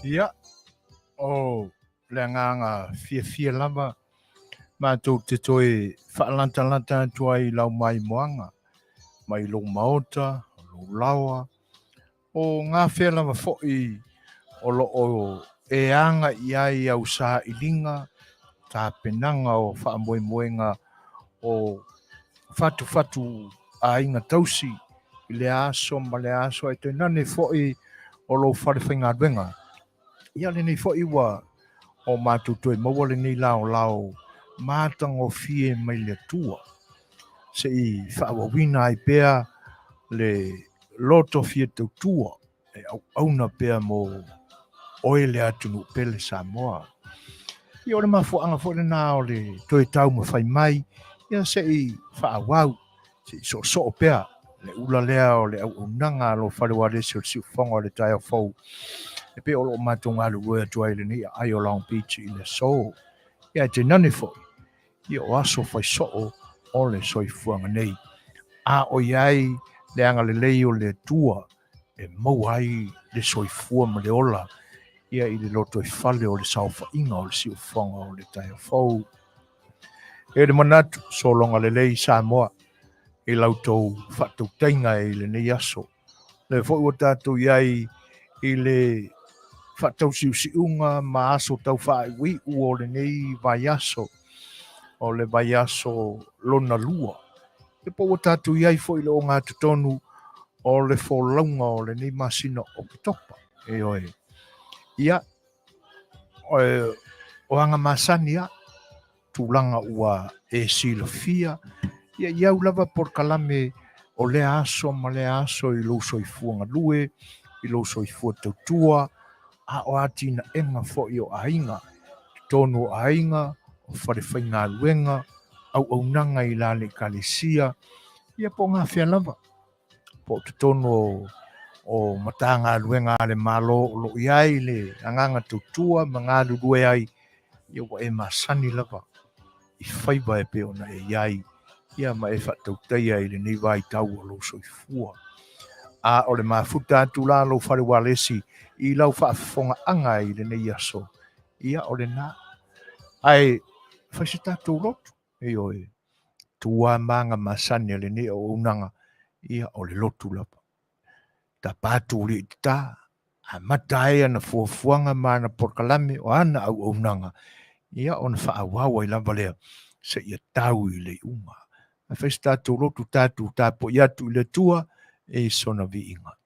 Ia, o le nganga fia lava mātou te toi whaalantalanta tua I lau mai moanga, mai lo maota, lo lawa, o ngā whea lava fo'i o lo o e anga I ai au sā ilinga, tā penanga o whaamoemoenga o fatu a inga tausi I le aso ma le aso e te nane fo'i o lo wharewhainga duenga. Ia le nei fo'i wa o mātou toi maua le nei lao mātango fie mai le tua. Se I whaawawina ai pēa le loto fie tau tua e auna pēa mo oe le atunu pele Samoa. Ia o le mafuanga fo le nā o le toi tau ma whai mai, ia se I whaawau, se I so pēa, le ula lea o le au unanga lo wharewa le se o siu whonga le tai o fau. E pe o lo mātou ngā luea tua I le ni ai o Long Beach I le so. Ia te nane fo, ia o aso whai so o le soifuanga nei. A o iai le anga le lei o le tua, e mau ai le soifua ma le ola. Ia I le loto I whale o le saufa inga o le siu whonga o le tai o fau. E le manatu, so longa le lei Samoa, I lautou whatou tainga I le nei aso. Le fo ua tātou iai I le whatou siunga ma aso tau whae wi o le nei vai aso, o le vai aso lona lua. E po ua tātou iai fo I le o ngā tutonu o le wholaunga o le nei masina o kitopa. E oe. Ia, o anga Masani a, tūlanga ua e sila fia, ia iau lava por kalame o le aso ma le aso I lo soifua ngalue, I lo soifua tautua, a o atina enga fo I o ainga, tonu o ainga, o wharewhainga luenga, au nanga I lale kalesia, ia po ngā whea lava, po tonu o matanga luenga le malo lo iai le anganga tutua mga lulue ai ia wa e Masani lava I whaiva e pe ona e iai ia ma e whatautai ai le nei vai tau o lo soifua a o le mafuta atu la lo wharewa lesi I lau whaafonga anga I le nei aso ia o le na ai whaisita tau lotu e oe tua manga Masani le nei o unanga ia o le lotu lava ta patu li ta a matai ana fuafuanga mana porkalame o ana au nanga ia ona whaawawa I lava lea se ia tau I le unga a whaisi tātou lotu tātou tāpo I atu I le tua e sona vi inga.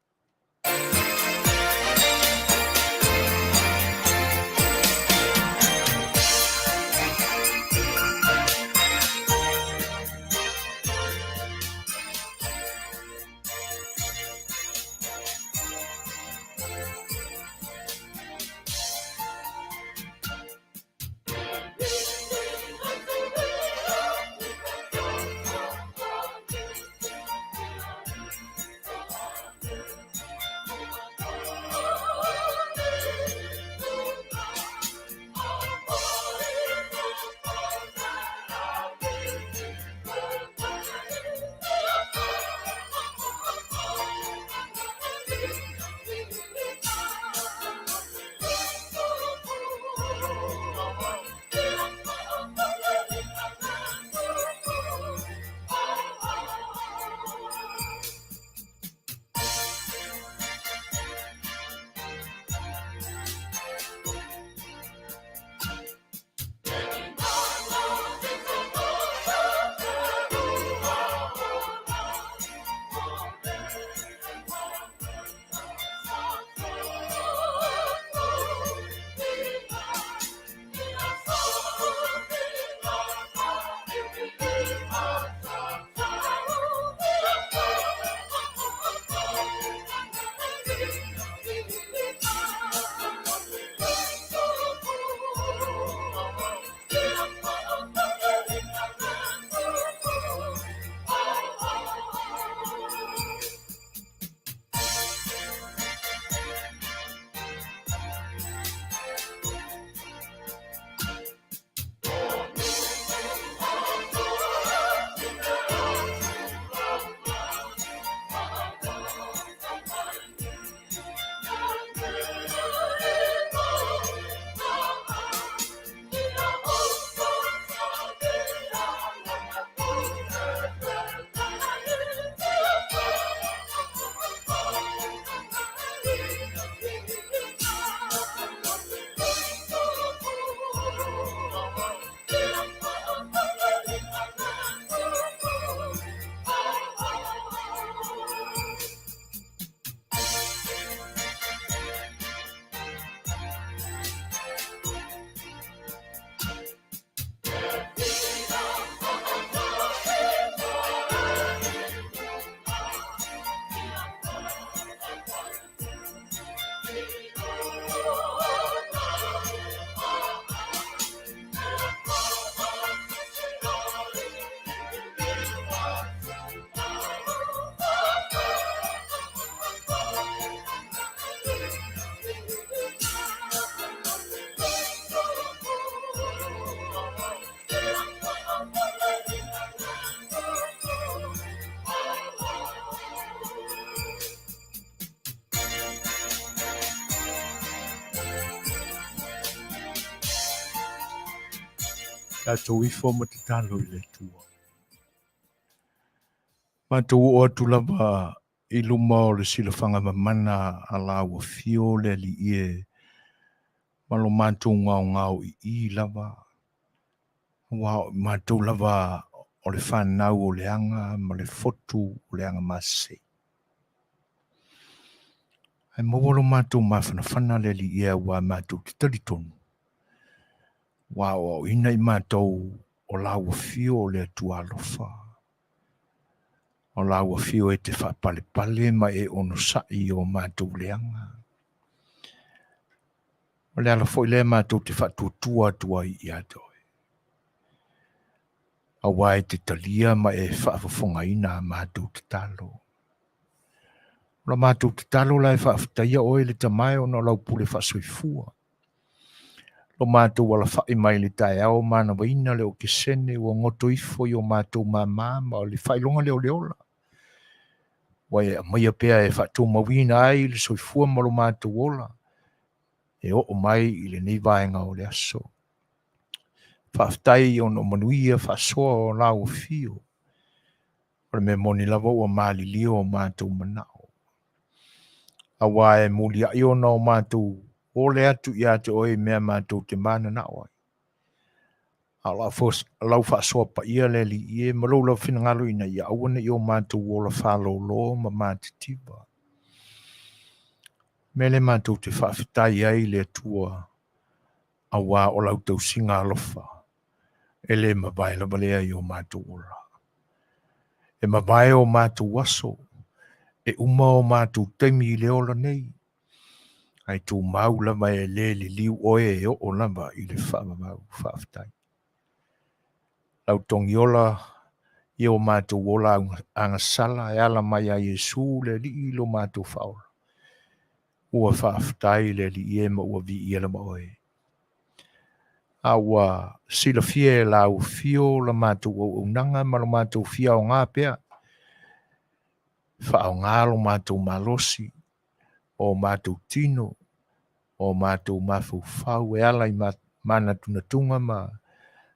Tātou ifo ma te talo I le tua. Mātou o atu lava I luma o le silafanga mamana a la ua fio le li ie. Malo mātou ngau I lava. Wow, mātou lava o le whanau o le anga, ma le fotu o le anga mase. Ai mawalo mātou mawhanawhana le li ia wa mātou te talitonu. Wow, ina I mātou o la ua fio o le atua alofa. O la ua fio e te whapale ma e ono sai o mātou leanga. O le alafo I le mātou te whatuatua tua I atoi. A wai te talia ma e Fofogaina mātou te talo. La mātou te talo la e whaaftaia oe le tamai o na lau pule whasoifua. Lo mātou wala whai mai le tae au mana waina le o ke sene o ngoto ifo I o mātou ma o le whailonga leo leola. Wai a maia pea e whatu mawina ai le soifua ma lo mātou ola. E o mai I le nei vaenga o le aso. Whaaftai o no Manuia whasoa o lau fio. O le me moni lava o mali lio o mātou manao. A wae muli a iona o mātou o le atu I ate oe mea mātou te mana na oe. A lau whasoa pa ia le li ie malou lau whinangalo ina ia awana I o mātou o la whalo lo ma mātitiba. Mele mātou te whaafitai ai le atua a wā o lau tau singa alofa. Ele mabai la balea I o mātou ola. E mabai o mātou waso. E uma o mātou teimi I le ola nei. Ai tū mau lava e le liu oe e o lava I le whaamamau whaafitai. Lau tongi ola I o mātou ola angasala e ala mai a Yesu le li I lo mātou whaola. Ua whaafitai le li I e ma ua vi I ala ma oe. A ua sila fie e lau fio la mātou o unanga ma lo mātou fia o ngā pea. Wha o ngā lo mātou malosi, o mātou tino, o mātou mafu whau e ala I mana tunatunga ma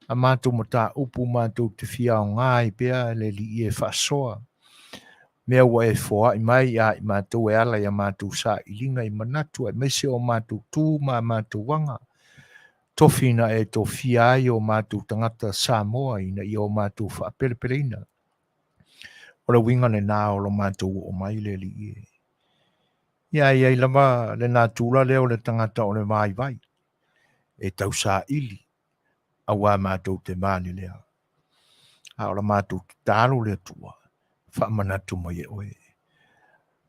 a mātou mata upu mātou te fia o ngā I pea le li I e whasoa. Mea ua e fōa I mai a I mātou e ala I a mātou sa I linga I manatu e mese o mātou tū ma mātou wanga. Tofina e to fia ai o mātou tangata Samoa ina I o mātou whaapelepereina. O le winga le nā o lo mātou o mai le li I. Ia lama le nā tūla leo le tangata o le mai vai. E tau sa ili. A wā mātou te māni lea. A o la mātou te tālo le tua. Whaamanatu mai e oe.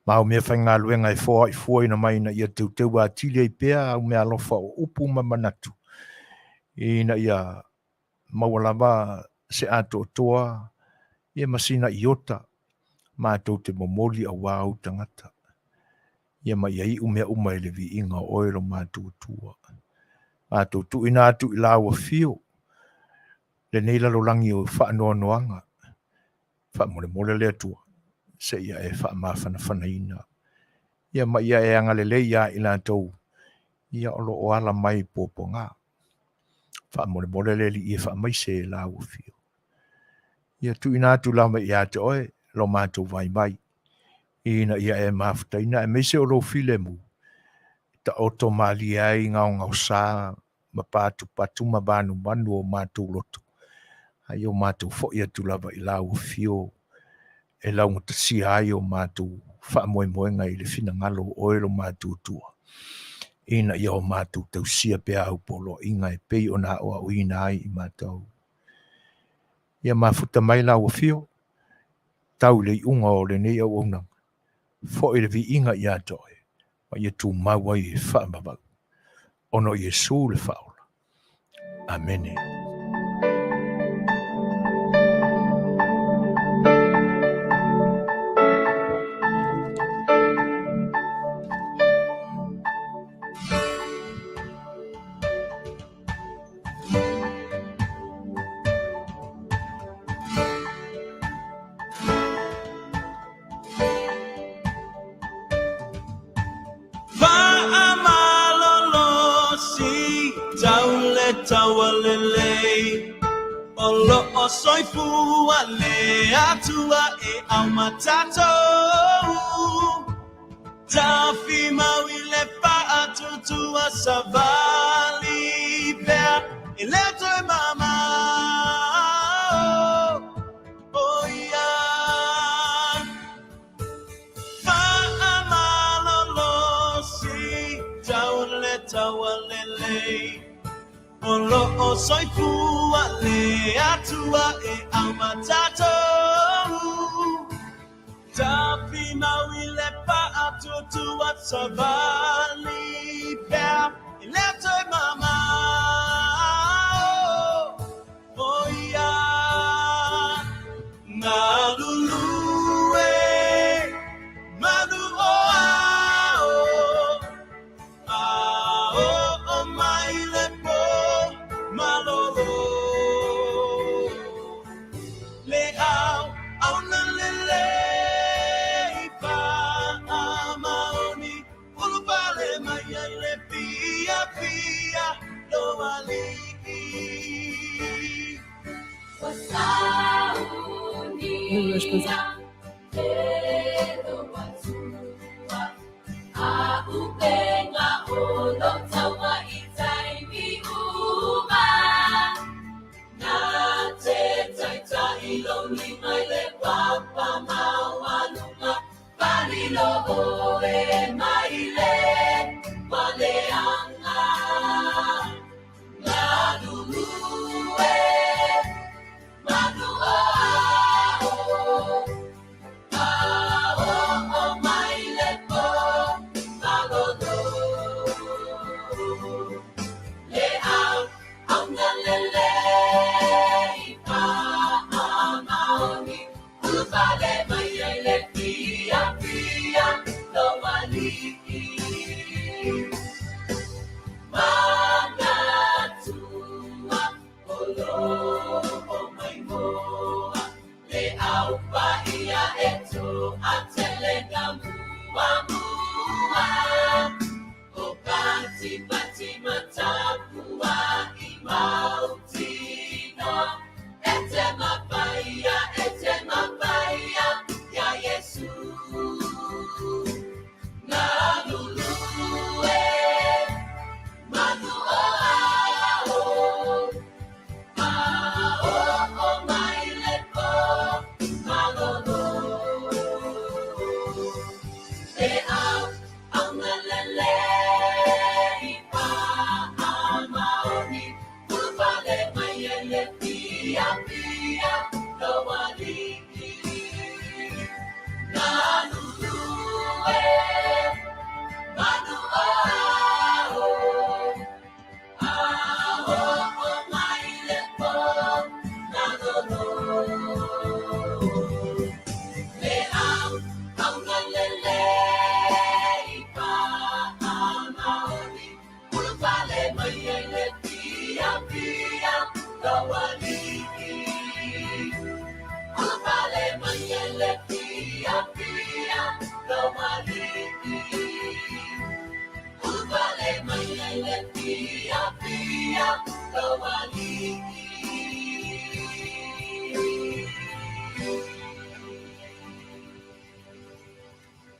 Mao mea whainga luenga e fōa I fua ina mai na ia tau tau wā tili ai pea au mea alofa o upu mamanatu. Ina ia mawalama se ato toa. Ia masina iota. Mātou te momoli a wā au tangata. Ia mai ai umea umai le vi inga oero mātou tua. Mātou tu ina atu I lawa fio. Le neila lo langi o whaanoa noanga. Whaamole mole lea tua. Se ia e whaamawhana whanaina. Ia mai ia e angalele ia I lātou. Ia olo o ala mai pōpo ngā. Whaamole mole le li ia whaamaise e lawa fio. Ia tu ina atu lama ia te oe. Lo mātou vai mai. Ina ia e mawhataina e meise o lo file mu. Ta oto mali ai ngau sā. Ma pātu patu ma bānu manu o mātou loto. Ai o mātou fo ia tu lava I lau fio. E lau ngatasi ai o mātou whaamoemoenga I le fina ngalo oero mātou tua. Ina ia o mātou tau sia pea au polo inga e pei o nā oa uina ai I mātou. Ia mafuta mai lau fio. Tau le unga o le nei au unang. Fo I le vi inga I atoe. Ma ia tu maua I whaamabau. Ono Yesu le whaola. Amene. Lei'ataualetaua lelei Olo o soifua Lei'atua au matatou. Tafi mawile fa'atutua savali pea Lei'ataualetaua mama. Oh yeah. Fa'amalolosi tauletaualelei. Olo o soifua Lei'atua au matatou. Tafi mawile fa'atutua savali pea Lei'ataualetaua mama. Oh yeah. Nalulue Manuia o maile po malolo leau au na lele pa amaoni ulupale maile pia pia lo ali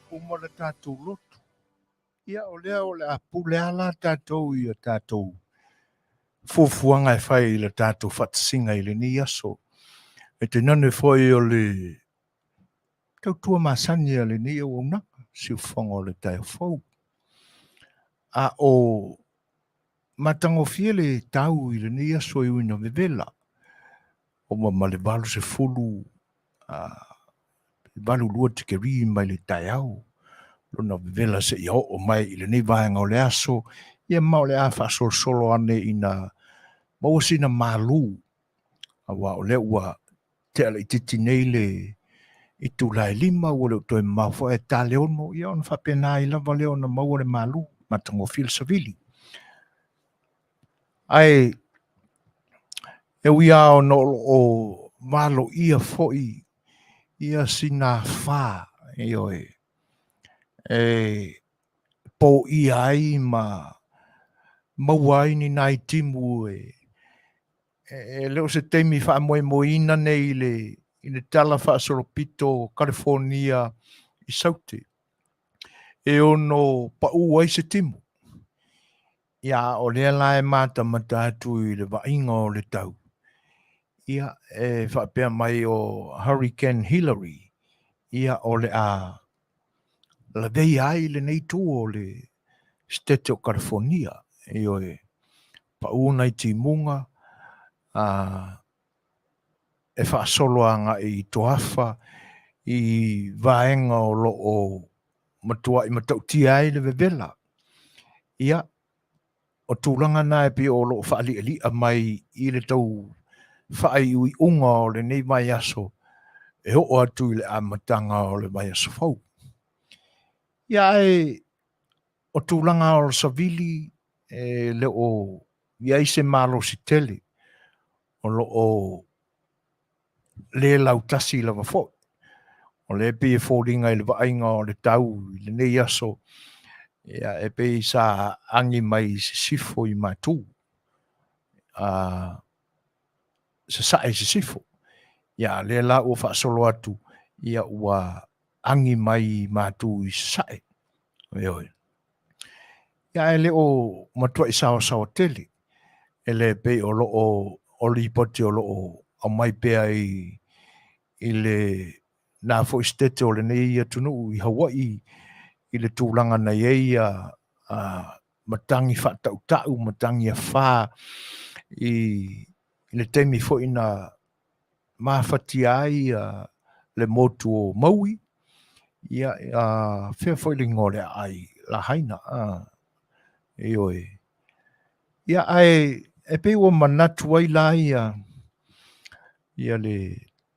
Uma le tātou lotu. Ia o lea o le apule ala tātou i a tātou. Fuafuanga e whai i le tātou whatasinga i le ni aso. E te nane whai o le tautua Masani a le ni o naka. Si whanga o le tai whau. A o matango fie le tau i le ni aso i uina me vela. O ma le balu se fulu. Balu lua te keri mai le tai au. Lona vela se ia o mai i le nei vaenga o le aso. Ia mau le a wha solo ane ina mawasina malu. Awa o le ua te ala i titi nei le i tu lai lima o le toi mawha e ta leono. Ia ona whapena i lava leona maua le malu. Matango fil savili. Ai e uia o no o malo ia foi. Ia sina wha e oe. Po ia ai ma mawai ni nai timu leo se teimi whaamoemoina nei i le tala whaasolopito California i saute. E ono pa ua i se timu. Ia o lea lae mata matatu i le vainga o le tau. Ia e whaapea mai o Hurricane Hillary. Ia o le a la vei ai le nei tu o le Setu o California. Io e pa una i timunga e whaasoloanga i toafa i vaenga o lo o matua i matautia ai le vevela. Ia o tūlanga na e pia o lo whaali ali a mai i le tau whaai ui unga o le nei mai aso e ho atu i le amatanga o le mai aso fau. Ia e o tūlanga o le savili e le o ia i se malo si tele o lo o le lautasi lava fo. O le pia fōringa i le vainga o le tau i le nei aso ia e pe sa angi mai se sifo i matu. Se sae se sifo. Ia le la ua whaasolo atu ia ua angi mai matu i se sae. Ia e le o matua i sawa sawa tele. E le pe o lo o li poti o lo o mai pea i le na fo istete o le nei ia tunu i Hawaii i le tūlanga na ia matangi whatautau, matangi a whā i le teimi fo ina mawhati ai le motu o Maui ia whea fo ili ngore ai la haina ia ai e pe ua manatu ai la ia le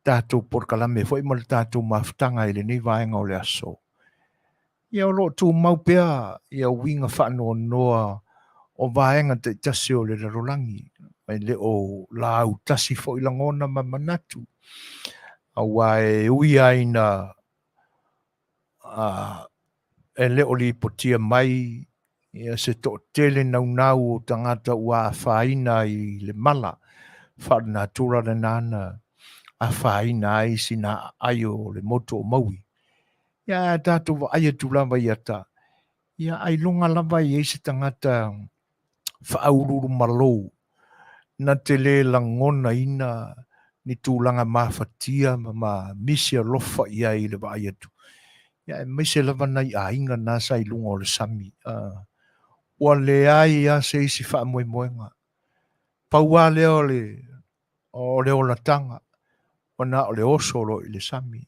tātou porkalame fo ima le tātou mawhtanga i le nei vaenga o le aso. Ia o lo tu mau pea ia winga whanoa noa o vaenga te tasi o le rarolangi. Mai le o lau tasi fo i langona ma manatu. A wae ui aina e le o li potia mai ia se to tele nau nau o tangata ua whaina i le mala. Whana tura le nana a whaina ai sina aio le moto o Maui. Ia tātou wa aia tu lava i ata. Ia ai longa lava i eise tangata whaururu malou. Na te le langona ina ni tūlanga mawhatia ma misi a lofa ia i le wa aia tu. Ia e meise lava nei a inga nasa i lunga o le sami. Ua le ai a se isi wha moe moenga. Paua le o le o la tanga. Wana o le osolo i le sami.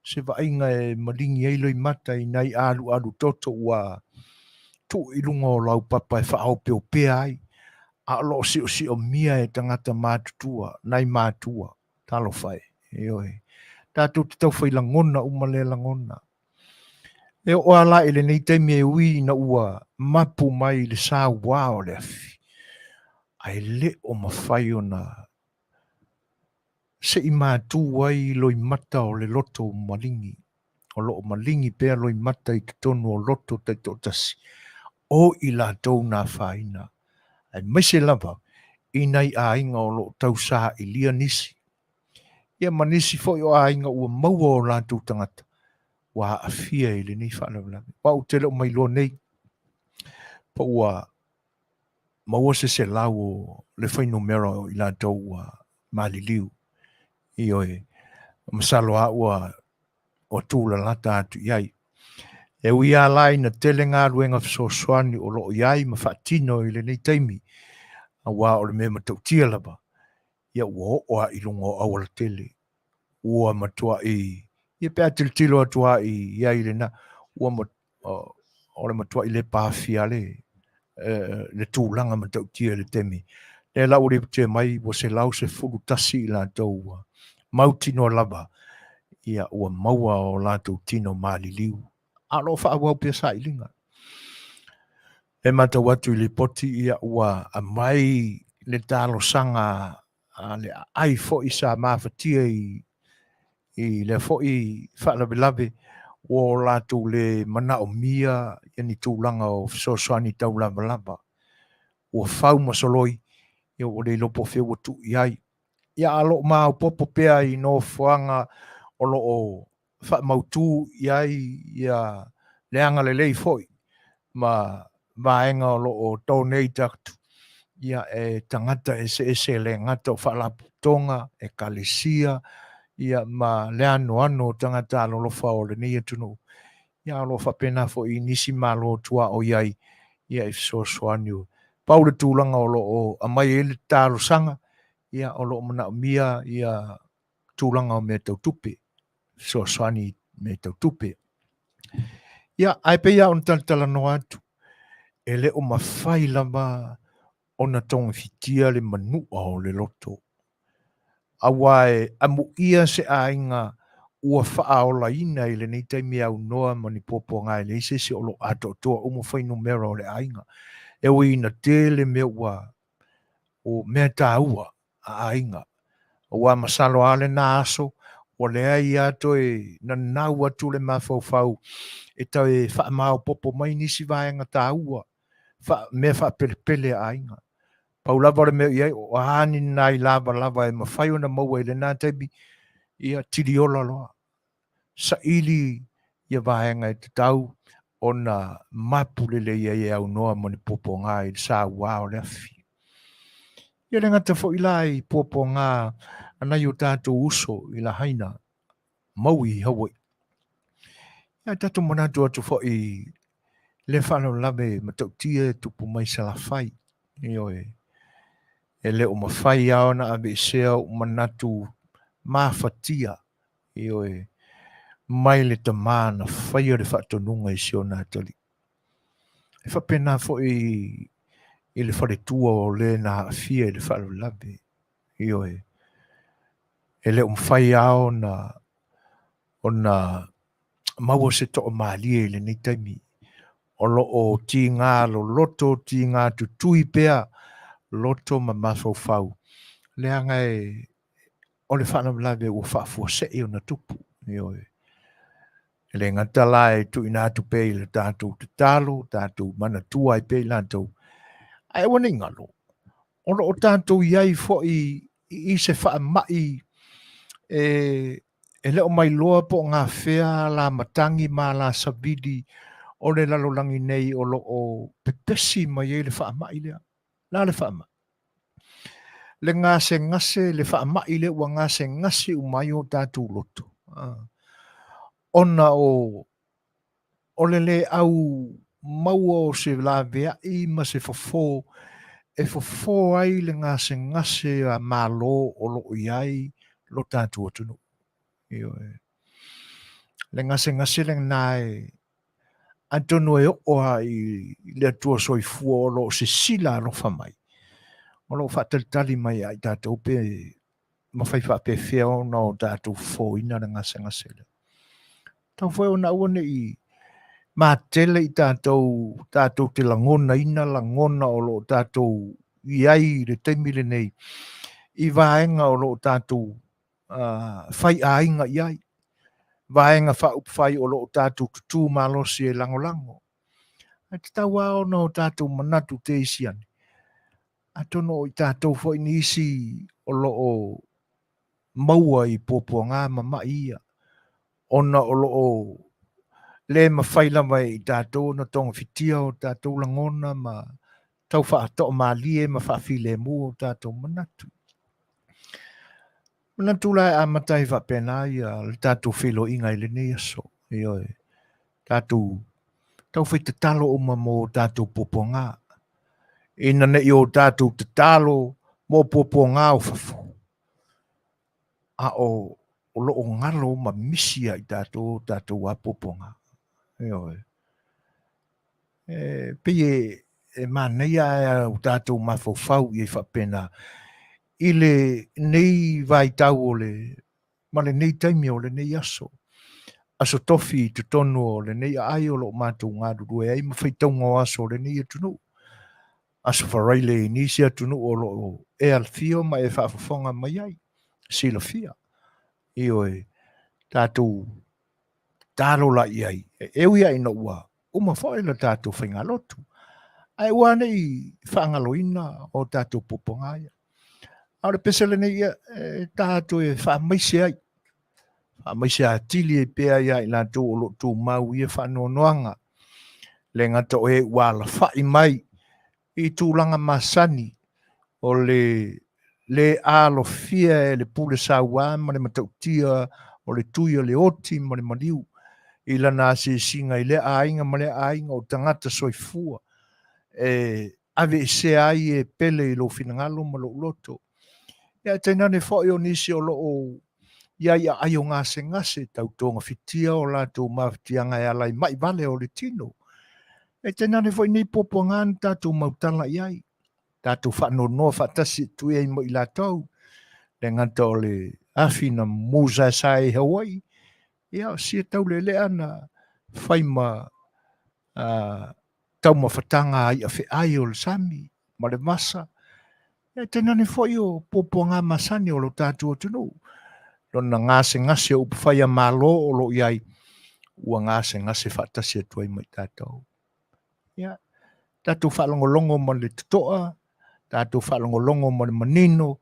Se vainga e malingi eilo i mata i nei alu toto ua tu i lunga o lau papa e whaau peo pea ai. A lo si o mia e tangata mātutua, nei mātua, talo whai. Tātou te tau whai langona, umale langona. E o ala ele nei teimi e ui na ua mapu mai le sā wao le afi. Ai le o mawhai o na se i mātua ai loi mata o le loto malingi. O lo malingi pea loi mata i te tonu o loto te totasi. O i la tau nā whaina. Ai maise lava, i nei a inga o lo tau sā i lia nisi. Ia manisi fo i o a inga ua maua o lātou tangata. Wa afia i le nei whanawalawe. Wa o te leo mai loa nei. Pa ua maua se lau o le whaino mera i lātou ua maliliu. I oe, masalo a ua o tūla lata atu iai. E ui a lai na tele ngā ruenga Suasua o lo iai ma whaatino i le nei teimi. A wā o le mea matautia lava. Ia ua oa i lunga o awala tele. Ua matua i. Ia pēa tilo atua i iai le na. Ua o le matua i le pāwhia le tūlanga matautia le temi. Le lau re te mai ua se lau se furu tasi i la tau mautino lava. Ia ua maua o lātou tino maliliu. A lo whaawau pia sa ilinga. E mata watu i le poti ia ua a mai le talo sanga le ai fo i sa mawhatia i le fo i whaalawe o lātou le mana o mia i ni tūlanga o Suasua tau lava lava. Ua whau masoloi Ia o le lopo whewa tu iai. Ia alo mau popo pea I no whanga o lo o wha mautu iai ia leanga le lei foi. Ma vaenga o lo o donate atu. Ia e tangata ese le ngata o whaalaputonga, e kalesia, ia ma le ano tangata alo lofa o le nia tunu. Ia alo whapena fo I nisi malo tua o iai, ia I Suasua. Paule tūlanga o lo o amai ele tāro sanga, ia o lo mana mia, ia tūlanga o me tau tupe. Suasua me tau tupe. Ia ai pe ia on Fetalanoaga atu. Ele o mawhai lama ona tonga fitia le Manua o le loto. Awai amu ia se ainga ua whaaola ina I le nei taimi au noa mani popo ngai le ise se olo ato toa umu whai numera o le ainga. E o ina tele me ua o mea tā ua a ainga. Ua masalo ale na aso o le ai ato e na nau atu le mawhau e tau e whaamao popo mai nisi vaenga tā ua. Mea wha pele a ainga. Paulava le mea iai o ahani nai lava e mawhai o na maua I le nā taibi ia tiriola loa. Sa ili ia vaenga e te tau o na mapulele ia e au noa mani popo ngā I sa ua o le afi. Ia le ngata fo ila I popo ngā anai o tātou uso I la haina maui Hawaii. Ia tātou manatu atu fo I le whanau lave matautia tupu mai salafai. Io e le o mawhai au na abe sea o manatu mafatia. Io mai le tamana whai o le whatonunga I sio nā tali. E whapena fo I le whare tua o le nā Afia I le whanau lave. Io e le o mawhai au na o na maua se to o maalie le nei taimi. O lo o ti ngā lo loto, ti ngā tutui pea, loto ma mafau. Le anga o le whanau lave ua whaafua se o na tupu. Io le ngata lai tu ina tu pe le tātou te talo, tātou mana tua I pe lantou. Ai wana ingalo. O lo o tātou iai fo I se wha mai e leo mai loa po ngā whea la matangi ma la sabidi o le lalolangi nei o lo o pepesi mai e le wha mai lea. La le wha mai. Le ngase ngase le wha mai le ua ngase ngase umai o tātou loto. Ona o le au maua o se la vea I ma se fofo e fofo ai le ngase a malo o lo iai lo tātou atunu. Le ngase le nai antono e o ai le atua soifua o lo se sila lo whamai. O lo whataltali mai ai tātou pe mawhai whape whea o na o tātou fo ina le ngase le. Tau whai o na uane I mā tele I tātou te langona ina langona o lo tātou iai le teimile nei. I vaenga o lo tātou whai ainga iai. Vaenga whai o lo tātou tutu malosi e langolango. A te tau ao no tātou manatu te isiani. A tono I tātou whai nisi o lo o maua I popo ngā mama ia. Ona o lo o le mawhaila mai I tātou na tonga whitia o tātou langona ma tau wha ato ma lie ma whawhile mu o tātou manatu. Manatu lai a matai whapena ia le tātou whilo inga I le ne aso. Tātou tau whi te talo o ma mo tātou popo ngā. Ina ne I o tātou te talo mo popo ngā o whafo. A o lo ngalo ma misia I tātou a popo ngā. Pie e māneia o tātou mawhau I whapena. I le nei vai tau o le, ma le nei taimi o le nei aso. Aso tofi te tonu o le nei ai o lo mātou ngā ruru e ai mawhaitaunga o aso le nei atunu. Aso wharaile I nisi atunu o lo e alfio ma e whaafafonga mai ai. Sila fia. Io tātou tālo la I ai. E uia ina ua. Uma whaela tātou whainga lotu. Ai ua nei whaangaloina o tātou poponga ia. Aore pesele nei ia, tātou e whaamaisi ai. Whaamaisi a tili e pēa ia i lātou o lo tō mau ia whanoanoanga. Le ngata o e wala whai mai i tūlanga Masani o le alofia e le pule saua ma le matautia o le tui o le oti ma le maliu i lana se singa i le ainga ma le ainga o tangata soifua e ave se ai e pele i lo finangalo ma lo loto ia tainane fo o nisi o lo o ia ai o ngase tautonga fitia o lato mafitianga e alai mai vale o le tino e tainane fo ni popongan tatu mautala iai tatu whanonoa whatasi tui ai mo i latou le ngata o le awhina musa sai Hawaii ia sia tau le lea na whaima tau mawhatanga ai a whi ai o le sami ma le masa e tenani foi o poponga Masani o lo tātua tunu lona ngase o upawhaia malo o lo iai ua ngase whatasi atu ai mai tātou ia tātou whalongolongo ma le tutoa tātou whalongolongo ma le manino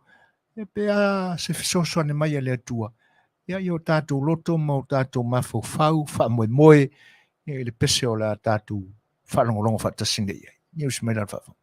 e pea se fisoso ane mai le atua ia i o tātou loto ma o tātou mafau whamoe i le pese o la tātou whalongolongo whatasinga iai. News mai la whawha.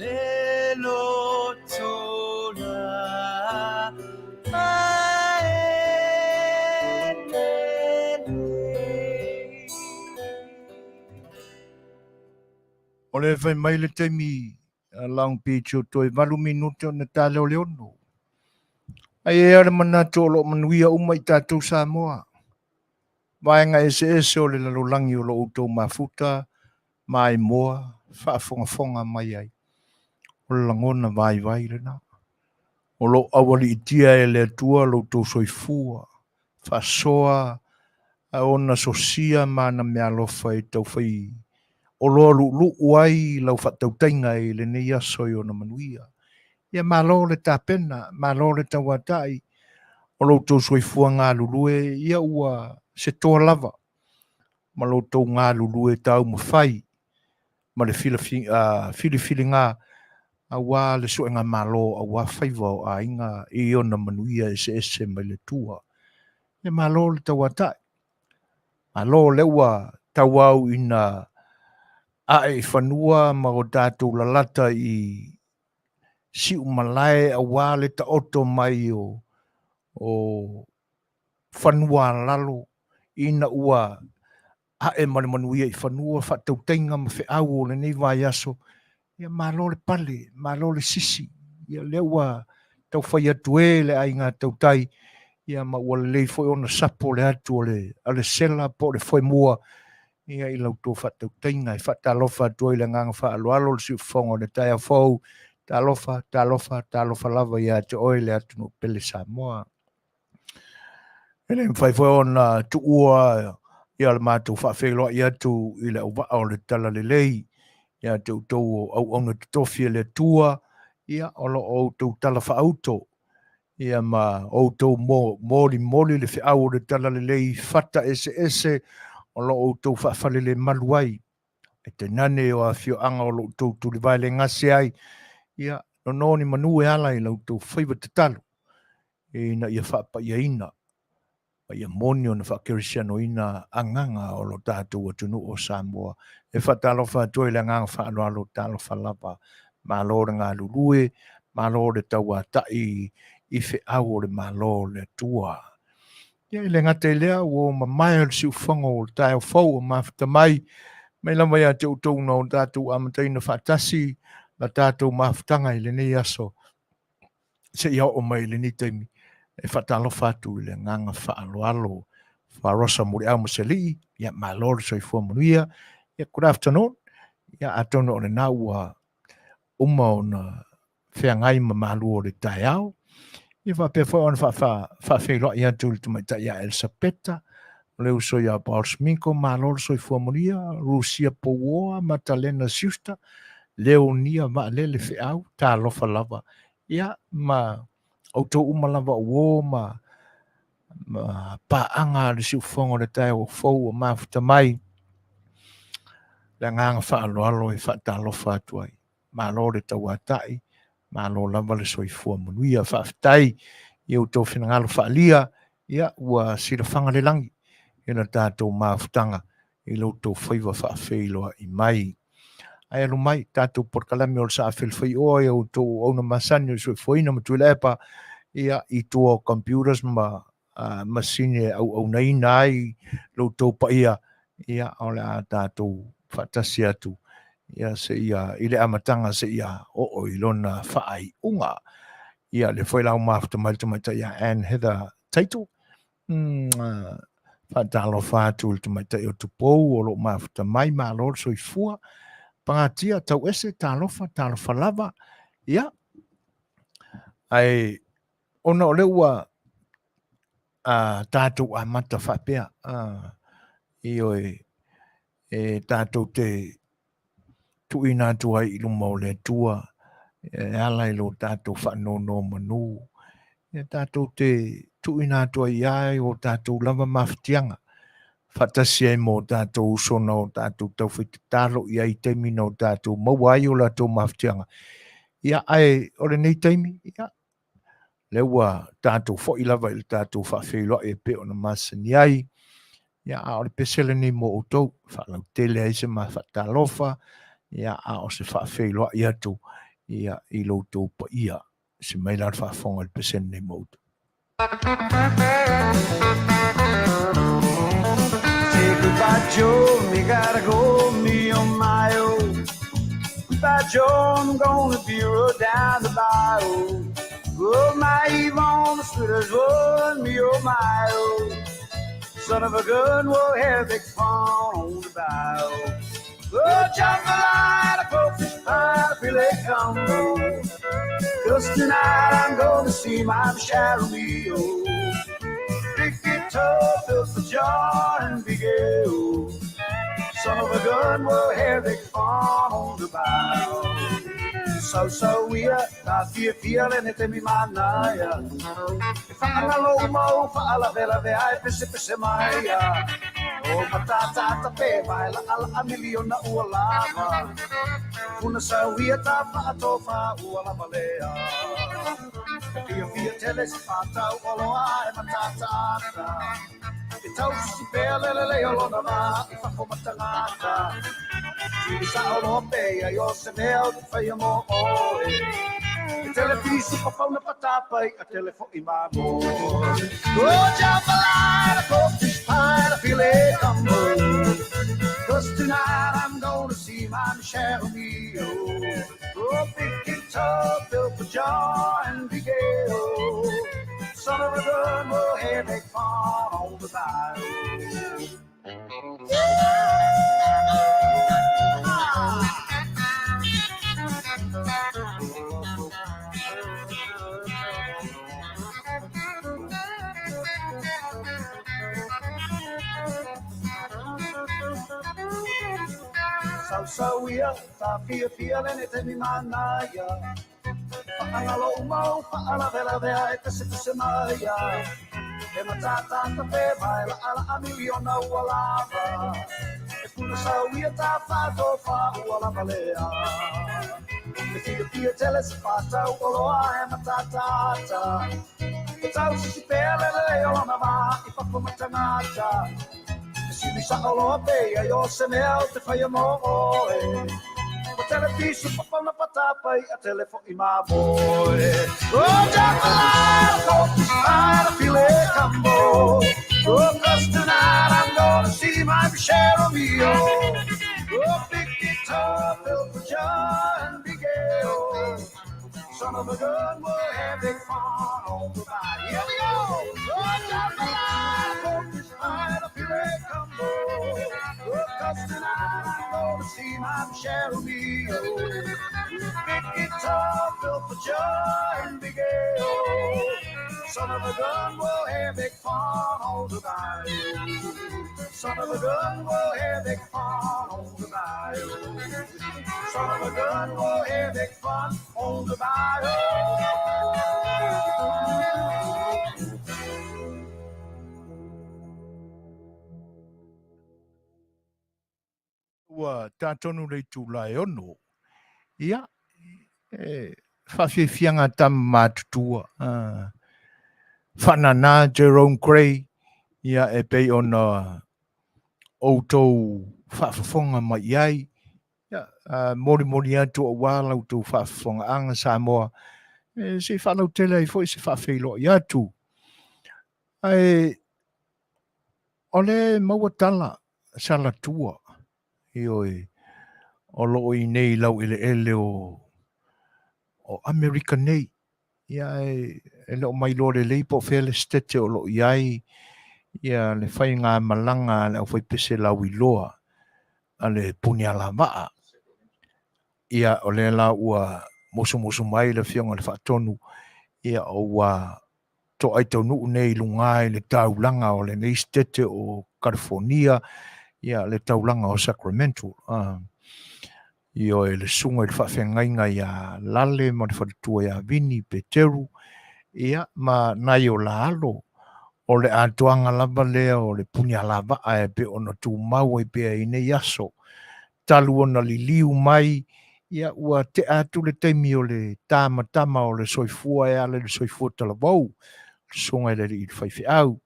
lelo tola O le fai mai le taimi Long Beach o toi 8 minuto na talo leono. Ai e ara mana tolo manuia uma i tātou Samoa. Vaenga ese o le lalolangi o lo utou mafuta, mai moa, whaafonga mai ai. O le langona vai lena. O lo awali itia e le atua lo utou soifua, whaasoa, a ona sosia mana mea lofa e tau whai. O lo lu uai lau whatau tainga e le nei asoi o na manuia. Ia malo le tāpena, malo le tawatai, o lo tau soifua ngā lulue, ia ua se toa lava. Ma lo tau ngā lulue tau mawhai, ma le fili ngā, a wā le sue ngā malo, a wā whaivau a inga i o na manuia ese mai le tua. Ia malo le tawatai. Malo le ua tau au ina ae whanua ma o tātou lalata i si umalae a wale ta oto mai o whanua lalo ina ua hae manuia i whanua whatau tenga ma whi au o le nei vai aso ia malo le pale, malo le sisi ia le ua tau whai atu e le ai ngā tau tai ia ma ua le lei foi ona sapo le atu o le sela po le foi mua ia i lau tō whatau tenga i whatalofa atu i le nganga whaaloalo le si ufongo le tai a fau talofa lava ia te oile atu no pele Samoa. Ele mwhai fwoi ona tu ua ia le mātou whawhelo ia tu i le au le tala le lei ia te utou au ona tofia le tua ia olo o tau tala whaauto ia ma o tau moli le whiau le tala le lei whata ese olo o tau whawhale le maluai e te nane o a fio anga o lo tau tuli vai le ngase ai ia no ni manue ala i lau tau whaiva te talo e na ia whapa ia ina ia moni o na whakerisiano ina anganga o lo tātou atunu o Samoa e whatalo whatua i le anganga whaano alo talo whalapa malo le ngā lulue malo le tau a tai i whi au o le malo le tua ia i le ngate lea o mamai o le si uwhango o le tai o fau o mawhita mai mai lama ia te utou na o tātou amatai na whatasi la tātou mawhitanga i le nei aso se ia o mai le ni taimi e whatalo whatu i le nganga whaaloalo wharosa muri au maseli ia malor soifua Manuia ia good afternoon ia atono o le nā ua uma o na whengai ma malu o le tai au ia whapea whai ona whawhelo ia tu le tumaita ia Elsapeta le uso ia Paul Sminko malor soifua Manuia Rusia Powoa Matalena Siusta Leonia Maalele Whiau tā lofa lava ia ma auto umalava o ma paanga le si ufongo le tai o fou o mafuta mai le nganga whaaloalo e whaatalofa atu ai malo le tauatai malo lava le soifua Manuia whaafitai i auto whinangalo whaalia ia ua sirafanga le langi i na tātou mafutanga i lautou whaiva whaafeiloa i mai ai alo mai tātou porkalami o le sa Fai'oa i auto au na Masani o soifuaina ma tuilepa ia i tua computers ma masine au naina ai lautou pa ia o le a tātou whaatasi atu ia se ia i le amatanga se ia o ilona whaai unga ia le whailau mafuta mai ia Anne Heather Taito whaatalo whaatu le tumaita i o tupou o lo mafuta mai ma lor soifua pangatia tau ese talofa lava ia ai ona o le ua tātou a mata whapea i oe e tātou te tuina atu ai i luma o le tua e ala i lo tātou whanono manu e tātou te tuina atu ai ai o tātou lava mawhitianga whatasi ai mo tātou usona o tātou tau whaitatalo i ai teimina o tātou mawai o tātou mawhitianga ia ai o le nei teimi ia le ua tātou fo i lava i le tātou whawheiloa e pe o na Masani ai ia a o le pesele nei mo o tau whalau tele ai se ma whatalofa ia a o se whawheiloa i atu ia I loutou pa ia se mai la whaafonga le pesen nei mauta. Say goodbye, Joe, me gotta go, me on my own. Goodbye, Joe, I'm gonna be road down the bayou. Oh, my Yvonne, the sweetest one, me oh my oh. Son of a gun, we'll have big fun on the bayou. Oh, jump the line, I go fish pie, I feel it come. 'Cause tonight I'm gonna see my shadow me oh. Big guitar, fill for joy and big oh. Son of a gun, we'll have big fun on the bayou. So we are feeling it in my Manaya. Faatalanoaga, Faatalanoaga, I pese Maya. Oh, matata tape, baila ala milio na ualava. Una sawia tapa atofa ualabalea. Fia teles pata ualoa matata. Itau si pele lele olona ma ifako matangata. Sa olope yo se mel fai mo ore. Telepiso pa pau na patapay a telefo imamo. Go jambalaya, go fish pie, I feel it come. 'Cause tonight I'm gonna see my Michelle Mio. Oh, big guitar, built for joy and big ale. Son of a gun, we'll have big fun on the bayou. So we are feeling it in Manaya. Faatalanoaga, Faatalanoaga, I pese Maya. E matata tape baila ala milio na ualava. E puna sawia tapato fa ualabalea. E fia teles pata ualoa e matata. E tau si pele le olana ma I papo matanata. Sini sa olope a yo se mel te fai mo oe. O telepiso pa na patapay a telefo imaboy. Oh, jambalaya, go I feel it come. Oh, 'cause tonight I'm gonna see my Michelle Mio. Oh, big guitar, built for joy and big ale. Son of a gun, we'll have big fun on the bayou. Here we go. Oh, jambalaya, go I feel it come. Oh, 'cause tonight I'm gonna see my Michelle Mio. Big guitar, built for joy and big ale. Son of a gun, we'll have big fun on the bayou. Son of a gun, we'll have big fun on the bayou. Son of a gun, we'll have big fun on the bayou. Ua tātonu lei tūlai ono. Ia, whawhiwhianga tam mātutua. Whanana Jerome Gray. Ia e pei ona outou whaafafonga mai iai. Ia, mori atu a wāla outou whaafafonga anga Samoa. Se whanau tele ai foi se whaafeilo i atu. Ai, ole mauatala salatua. Ioi, o loo I nei lau ele o Amerika nei. Ia e loo mai lore lei po fele stete o loo iai. Ia le whai ngā malanga le au whai pese lau I loa. A le puni ala maa. Ia o le la ua mosu mai le fionga le whaatonu. Ia o ua to ai tau nuu nei lungai le taulanga o le nei stete o California. Ia le taulanga o Sacramento. Io e le sunga le whawhengainga ia lale ma le whatutua ia vini Peteru. Ia ma nai o la alo. O le atuanga lava lea o le punia lava a e pe ona tu mau e pe i nei aso. Talu ona li liu mai. Ia ua te atu le teimi o le tama o le soifua e ale le soifua talavou. Sunga le i whaifi au.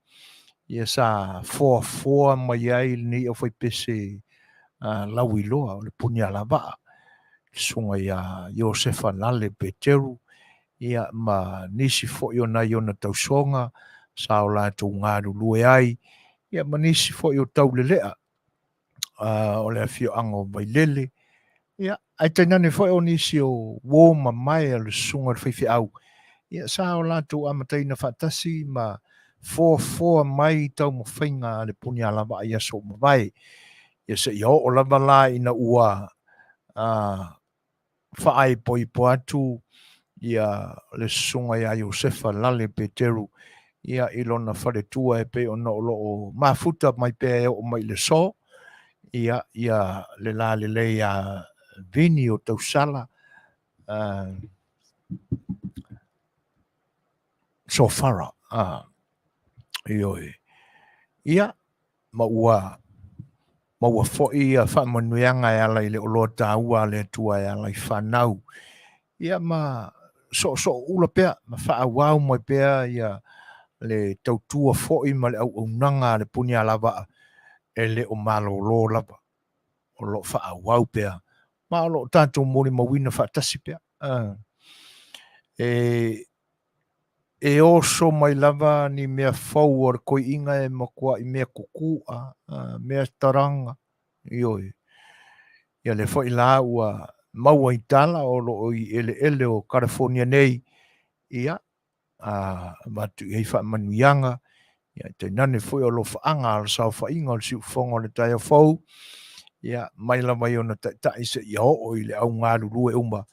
Ia sa foa mai ai ni o whai pese lauiloa o le punia lava. sunga ia Iosefa Lale Peteru, ia ma nisi fo'i o nai ona tausonga, sa o lātou ngāru lue ai, ia ma nisi fo'i o taulelea, o le afio'aga mai lele, ia ai tainane fo'i o nisi o wō ma mai a le sunga le faife'au, ia sa o lātou amataina fa'atasi ma foa mai tau ma whainga le puni alama ia so ma vai, ia se ia o lava la ina ua whaai po atu, ia le sunga ia Iosefa Lale Peteru, ia ilona wharetua e pe o no o mafuta mai pe o mai le so, ia le la le ia vini o tausala, so fara, ia maua fo'i a whamanuianga e ala i le olo tāua le tua e ala i whanau, ia ma so ula pea, ma whaawau mai pea ia le tautua fo'i ma le au nanga le puni alava e le o malo lo lava, o lo whaawau pea, ma o lo tātou mori mawina whaatasi pea, e oso mai lava ni mea fau or koi inga e makua i mea kukua, mea taranga, ioi. Ia le fo'i la ua maua i tala o lo i ele o California nei, ia, matu i heifa manuianga, ia te nane fo'i o lo whaanga al sao whainga o le siu whonga o le taia fau, ia mai lava i ona ta isa i o i le au ngāru rue umba,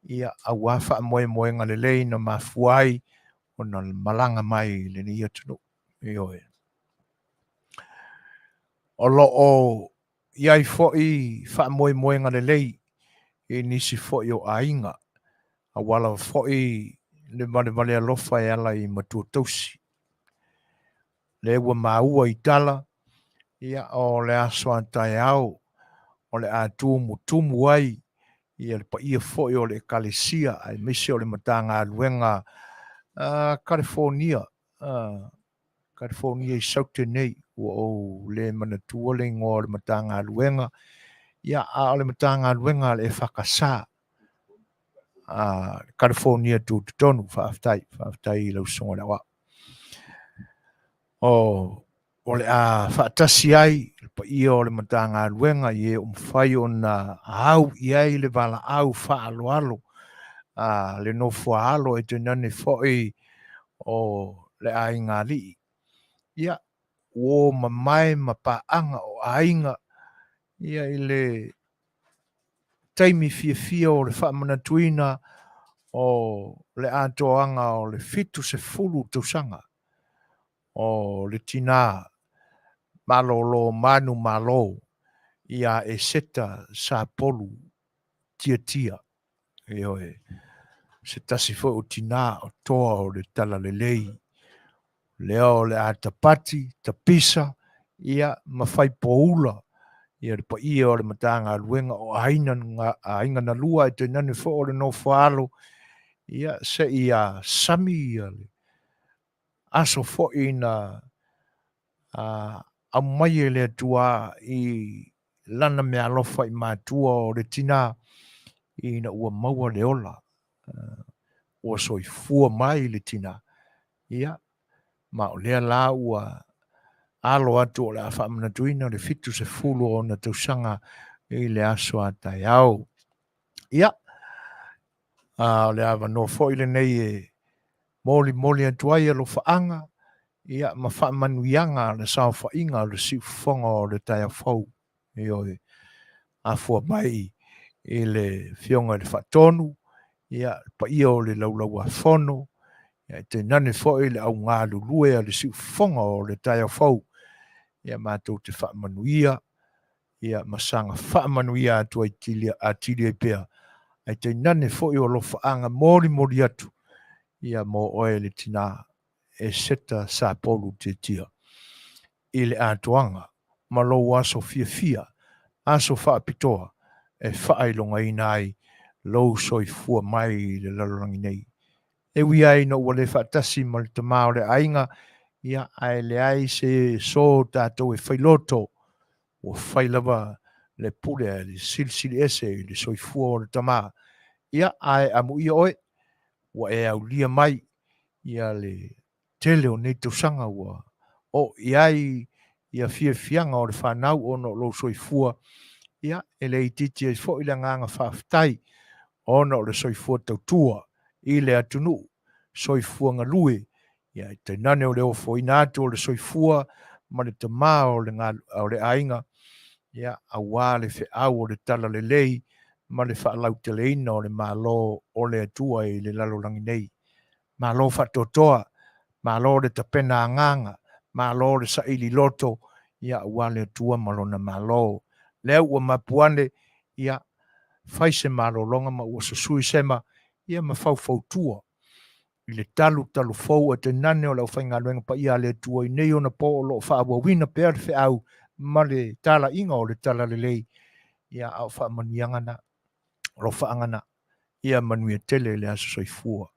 ia a wafa moe ngale lei na mafuai, o na malanga mai le ni atu ioe. O lo o iai fo'i wha moe ngale lei, e nisi fo'i o ainga, a wala fo'i le vale alofa e ala i matua tausi. Le ua maua i tala, ia o le aso antai au, o le atumu tumu ai, ia le pa ia fo'i o le kalesia, ai mese o le matanga aluenga, California i saute nei, o le manatua le ngō le matanga aluenga, ia a le matanga aluenga le whakasā, California tu tonu, whaaftai i lau songa le wa. O le a whaatasi ai, pa ia o le matanga aluenga, i e umwhai o na au i ai le vala au whaaloalo, le no whaalo e te nane fo'i o le ainga li. Ia, o mamai ma paanga o ainga, ia i le taimi fia o le whaamanatuina o le atoanga o le fitu se fulu tausanga, o le tina malolo manu malo, ia e seta sa polu tia, se tasi fo o tina o toa o le tala le lei, leo le atapati, tapisa, ia mawhai poula, ia le pa ia o le matanga aluenga o ainga na lua e te nane fo o le no whaalo, ia se ia sami ia le aso fo ina a mai e le atua i lana mea alofa i mātua o le tina i na ua maua le ola, ua soi fua mai le tina, ia ma o lea la ua alo atu o le a whaamanatuina le fitu se fulu o na tausanga i le aso atai au. Ia, o le awa no fo ile nei e moli atuai alo whaanga, ia ma whaamanuianga le sao whainga le si whonga o le tai a whau, ioi a fua mai i le fionga le whatonu, ia pa ia o le laulau a whono, ia te nane fo ile au ngā lulue a le si whonga o le tai a whau, ia mātou te whaamanuia, ia masanga whaamanuia atu a tili e pea, ai te nane fo i o lo whaanga mori atu, ia mo oe le tina e seta sa polu te tia. I le atoanga, ma lo aso fia, aso whaapitoa, e whaailonga ina ai, lo soi fua mai le lalorangi nei. E wi ai no wale whaatasi ma le tamao le ainga, ia ai le ai se so tātou e whailoto, o whailava le pule le silsili ese le soifua o le tamā ia ae amu ia oe ua e aulia mai ia le tele o nei tausaga ua o iai ia fiafiaga o le fanau ona o lou soifua ia e le ititi ai foʻi le agaga faafetai ona o le soifua tautua i le atunuu soifua galue ia e tainane o le ofoina atu o le soifua ma le tamā o le aiga ia auā le feʻau o le tala lelei ma le faalauteleina o le mālō o le atua i le lalolagi nei mālō faatoatoa mālō le tapena agaga mālō le saʻili loto ia auā le atua ma lona mālō lea ua mapuane ia fai se malologa ma ua susui sema ia ma faufautua i le talu fou e tainane o le ʻaufaigaluega paia a le atua i nei ona po o loo faauauina pea le feʻau ma le talaʻiga o le tala lelei ia ao faamaniaga na lo faagana ia manuia tele le aso soifua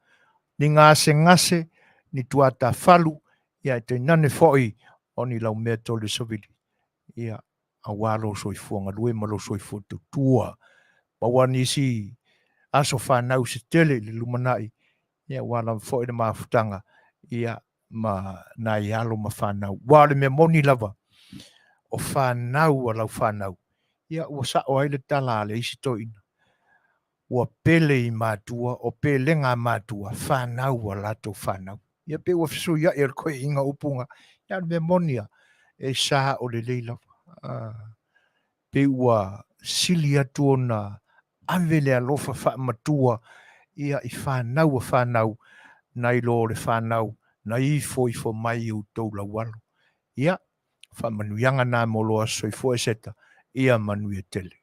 ni gasegase ni tuatafalu ia e tainane foʻi o ni laumea tole savili ia auā lou soifua galue ma lou soifua tutua maua nisi aso fanau se tele le lumanaʻi ia ua lava foʻi le mafutaga ia ma na ialo ma fanau ua le mea moni lava o fanau a lau fanau ia ua saʻo ai le tala a le isi toʻina ua pele i matua o pelega matua fanau a latou fanau ia pe ua fesui aʻi a le koeʻiga upuga ia le mea moni a e sa o lelei lava pe ua sili atu ona ave le alofa faamatua ia i fanau a fanau nai lo le fanau na ifo mai i outou laualo ia faamanuiaga na mo lo asoifua e seta ia manuia tele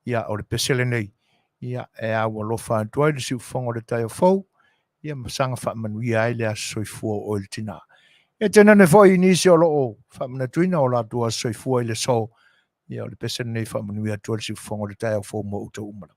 ia o le pesele nei ia e aualofa atu ai le siufofoga o le taeofou ia masaga faamanuia ai le asoifua o le tinā e tenane foʻi nisi o loo faamanatuina o latou asoifua i le so ia o le pesele nei faamanuia atu ai le siufofoga o le taeofou mo outou uma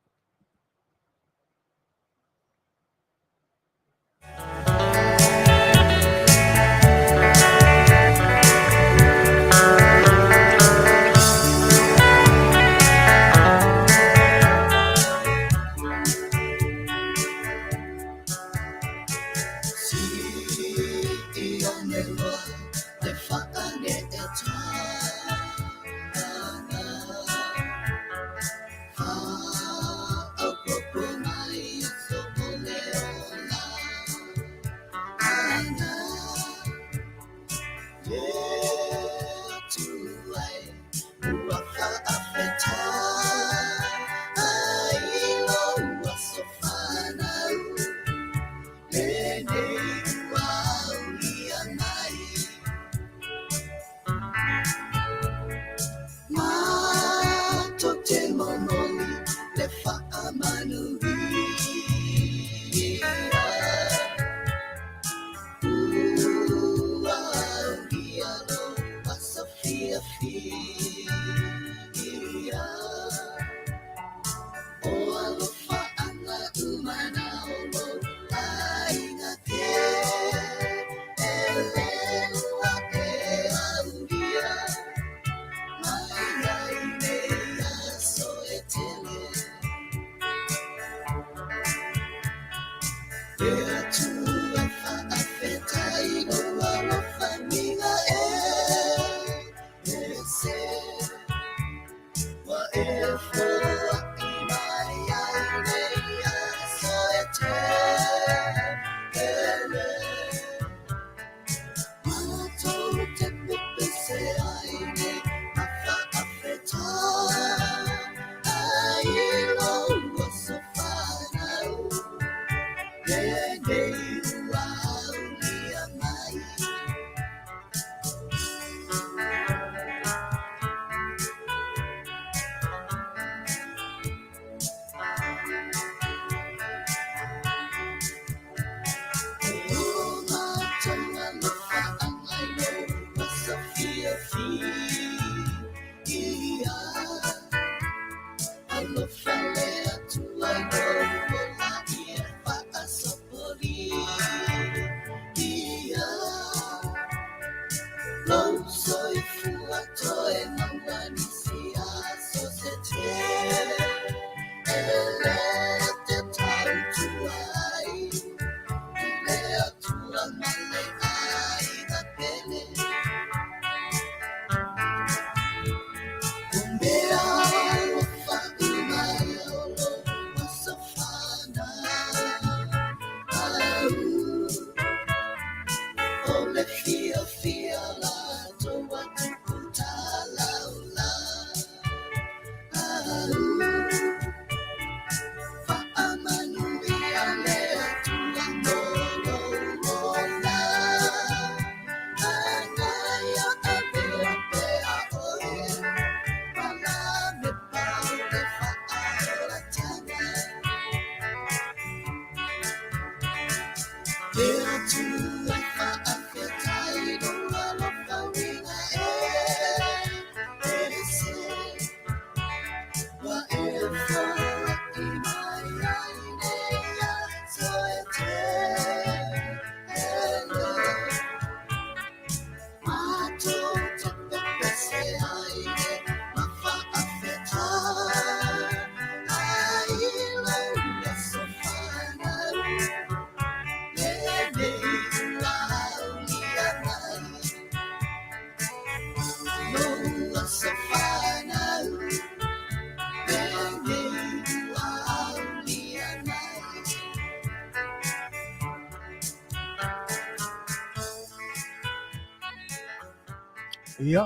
Ia,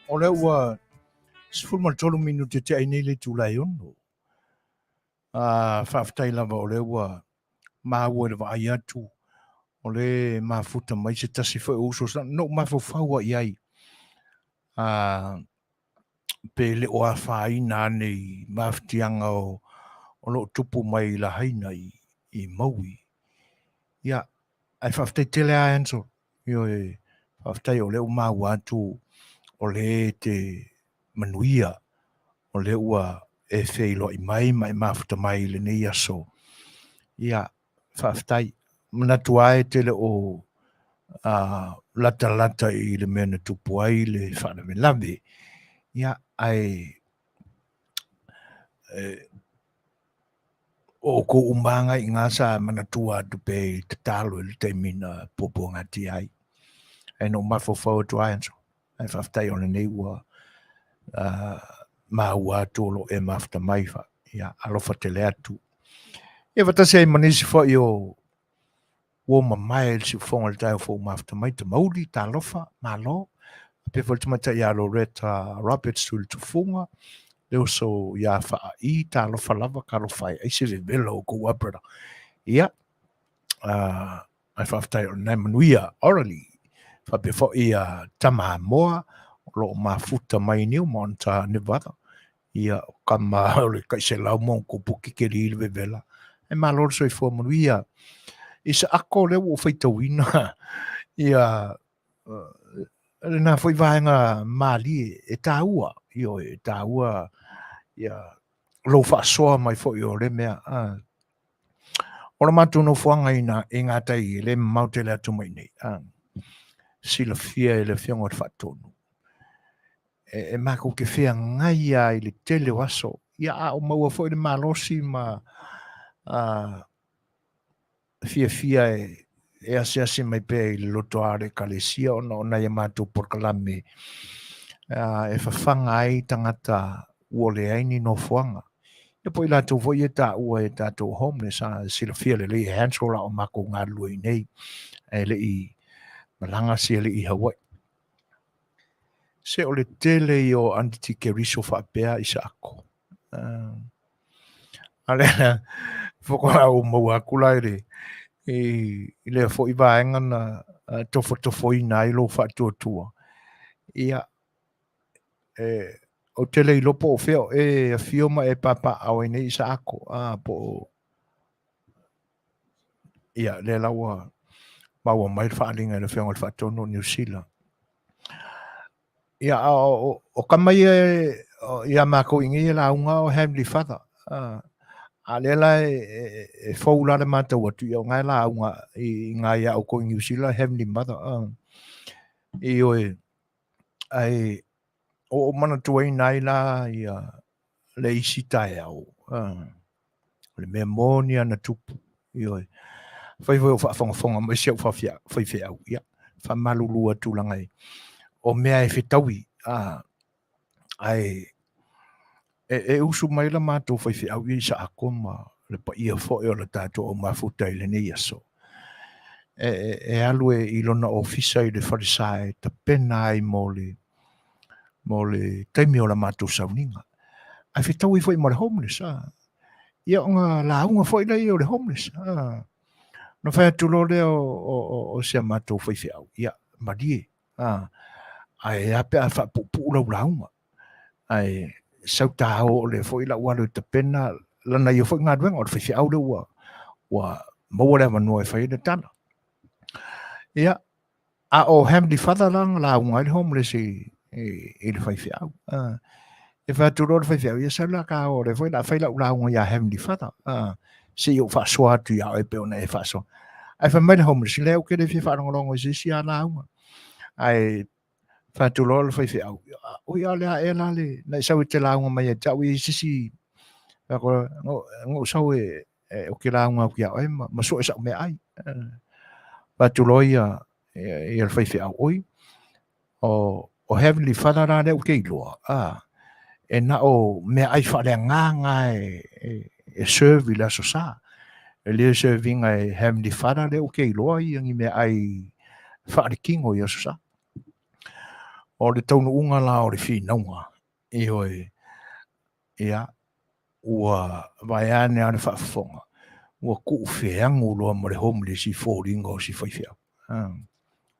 o le ua 13 minuti te ai nei le tūlai ono. Whaafitai lava o le ua māua le vai atu. O le mafuta mai se tasi whai uso sa no mawhawhaua i ai. Pe le o a whaina nei mawhtianga o lo tupu mai la haina i maui. Ia, ai whaafitai tele a enso. Io e whaafitai o le o māua atu o le te Manuia. O le ua e whailo i mai mafuta mai le nei aso. Ia, whaafitai. Manatu ai te le o lata i le mea na tupu ai le whaname lave. Ia, ai o ko umanga i ngā sa manatua tu pe te talo le te mina popo ngati ai. E no mawhawhau tu ai anso. Ai whaafitai o le nei ua maua tolo e mafuta mai wha. Ia, alofa te le atu. Ia watase ai manisi wha i o mamai le si whonga le tai o whau mafuta mai te mauli, ta alofa, malo. Pe whal tumata i a Loretta Roberts tu le tufunga. Leo so ia wha i ta alofa lava ka alofa ai se velo o ko wapera. Ia, ai whaafitai o nei Manuia, orally. Wha pe wha i a tama moa, lo mafuta mai niu monta Nevada. Ia, kama ole kai se lau mon ko puki ke li le vela. E malor so i fua Manuia. Isa ako leo o whaitawina. Ia, na foi vaenga mali e taua. Io e taua. Ia, lo whaasoa mai foi o le mea. Ora matu no fuanga ina e ngatai le maute le atu mai nei. Sila fia e le fionga o whaatonu. E mako ke fia ngai ai le tele waso. Ia, o maua foi le malosi ma fia e ase mai pe i loto are kalesia ona ia mātou porkalame e whawhanga ai tangata uole aini no fuanga. E po i lātou voi e tā ua e tātou homeless sila fia le i handsrolla o mako ngā lua i nei e le i malanga si le i Hawaii. Se o le tele i o anditi ke riso whaapea i sa ako. Alena, whakora o maua kulaire. I le fo i vaenga na tofo i nai lo whaatuatua. Ia, o tele i lopo o feo, a fioma e papa au nei i sa ako. Po, ia, le laua maua mai whaalinga le feo ngal whaatono New Zealand. Ia, o kamai ia mako ingi la unga o Heavenly Father. Alela e faula le matau atu i o ngai la unga i ngai au ko New Zealand Heavenly Mother. I oe ai o mana tuai nai la i le isi tae au. Le memonia na tupu i oe. Fai o whaafonga mai siau whawhia au. Ia, whamalulua tūlangai. O mea e whetaui. Ai e usu mai la mātou whaiwhi au i sa ako ma le pa ia fo e o la tātou o mafuta i le nei aso. E alu e ilona ofisa i le wharisai ta pena ai mo le taimi o la mātou sauninga. Ai whetau i fo i mo le homeless. Ia o ngā launga fo i la i o le homeless. No whai atu lo le o sea mātou whaiwhi au. Ia, marie. Ai ape a whapupu lau launga. Ai sau tāo le foi la ua le te pena lana i foi ngā duenga o le whaiwhi au le ua maua le manua e whai le tana. Ia, a o Heavenly Father lang la unga le homeless i le whaiwhi au. E whaaturo le whaiwhi au, ia sau la ka o le foi la whai la unga i a Heavenly Father. Si o whaasua atu i au e peona e whaasua. Ai whamai le homeless i leo ke le whi whaanongolongo i si a la unga. Ai whaaturo le whaiwhi au. O ia lea e la le, na sau te launga mai e tau i sisi, ngō sau o ke launga au ki au, ma so e sau me ai. Whaaturo ia i al whaiwhi au oi. O Heavenly Father la leo ke iloa. E na o me ai whare ngā e serve i la so sa. E leo serving ai Heavenly Father leo ke iloa i angi me ai whare kingo i a so sa. o le taunu unga la o le whinaunga. Ioi, ia, ua vai ane ane whaafonga. Ua ku whiangu loa mo le homeless i fōringa o si whaiwhia.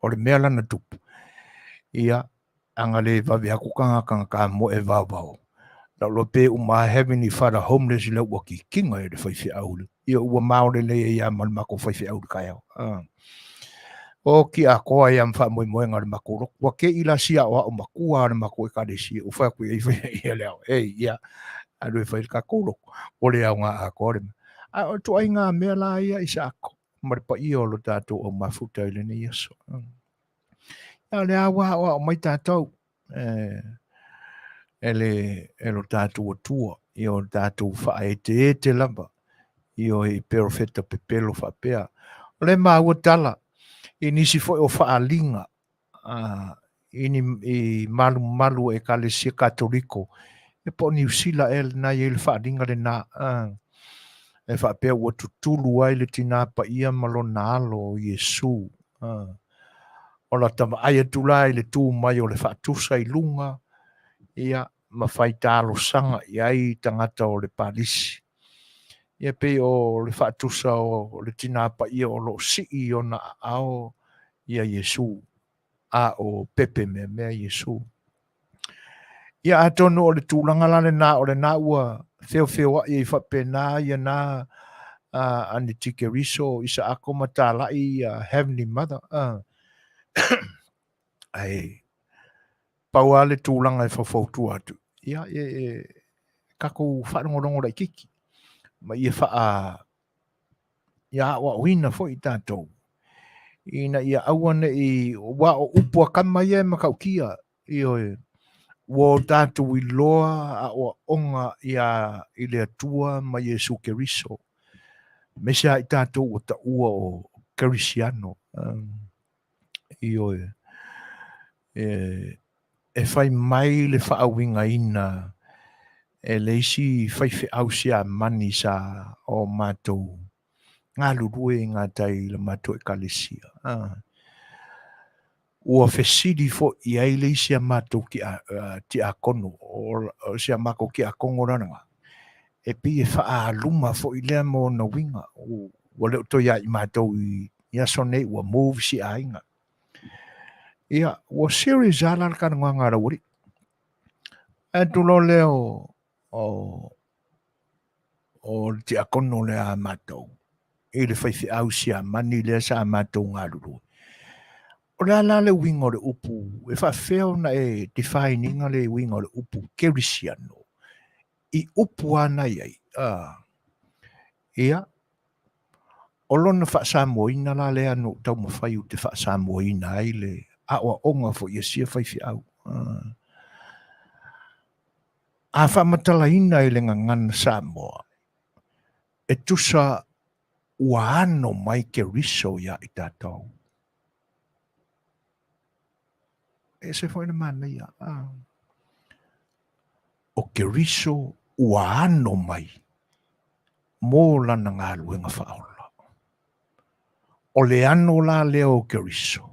O le mea lana tupu. Ia, anga le vawe akukanga kanga ka mo e vavao. Na lo pe uma having i whara homeless le ua ki kinga e le whaiwhia aulu. Ia ua maore le ia malmako whaiwhia aulu kai au. O ki a koa ia mwha moe moe ngare mako rok. Wa ke ila sia o makua ale mako e kare sia. U whai kui e whai ia leo. Ei, ia. Alu e whai ka kōrok. O le au ngā a kore. A o tu ai ngā mea la ia isa ako. Mare pa ia o lo tātou o mafuta ile ne iaso. Ia le awa o mai tātou. E lo tātou o tua. I o tātou wha e te lamba. I o i perofeta pepelo wha pea. Le maa tala. I nisi foi o whaalinga. I malu e kalesia katoliko. E po ni usila e na i le whaalinga le na. E whapea ua tutulu ai le tina pa ia malona alo Yesu. O la tama aia tula i le tū mai o le whaatusa i lunga. Ia ma whai tālo sanga i ai tangata o le palisi. Ia pe o le whaatusa o le tina pa ia o lo si i o na ao ia Yesu. A o pepe mea Yesu. Ia atonu o le tūlanga lale na o le na ua feo i whapena ia na ane tike riso isa ako matala i Heavenly Mother. Ai, paua le tūlanga e whawhautu atu. Ia, kako whanongorongo rai kiki. Ma ia ia wa wina fo i tātou. Ina ia awane i wa o upua kama ia makaukia. Io wo tātou i loa a o onga ia i le atua ma Yesu Keriso. Mesa i tātou o ta ua o Kerisiano. Io e fai mai le whaawinga ina e leisi fai au sia mani sa o mātou ngā lurue ngā tai le mātou e kalesia. Ua fesidi fo i ai leisi a mātou ki a kono o sia mako ki a kongoranga. E pi e wha luma fo i lea mo na winga. Ua leo to ia i mātou i asone ua move si a inga. Ia, ua series ala ka ngā ngā rawari. E tulo leo o ti a kono le a mātou. E le whaiwhi au si a mani lea sa a mātou ngā ruru. O le ala le winga le upu. E whawheo na e defininga le winga le upu. Kerisiano. I upu ana iai. Ia. O lona whaasamoina la lea no tau mawhai u te whaasamoina ai le a oa onga fo ia sia whaiwhi au. A whamatalaina i le ngangana Samoa. E tusa ua ano mai ke riso ia i tātou. E se fwoi na mana ia. O ke riso ua ano mai. Mō lana ngā luenga whaola. O le ano la leo ke riso.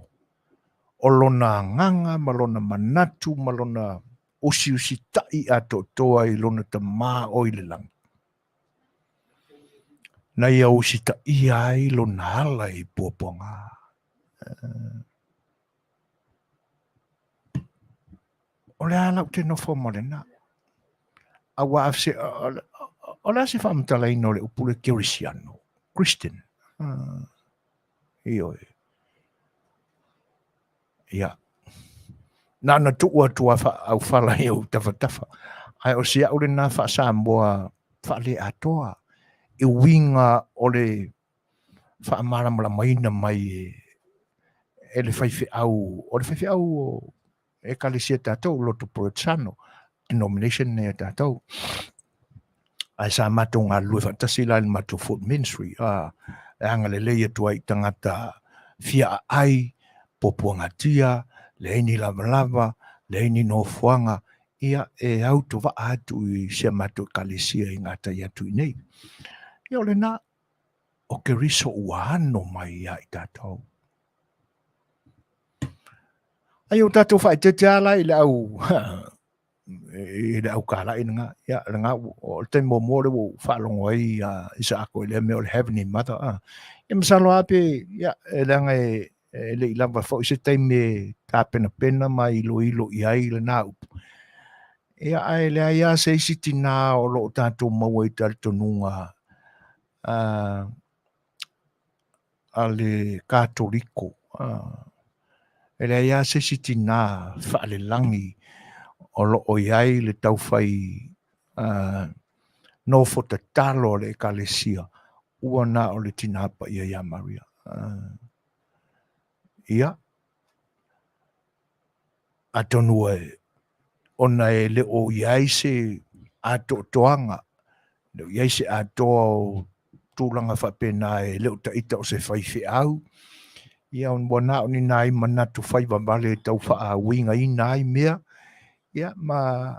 O lona nganga, malona manatu, malona usi tai ato toa i lona ta maa o i le langi. Na ia usi tai ai lona hala i puaponga. O le ala u te nofo malena. A wa afse, o le ase whaamtala ino le upule Kerisiano. Christian. Io e. Ia. Nana tuua au whala i au tafa. Ai o sia ule nā wha Samoa wha Lei'atoa. I winga o le wha maramala maina mai e le whaiwhi au. O le whaiwhi au e kalesia tātou loto Petersen denomination ne tātou. Ai sa mātou ngā lue whantasi lai le mātou foot ministry. E anga le leiatua i tangata fia ai, popuangatia, le ini lava, le ini no fuanga, ia e auto wa atu i sia mātou kalesia i ngata i atu i nei. Ia ole nā, o ke riso ua ano mai ia i tātou. ai o tatou fai te ala i le au i le au kala ina ya nga o te mo mo le fa longo ai isa ko le me o le heavenly mother e masalo ape ya le nga le lava fo se te me ta pena pena mai lo i ai le na ia ai le ia se sitina o lo tatou mau i tal tonunga a le katoliko ele ia se sitina fa le langi o lo o iai le tau fai no fo te talo le kalesia ua na o le tinapa ia Maria ia a tonu ona e le o iai se a toanga le iai se a toa tūlanga whapena e leo ta ita o se whaiwhi au. Ia on wana o ni nai manatu whaiwa male tau wha a winga i nai mea. Ia ma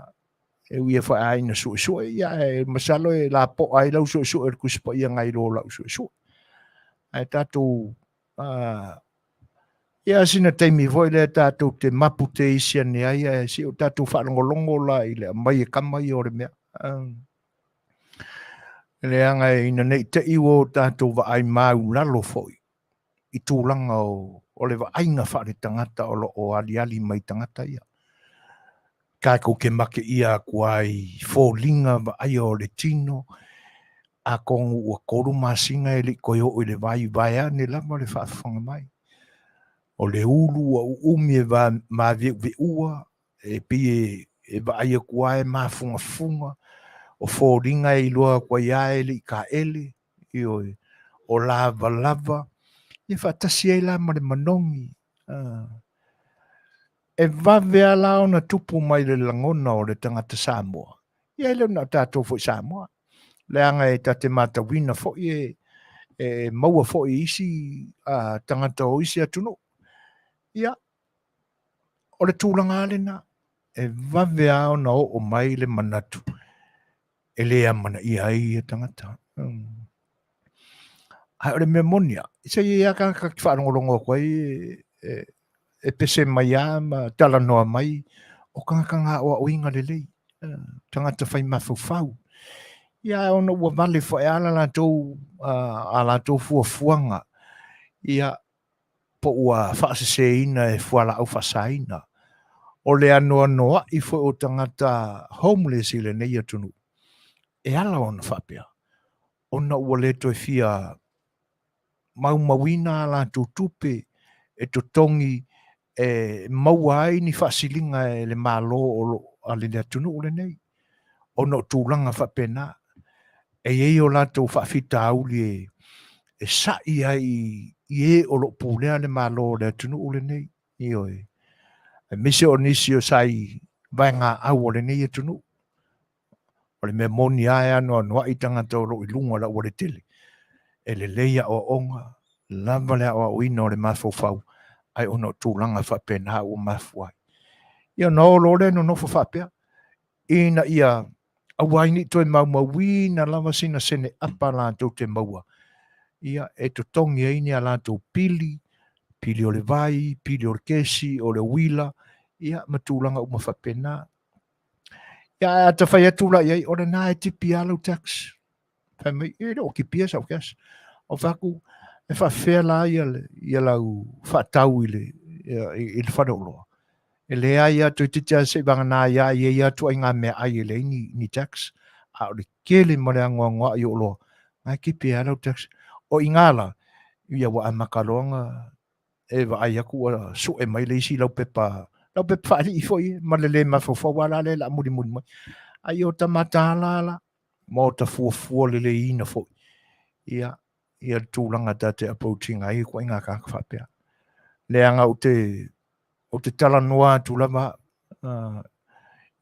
e wia wha a ina Suasua. Ia e masalo e la po ai lau Suasua e kuspa ia ngai lo lau Suasua. Ai tātou ia sina teimi voi le tātou te mapu te isia ni ai e si o tātou whalongolongo la i le mai e kamai o le mea. Le anga ina nei te iwo tātou wa ai mau lalo foi. I tūlanga o le wa ainga whare tangata o ali mai tangata ia. Kai ko ke make ia kuai fōlinga wa ai o le tino. A kongu ua koru masinga e li koe o le vai ane lama le whaafanga mai. O le ulu a umi e wa ma vi ua e pi e wa ai kuai ma funga. O fōringa i loa kwa iae li ka ele, i o lava, i whatasi e la ma le manongi. E vave ala ona tupu mai le langona o le tangata Samoa. Ia leo na tātou fo Samoa. Le anga e tate mata wina fo e maua fo i isi tangata o isi atunu. Ia, o le tūlanga alena, e vave a ona o mai le manatu. E lea mana i ai e tangata. Ai o le memonia. Isa i aka whaarongolongo koe e pese mai a ma talanoa mai o kanga o inga le lei. Tangata whai mawhau. Ia ona ua vale fo e ala latou fuafuanga. Ia po ua whaaseseina e fuala au whasaina. O le anoa noa i fo o tangata homeless i le nei atunu. E ala ona whapea. Ona ua leto e fia mawina la tutupe e totongi e mauai ni whasilinga e le malo o ale le atunu o le nei. Ona tūlanga whapena. E ei o lato whawhita auli e sai ai i e o lo pūlea le malo le atunu o le nei. I oi. E mise o nisi o sai vai ngā au o le nei atunu. O le mea moni ae anoa noa i tangata o lo i lunga la o le tele. E le leia o onga, lava lea o ina o le mafofau, ai ono tūlanga whapena o mafuai. Ia no lo le no nofo whapea. Ina ia awaini toi mawina lava sina sene apa lantou te maua. Ia e to tongi aini a lantou pili o le vai, pili o le kesi, o le wila, ia matūlanga o mawhapena. Ia ata whai atula iai, ora nā e tipi alau tax. Whai mai, o ki pia sau kias. O whaku, e whawhea la ia lau whatau i le whanauloa. E le aia tu titia se banga nā ia tu ai ngā mea ai le ni tax. A o le kele mo le angoa i o loa. Ngai ki pia alau tax. O ingala, ia wa a makalonga, e wa ai aku a su e mai le isi lau pepa whaari i foi, ma le mawhawha wala le la muri mai. Ai o ta mata ala, mo ta fuafua le ina foi. Ia tūlanga ta te approaching ai ko inga ka whapea. Le anga o te talanoa tūlama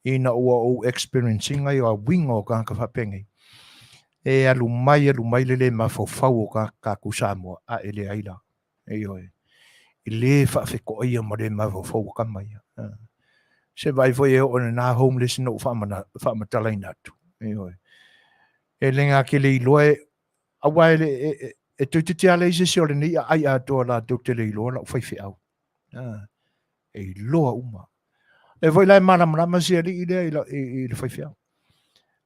ina o experiencing ai o winga o ka whapengi. E alu mai le mawhawhau o ka kusamoa a ele aila. E oi. I le whawheko ia ma le mawhawhau ka mai. Se vai foi e o na homeless no whamatalaina atu. E oi. E lenga ke le iloe awai e tu te ale se o le ni ai a to la tu te le iloa la whai au. e loa uma. E voi lai marama sia li ile i le whaiwhia.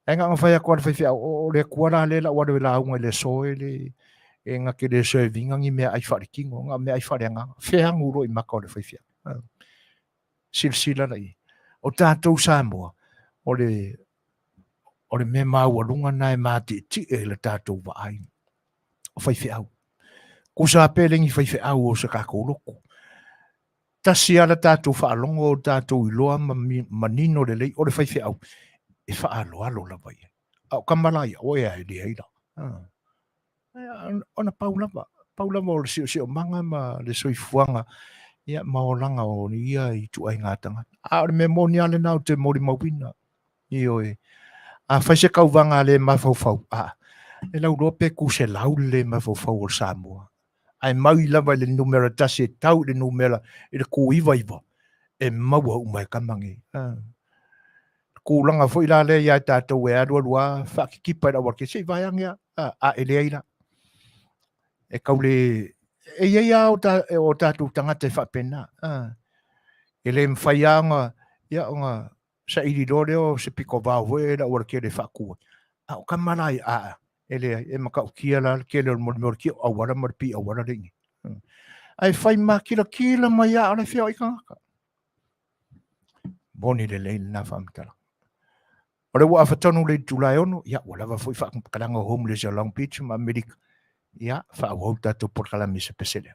E ngā whai a kua le whaiwhia o le kuara le la wadu la unga le soe le e ngā ke le soe vinga ngi mea ai whare kingo, ngā mea ai whare anga. Whea nguro i maka o le whaiwhia. Silsila nei. O tātou Samoa, o le me mau alunga nai māti ti e le tātou wa ai. O whaiwhia au. Ko sa pelengi whaiwhia au o sa kako loko. Tasi ala tātou whaalongo o tātou iloa manino le lei o le whaiwhia au. E whaalo alo la vai. Au kamalai, oia e le eira. Ona paulama o le sio manga ma le soifuanga. Ia maolanga o ni ia i tu ai ngātanga. A o me moni ale nau te mori mawina. I oe. A whaise kauwanga le mawhauwhau. E lau rope ku se lau le mawhauwhau o Samoa. Ai maui lava le numera tasi e tau le numera i le ku iwa. E maua umai kamangi. Kūlanga fo ila le ia tātou e arua whakikipa i rawa ke se vaiangia. A ele eira. E kaule... E ia o tātou tangata e whapena. E le mwhaianga, ia o ngā sa iri rore o se piko vāu e la ora ke le whakua. O kamarai e le e makau kia la ke le mori kia awara marpi awara ringi. Ai whai mā kila mai a le whio i kangaka. Boni le leile nā whamitara. O le wa awhatonu le July ono, ia walawa fwoi whakaranga homeless a Long Beach ma Amerika. Ia, whaau tātou porkalami se pesele.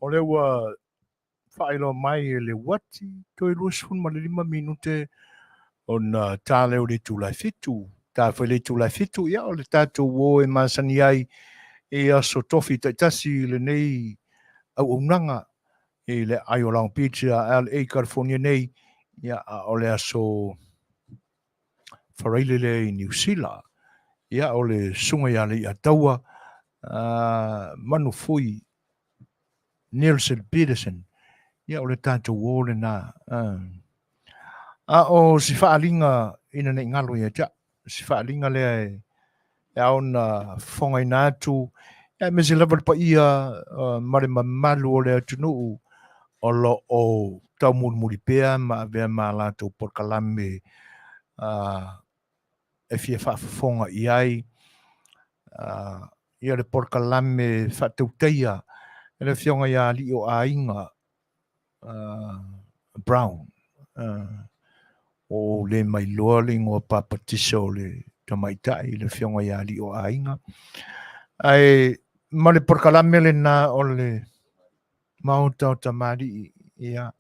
O le ua whaelo mai e le wati, toi lua sun ma le 5 minute o na tāle o le tūlai fitu. Tā whai le tūlai fitu, ia o le tātou o e Masani ai e aso tofi taitasi le nei au unanga e le Aiolong Pizza, LA, California nei, ia o le aso whareile le i New Zealand. Ia o le sunga ia Lei'ataua, Manufui, Nielsen, Petersen. Ia o le tātou o le nā. O si whaalinga ina nei ngalo ia ja. Si whaalinga lea e aona Fofogaina atu. Ia me se level pa ia mare mamalu o le atunuu o lo o tau muri pea ma avea ma lātou porkalame e fia whaafafonga i ai. Ia le porkalame whatauteia e le fionga ia li o ainga Brown. O le mai loa le ngoa papatisa o le tamaitai le fionga ia li o ainga. Ai, ma le porkalame le na o le mauta o tamari ia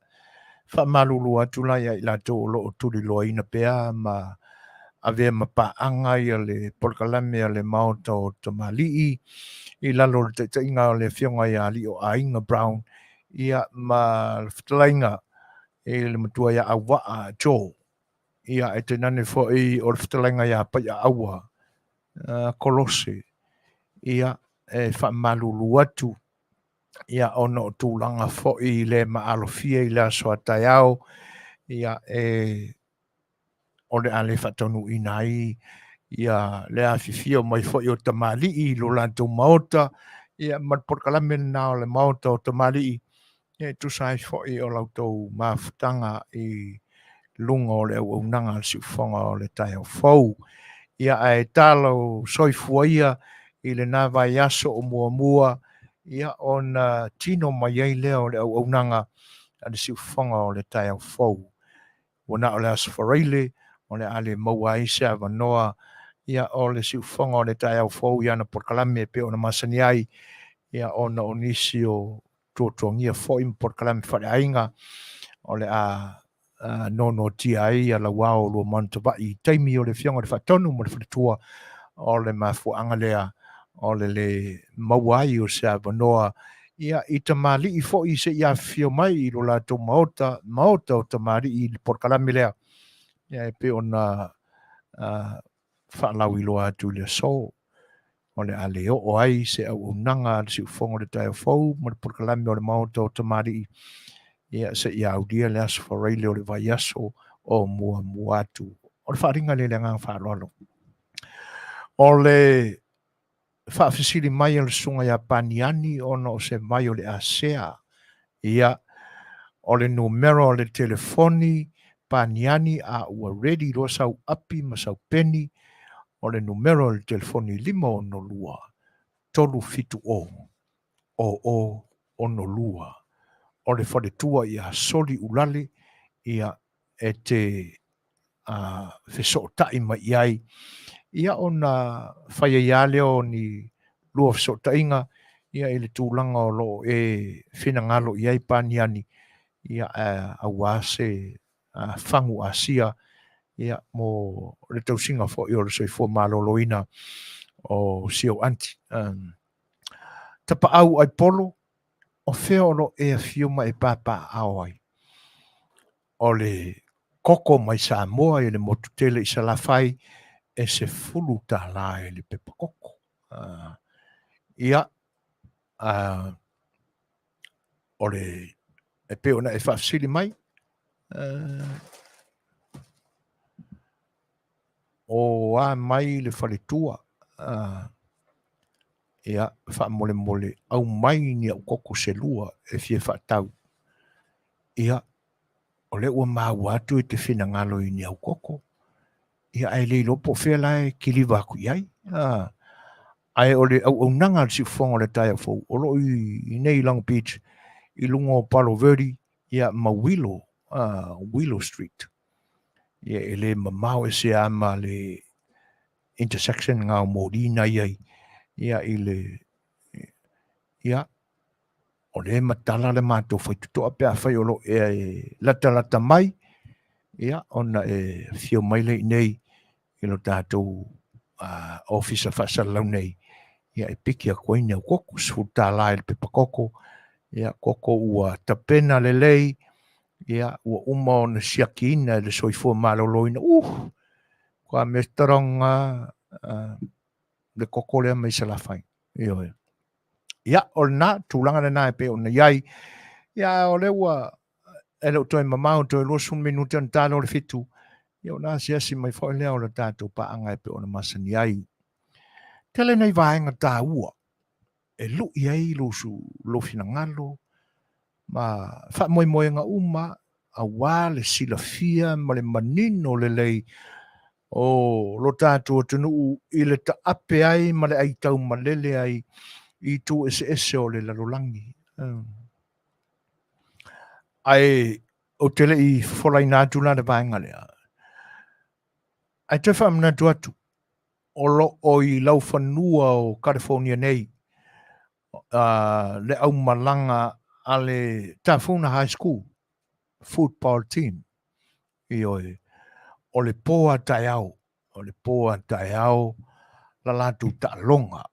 whamalulu atu la ia i lātou o lo o turi loa ina pea ma avea ma paanga ia le porkalame a le mauta o tamali i lalo le tainga o le fionga ia li o ainga Brown ia ma le Fetalaiga e le matua ia awaa Joe ia e te nane fo i o le Fetalaiga ia pa ia awa kolose ia e whamalulu atu ia ono tūlanga fo i le maalofia i le aso atai au ia o le ale whatonu inai ia le Afiafi o mai fo i o tamali i lo lantou maota ia matporkalame na o le maota o tamali ia tu sai fo i o lautou mafutanga i lunga o le unanga si ufonga o le tai au fau ia ai talo soifua ia i le navai aso o mua ia ona tino mai ai lea o le unanga ale si ufonga o le tai au fau wana o le asfareile o le ale maua ise avanoa ia o le si ufonga o le tai au fau ia na porkalame pe ona Masani ai ia ona onisi o tuatongia fo i porkalame whareainga o le nono tia ai ala wao lo mantaba i taimi o le fionga le whatonu mo le whatua o le mafuanga lea o le mawai o se avanoa ia i tamali i fo i se ia fio mai i lo lato maota o tamali i porkalame lea ia e pe ona whaalau i loa atu le so o le ale o ai se au unanga se ufonga le tai fau mo le porkalame o le maota o tamali ia se ia audia le aso whareile o le vai aso o mua atu o le whaaringa le ngā whaarolo o le whaafisiri mai o le sunga ia paniani ono o se mai o le asea ia o le numero o le telefoni paniani a ua ready lo sau api ma sau peni o le numero o le telefoni 5 tolu fitu o no lua o le wharetua ia soli ulale ia e te feso'ota'i mai iai. Ia ona whaia leo ni lua feso'ota'iga, ia i le tūlanga o lo e finangalo iai paniani, ia auā se whangu asia, ia mo le tausinga fo'i o le soifua maloloina o sio anti. Tapa au ai polo, o fea o lo e fiuma e papa au ai. O le koko mai Samoa e le motutele i salafai e se fulu tala e le pepa koko. Ia, o le e pe ona e whafsili mai, o a mai le whaletua, ia wha mole mole au mai ni au koko se lua e fie whatau. Ia, o le ua mau atu e te whina ngalo i ni au koko. Ia ai le lopo whea lai ki liwa aku iai. Ai o le au nanga si whonga le tai fo o lo i nei Long Beach i lungo Palo Verde ia Willow Street. Ia e le mamau e se ama le intersection ngā morina iai. Ia i le ia o le matala le mātou whaitutoa pia whai o lo e lata mai. Ia ona e whio mai le nei i lo tātou officer whasalau nei. Ia e piki a koe ni au koko, sfuta lai le pepa koko. Ia koko ua tapena le lei. Ia ua uma o na siaki ina le soifua maloloina. Kua me taronga le koko lea mai salafai. Ia o na tūlanga le nā e pe o na iai. Ia o le ua e leo toi mamau toi losun minuta na tālo le fitu. Ia o nā siasi mai fo lea o le tātou paanga e pe o na masani ai. Tele nei vaenga tā ua. E lu iai lo fina ngalo. Ma wha moe ngā uma. A wā le silafia ma le manino le lei. O lo tātou tunu i le ta ape ai ma le ai tau ma lele ai. I tu ese o le lalolangi. Ai o tele i wholai nātu la de vaenga lea. Ai te whamna tu atu. O lo o i lau whanua o California nei. Le au malanga a le Tafuna High School football team. I oi. O le poa tai au. O le poa tai au. La latu ta longa.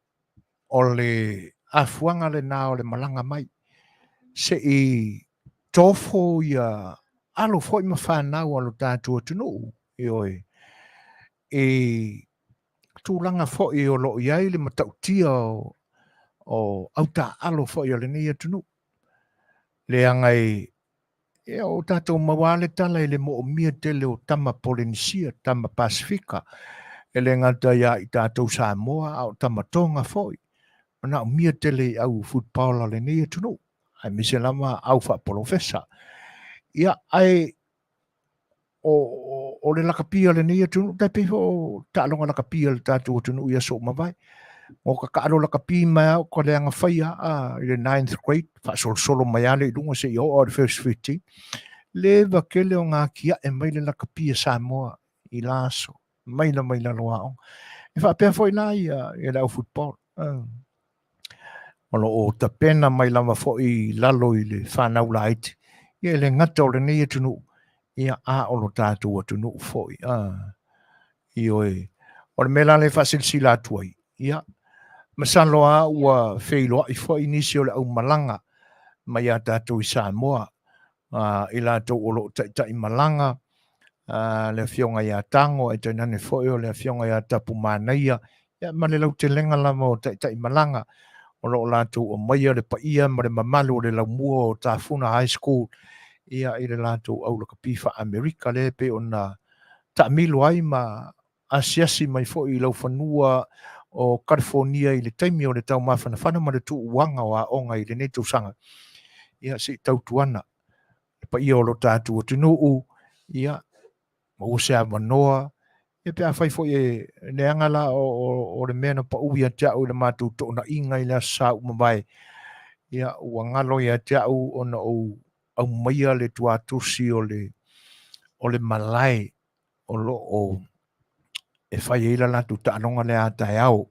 O le afuanga le nā o le malanga mai. Se i tofo ia alo foi ma whanau alo tātua tunu. I oi. E tūlanga foi o lo iai le matautia o auta alo foi o le nia tunu. Le angai e o tātou mawale tala le mo o mia tele o tama Polynesia, tama Pasifika. E le ngata ia i tātou Samoa au tama tonga foi. Mana o mia tele au football le nia tunu. Ai mise lama au wha profesa. Ia ai o le lakapia le nia tunu, tai piho tālonga lakapia le tātou tunu ia so mawai. O ka kaaro lakapi mai au ko le anga whaia i le 9th grade, wha solo mai ale i lunga se i o the first 15. Le wakele o ngā kia e mai le lakapia Samoa i laso, maila loa o. E wha pia foi nā i lau football. Ono o ta pena mai lama foi lalo i le whanau laiti. Ia le ngata o le nia tunu. Ia o lo tātou tunu foi. I oi. O le mela le whasilsila tuai. Ia. Masaloa ua whailoa i foi nisi o le au malanga. Mai a tātou i Samoa. I lātou o lo tai malanga. Le fionga ia tango. E tai nane foi o le fionga ia tapu Manuia. Ia ma le lau te lenga lama o tai malanga. O lo lātou o maia le paia ma le mamalu o le laumua o Tafuna High School. Ia i le lātou au laka piwha Amerika le pe o na taamilo ai ma asiasi mai fo i lau whanua o California i le taimi o le tau mawhanawhana ma le tu uanga o a onga i le neto sanga. Ia si tautuana. Le paia o lo tātou o tunuu. Ia ma usea manoa. E pe a whai fo e neangala o le mena pa uia tiau le mātou to na inga i le sa umamai. Ia ua ngalo ia tiau o na au maia le tuatusi o le o le malai o lo o e fai ila latu ta'anonga le a tai au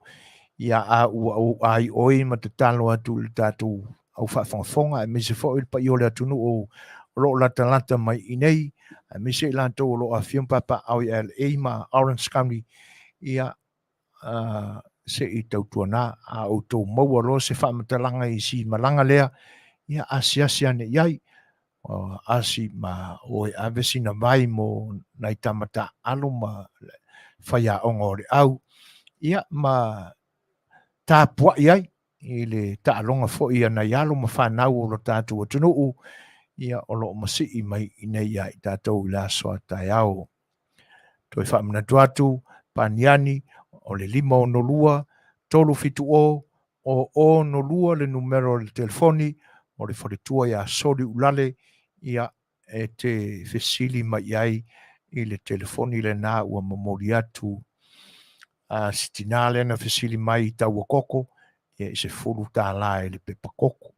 ia a ua ai oi ma te talo atu le tatu au whaafonga e mise fo il pa i o le atunu o lo lata mai inei e mise i lanto o lo a papa au i al eima Orange County ia se i tau tuana a o tau maua lo se whamatalanga i si malanga lea ia asiasi ane iai asi ma oe avesina mai mo nai tamata alo ma whaia ongo le au ia ma tāpua iai i le ta'alonga fo ia na ialo ma whanau o lo tātou atunuu ia o lo masi i mai i nei ia i tātou i la soa tai au. Toi whamana tuatu, paniani, o le 5 tolu fitu o no lua le numero le telefoni, o le wharetua ia sori ulale ia e te fesili mai iai i le telefoni le nā ua mamori atu sitinale na fesili mai i tau koko e se fulu tā la e le pepa koko.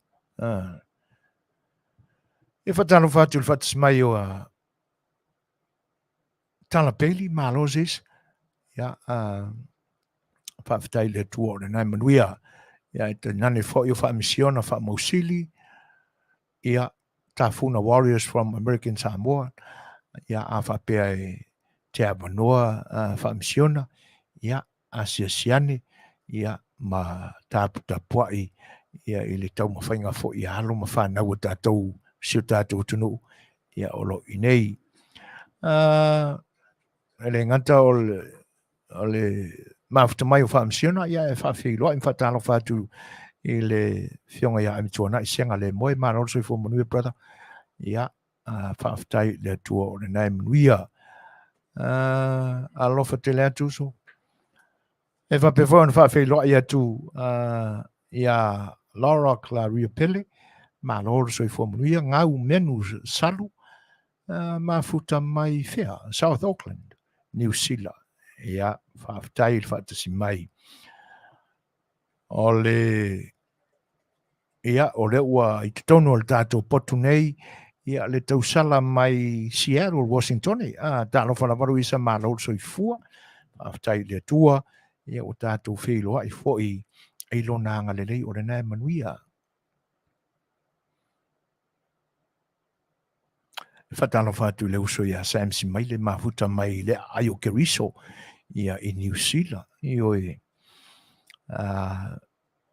E whatalo whatu le whatas mai o tala peli malozis ia whawhitai le tua o le nai Manuia ia e te nane fo i o whaamisiona whaamausili ia Tafuna Warriors from American Samoa ia a whapea e te abanoa whaamisiona ia a siasiane ia ma tāputai ia i le tau mawhainga fo i alo ma whanau o tātou sio tātou tunu ia o lo inei ele ngata o le mafuta mai o whaamisiona ia e whawhiloa i whatalo whatu i le whionga ia amituana i senga le moe maro soi fo Manuia brother ia whawhitai le tua o le nai Manuia alofa te lea tuso e whapewhau na whawhiloa ia tu ia Laura Claria Pele maro soi fo Manuia ngau menu salu mafuta mai fea South Auckland New Zealand ia whawhitai il whatasi mai o le ia o le ua i te tono le tātou potu nei ia le tausala mai Seattle, Washington tālo whanavaru isa mālo so i fua whawhitai le tua ia o tātou whiloa i fwoi i lona anga le lei o le nai Manuia whatalo whatu le uso ia Samsi mai le mahuta mai le aio keriso ia i New Zealand i oe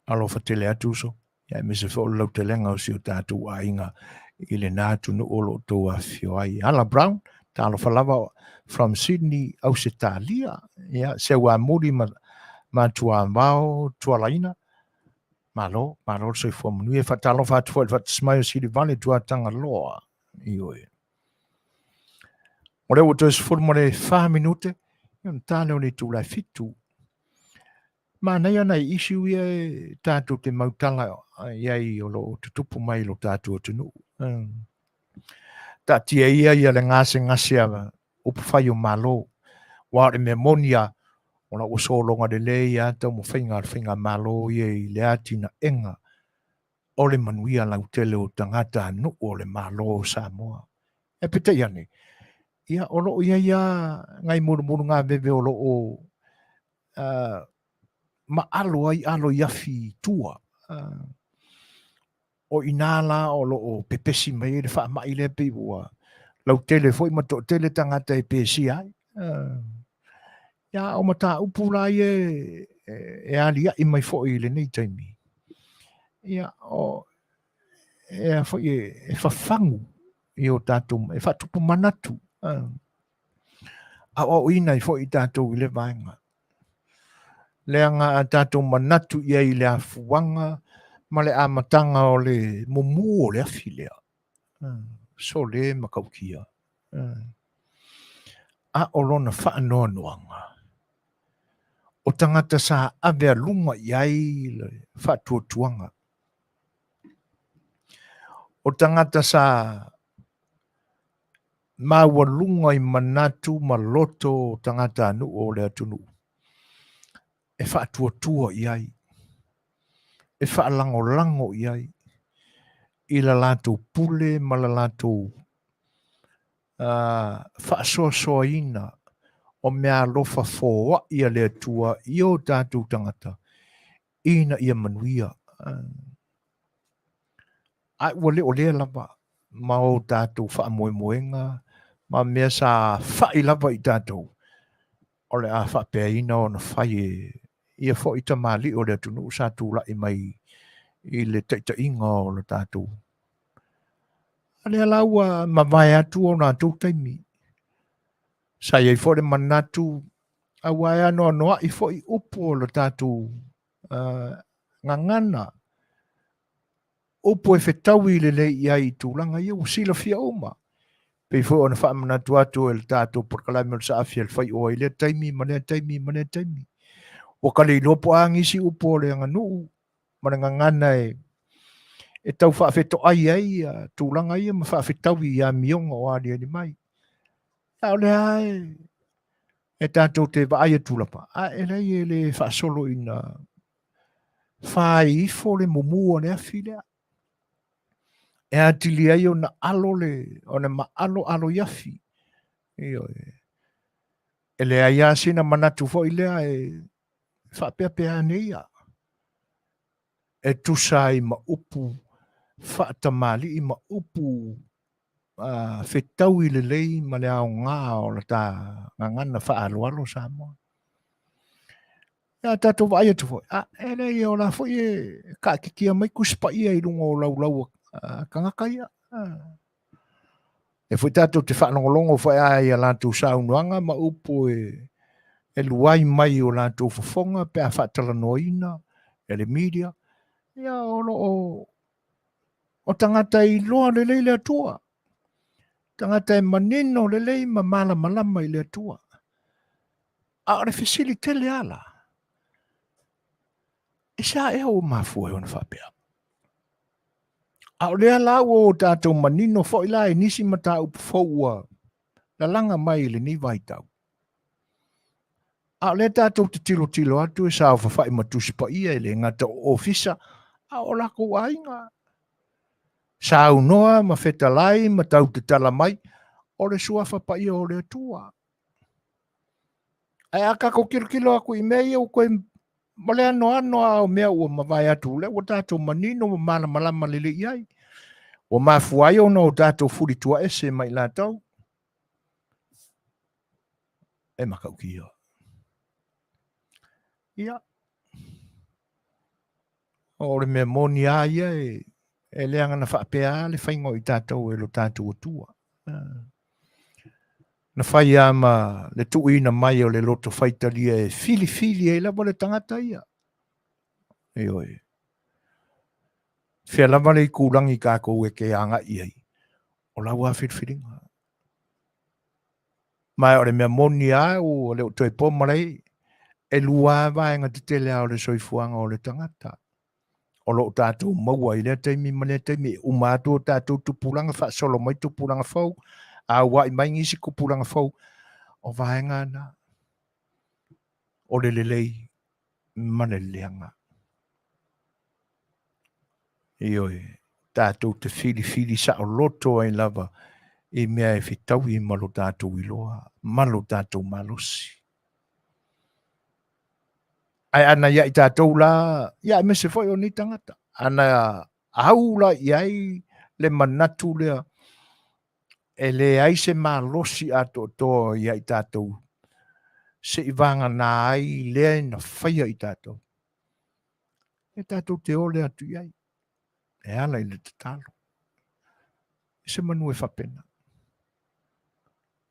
alofa tele atuso ia me se fo lo telenga o si o tātou a inga i le nātu no olo tō Afiafi ai Ala Brown tālo whalawa from Sydney au se tālia ia se wa muri ma tua ambao tua laina malo so i fo Manuia whatalo whatu fo i whatasmai o Siri Vale tua tanga loa i oe o leo to for mo le 5 minute yon tale o le tu la fitu ma nei ana issue ia tātou te mautala iai o lo tutupu mai lo tātou tunu ta tia ia le ngase upu whai o malo wa le memonia o la usolonga de le ia tau mo whainga malo ia i le atina enga o le Manuia lau tele o tangata nu o le malo Samoa e pete iane ia o lo ia ngai muru ngā bebe o lo o ma alo iafi tua o inala o lo o pepesi mai le wha mai le pe ua lau tele foi ma to tele tangata e pesi ai ia o mata upula e alia i mai foi le nei taimi ia o e foi e fafangu i o tatum e fatupu manatu a o ina i foi tatou i le vaenga leanga a tatou manatu ia i le afuanga ma le amatanga o le mumu o le afilea so le makaukia a o lona whaanoanuanga o tangata sa ave alunga iai le whaatuatuanga o tangata sa mawalunga i manatu ma loto tangata anu o le atunu e whaatuatua iai e whaalango iai i la lātou pule ma la lātou whaasoasoaina o mea lofa fōa ia le atua i o tātou tangata ina ia manuia. Ai ua le o lea lava ma o tātou whaamoemoenga ma mea sa whai lava i tātou. O le a whapeaina o na whai ia fo i tamali o le atunu sa tūla i mai i le taitainga o le tātou. Ale alaua ma vai atu o nā tau taimi. Sa iei fo le manatu a wai anoa noa i fo i upo o le tātou ngangana. Upo e whetaui le le ia i tūlanga ia o sila fia oma. Pei fo ona wha manatu atu e le tātou porkalai me sa Afiafi le Fai'oa i le taimi, ma le taimi, ma le taimi. O ka le lopo angisi upo le anganu, ma le ngangana e tau whaafeto ai tūlanga ia ma whaafetaui i a mionga o alia ni mai. Au le ai, e tātou te vaai e tūlapa. A e rei e le whaasolo ina whaai ifo le mumua le afi lea. E atili ai o na alo le, o na ma alo iafi. E le aia sina manatu fo i lea e whaapea neia. E tusai ma upu, whaatamali i ma upu, whetau i le lei ma le ao ngā o la tā ngangana whaaloalo Samoa. Ia tātou vai atu foi. E rei o la foi e ka kikia mai kuspa ia i rungo o lau kangaka ia. E foi tātou te whanongolongo foi a ia lātou saunuanga ma upu e luai mai o lātou fofonga pe a Faatalanoaga e le media. Ia o tangata i loa le lei le atua. Tangata e manino le lei ma malama i le atua. A le facility le ala. E sa e o mafua e ona whapea. A o lea lau o tātou manino fo i la e nisi mata upu fōua la langa mai le ni vai tau. A o lea tātou te tilo atu e sa o whawhai matusi pa ia e le ngata o ofisa a o lako ainga. Sa au noa ma fetalai ma tau te tala mai o le suafa pa ia o le atua. Ai a kako kirikilo aku i mea o koe ma le ano a o mea ua mawai atu le o tātou manino ma malama lele iai. O mafuai o no tātou furi tua ese mai lātou. E makau ki ia. Ia. O le mea moni a ia e leanga na whaapea le whaingo i tātou e lo tātou atua. Na whai ama le tuina mai o le loto whaitalia e fili e lava le tangata ia. E oi. Whia lava le kūrangi kākou e ke anga iai. O lau a whiriwhiringa. Mai o le mea moni a o le o toi pomarei e lua vaenga te tele o le soifuanga o le tangata. O lo tātou maua i le taimi ma le taimi umātua tātou tupulanga wha solo mai tupulanga whau. A wai mai ngisi kupulanga whau. O vaenga na. O le lelei mane leanga. Ioi, tātou te fili sa o loto ai lava i mea e whitau i malo tātou iloa, malo tātou malosi. Ai ana ia i tātou la, ia me se foi o ni tangata. Ana aula i ai le manatu lea, e le ai se malosi ato to ia i tātou. Se i vanga na ai lea na whaia i tātou. E tātou te ole atu i ai. E ala i le tatalo. Se Manufui whapena.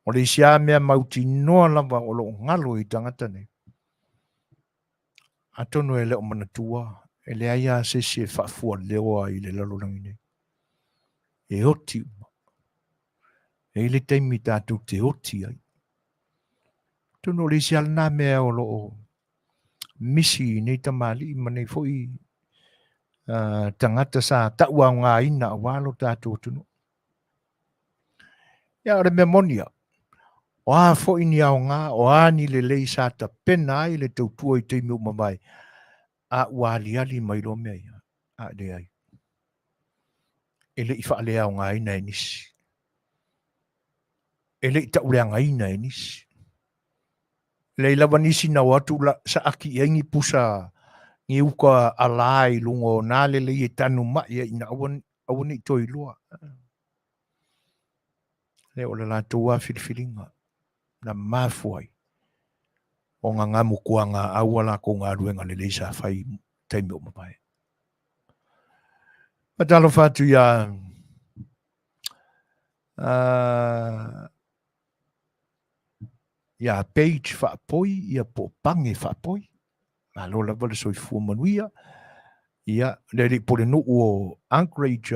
O le isia mea mauti noa lava o lo ngalo i tangata nei. Atono e leo manatua, e le aia se se whafua leoa i le lalorangi nei. E oti uma. E le teimi tātou te oti ai. Tono le isia lana mea o lo misi nei tamali i manei foi tangata sa taua ngā ina a walo tātou tuno. Ia ore mea monia. O a fo ini au ngā, o a ni le lei sa ta pena ai le tautua i teimi umamai. A wali mai lo mea ia. A le ai. E le i wha lea au ngā ina e nisi. e Lei'ataualetaua e nisi. Le lava nisi na watu la sa aki engi pusa ngi uka alai lungo nale le i tanu mai ina awan i toi lua. Le o le lātou a whiriwhiringa na mafuai o ngā ngamu kua ngā awala ko ngā ruenga le leisa whai taimi o mapai. Matalo whātu ia page whaapoi, ia po pange whaapoi. Ngā lola wale soi fua Manuia. Ia, le ri pole no o Anchorage,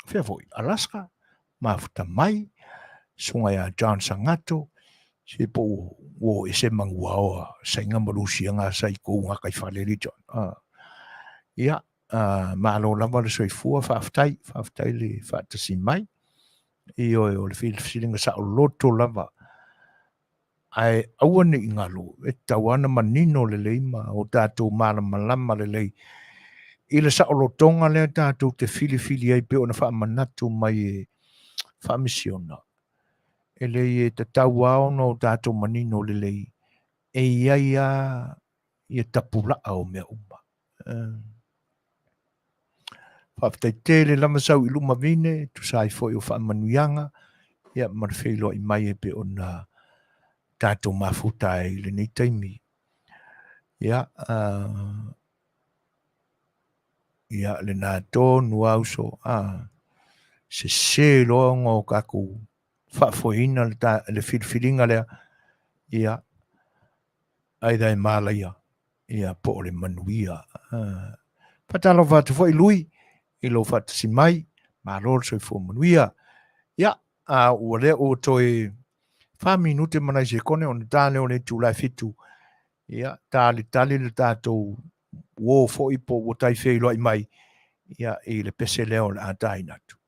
Fairvoy, Alaska. Mafuta mai, sunga ia John Sangato. Se po o e se mangua o sainga marusi ngā saiko ngā kai whale John. Ia, ma lola wale soi fua whaafutai le whaatasi mai. I o le whiriwhiringa sa o loto lava. Ai awane i ngalo, e tawana manino le leima o tātou malama le lei. I le saolotonga le tātou te fili ai pe ona wha manatu mai e wha misiona. E lei e te tau aono o tātou manino le lei. E iaia i e tapula o mea umma. Whaafitai tele lama sau i luma vine, tu sai foi o wha manuianga, ia marwhelo i mai e pe ona tātou mafuta e le nei taimi. Ia, le nā tōnu au so, se loonga o kaku whaafoina le whiriwhiringa lea, ia, aida e mālaia, ia po le Manuia. Patalo whātu fo i lui, i lo whātasi mai, mā lor so i fo Manuia. Ia, ua lea o toi 5 minute mana se kone on tāne o le tūlai fitu. Ia, tali le tātou wō fo i po o tai whelo i mai. Ia, i le pese leo le ātai natu.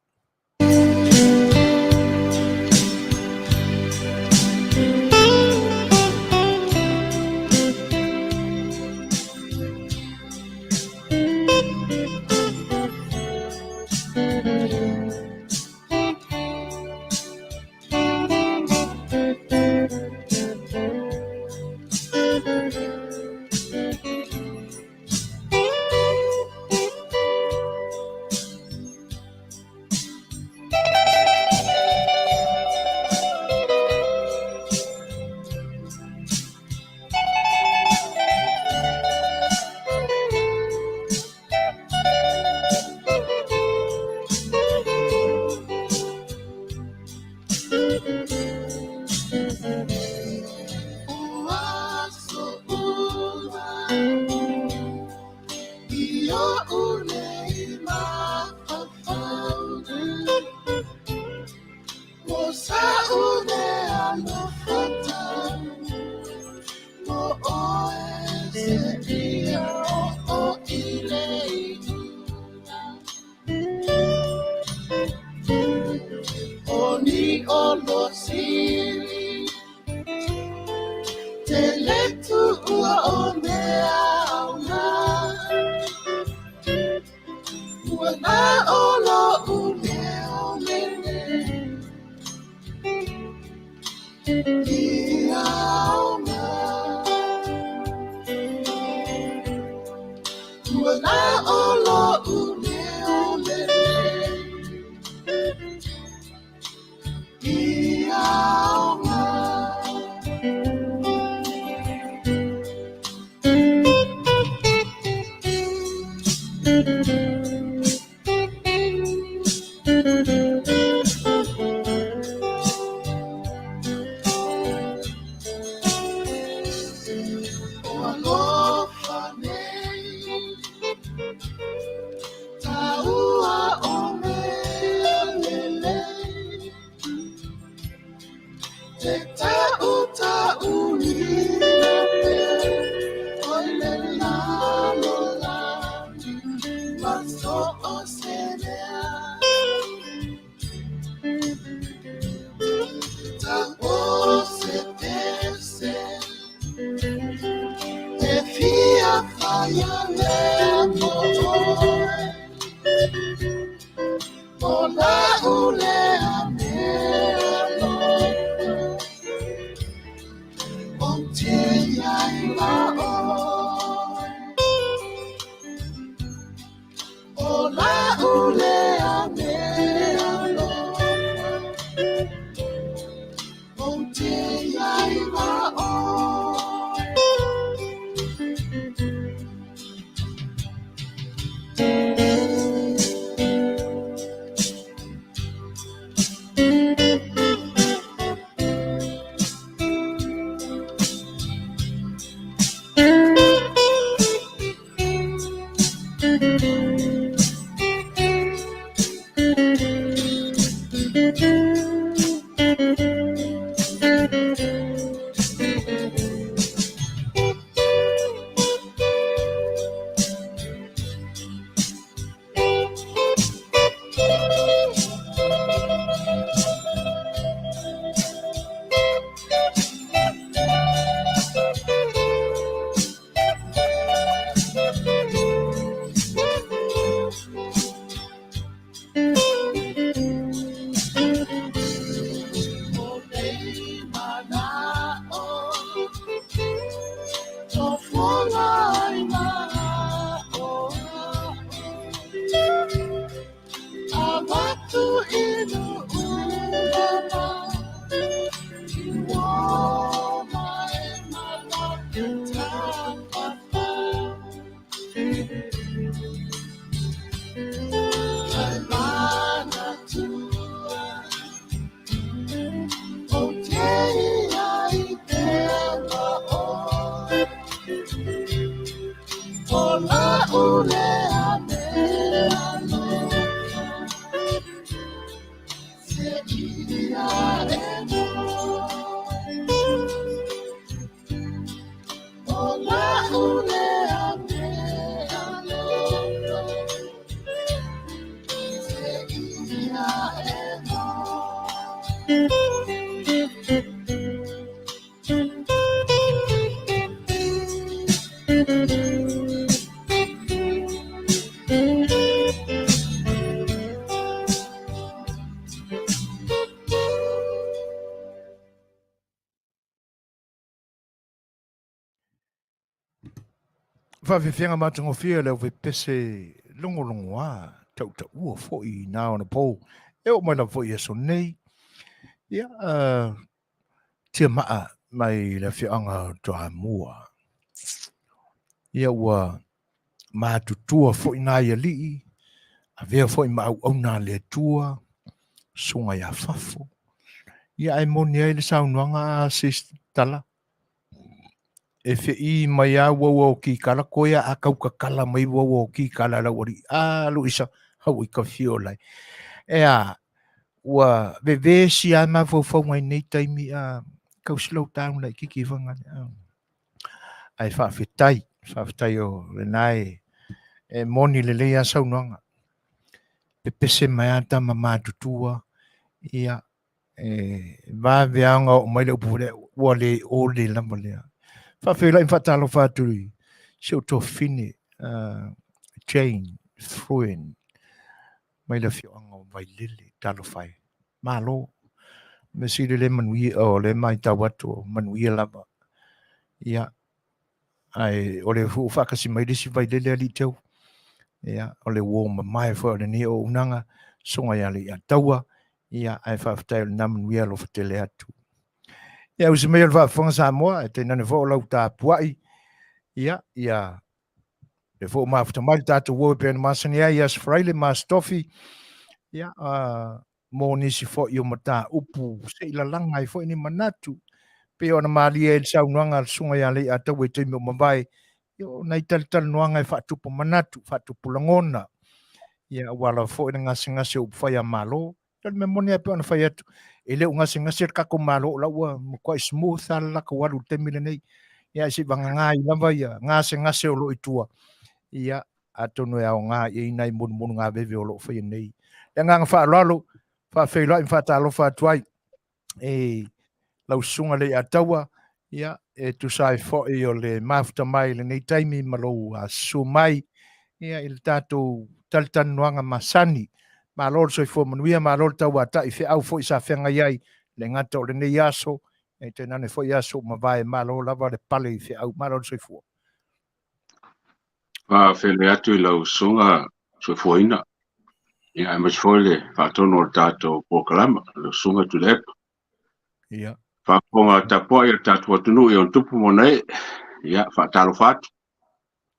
Whawhiwhenga matangofia leo we pese longo tau ua fo'i nā ona pō. E o mai la fo'i e so nei. Ia, tia maa mai la whianga toa mua. Ia ua mātutua fo'i nā ia lii. A vea fo'i mau au nā le tua. Sunga ia fafo. Ia ai moni ai le saunuanga a sistala. E whii mai a wau ki kala koia a kauka kala mai wau ki kala la wari a lu isa hau i ka fio lai. E a ua bebe si a ma fau ngai nei taimi a kau slow down lai kiki wanga. Ai whawhitai o le nai e moni le lea sau nonga. Pepese mai a tama mātutua ia va veanga o mai le upure ua le o le lama lea. Whawhela i whatalo whaturi. Seo tō whine, Jane, Fruen, mai la whioanga o vai lele, talo whai. Malo, me sire le Manuia, o le mai tawatu, Manuia lava. Ia, ai, o le hu whakasi mai resi vai lele ali tau. Ia, o le wōma mai wha o le ne o unanga, songa ia Lei'ataua. Ia, ai whawhatai o le na Manuia lo whatele atu. Ia, usi mea le whawhanga Samoa, e te nane wha o lau tā puai. Ia, le fo mafuta mai tatu wo pe Masani ia sfraile mastofi. Ia, mo nisi fo i o mata upu se ila langa i fo ni manatu. Pe ona mali e saunuanga sunga ia Lei'ataua e teimi o mawai. Ia, nei tal nuanga i whatupu manatu, whatupu langona. Ia, wala fo i ngasi upu whai a malo. Ia, me moni e pe ona whai atu. E leo ngasi kako malo la ua mkwa smooth ala laka walu temile nei. Ia, si vanga ngai lava ia, ngasi o lo i tua. Ia, atonu e au ngā i nai munu ngā vewe o lo whai nei. Ia ngā ngā whaalalo, whawhela i whaatalo whaatuai. E lau sunga Lei'ataua, ia, e tusai fo i o le mafuta mai le nei taimi malo a su mai. Ia, il tātou talitanuanga Masani. Ma lor soi fo Manuia, ma lor tau ata i au fo i sa whenga iai, le ngata o le nei aso, e te nane fo i aso ma vai, ma lor lava le pale i au, ma lor soi fo. Whele atu i lau sunga Fofogaina. Ia, mas foi le whaatono o tātou pōkalama, lau sunga tu lepa. Ia. Whakonga tapo ia tātua tunu i on tupu monei, ia whaatalo whatu.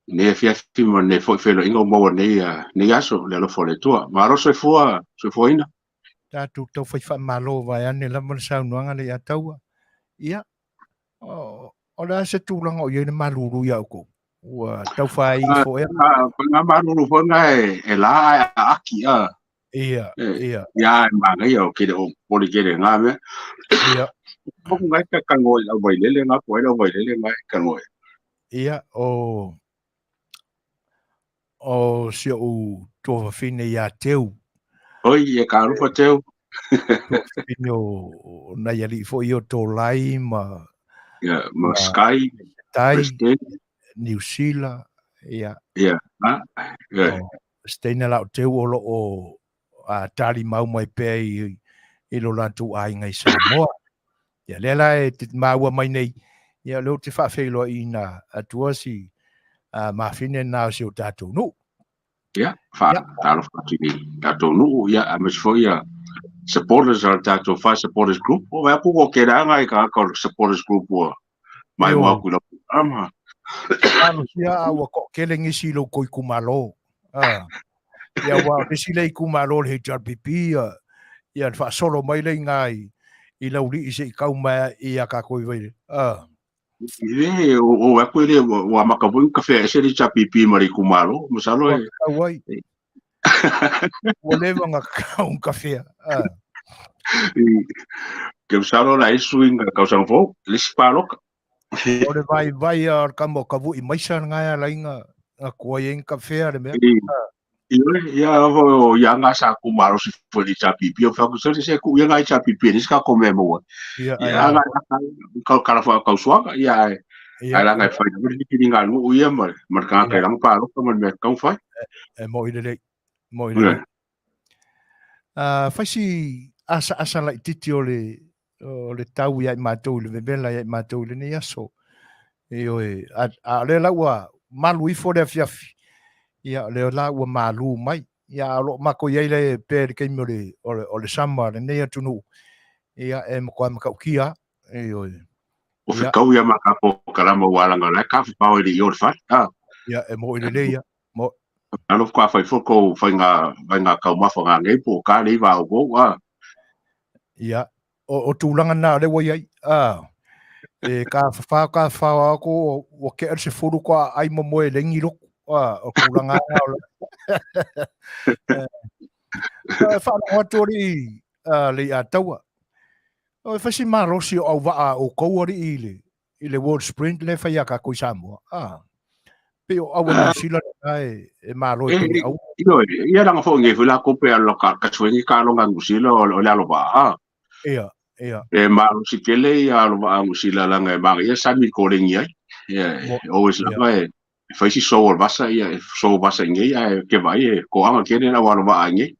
Ne Afiafi mo ne whelo ingo maua nei aso le A Le Fai'oa. Maro Soifuaina. Tātou tau whai whamalo vai ane la mana saunuanga Lei'ataua. Ia, o la se tūlanga o iei maruru ia uko. Ua tau whai i fo ea. Ngā maruru whanga e la aki a. Ia. Ia e mangai au kere o poli kere ngā mea. Ia. Moku ngai ka kangoi au wailele ngā poe au wailele ngai kangoi. Ia, o si o tō whine ia teu. Oi, e ka rupa teu. Tō whine o nai ali fo i o tō lai ma Sky, Tai, New Zealand, ia. Steina lau teu o lo o tari mau mai pē i lo lantu ai ngai Samoa. Ia lela e te maua mai nei. Ia leo te whawhelo i na atua si mawhine nā si o tātou no. Ia, tālo whātini tātou no. Ia, a mesfo ia supporters ar tātou whai supporters group. O wea puko ke ranga i ka aka supporters group o mai mua kula ama. Ano sia awa ko kelengi si lo koi kumalo. Ia wa nisi lei kumalo le HRPP. Ia wha solo mai lei ngai i lauri i se i kaumea i a ka koi veire. Ie, o wea koe le wa makabui kawhea ese li HRPP mari kumalo. Masalo e. Kawai. Wa lewa ngā kaun kawhea. Ke masalo la isu inga kausang fo, lisi pāloka. Ore vai ar kamo kavu i maisa ngai ala inga kua ien kawhea le mea. Ia o ia ngā sa kumaro si fwere HRPP. O whaku sari se ku ia ngā HRPP ni ska kome mua. Ia ngā karawha kausuanga. Ia ai la ngai whai. Ia kiri ngā ngu uia mare. Marka ngā kai rang pāroka mare mea kau whai. Mo i le rei. Whai si asa lai titi o le tau ia i mātou le vevela ia i mātou le nei aso. A le laua malu i fore Afiafi. Ia le laua malu mai. Ia alo mako iei le pēre keimi o le Samoa le nei atunu. Ia e mako makau kia. O whikau ia maka po karama waranga lai ka whipau i o le whai. Ia e mo i le leia. Ano kwa whai whoko whai ngā kaumawha ngā ngei po ka rei wā o kou. Ia. O tūlanga nā rewa iai. E ka whawha ako o ke ar se furu kwa ai momoe lengi roku. O tūlanga nā ola. Whanoa tori Lei'ataua. O whasi marosi o au waa o kouari i le World Sprint le whai aka koi Samoa. Pe o awa New Zealand e maro e pini au. Ia ranga fo nge whila kope alo ka suengi ka longa ngusila o le alo waa. Ia. E maro si kele i alo waa ngusila langa e manga ia sami korengi ai. Always langa e whaisi soa basa ia soa basa nge ia ke vai e ko anga kene na walo waa nge.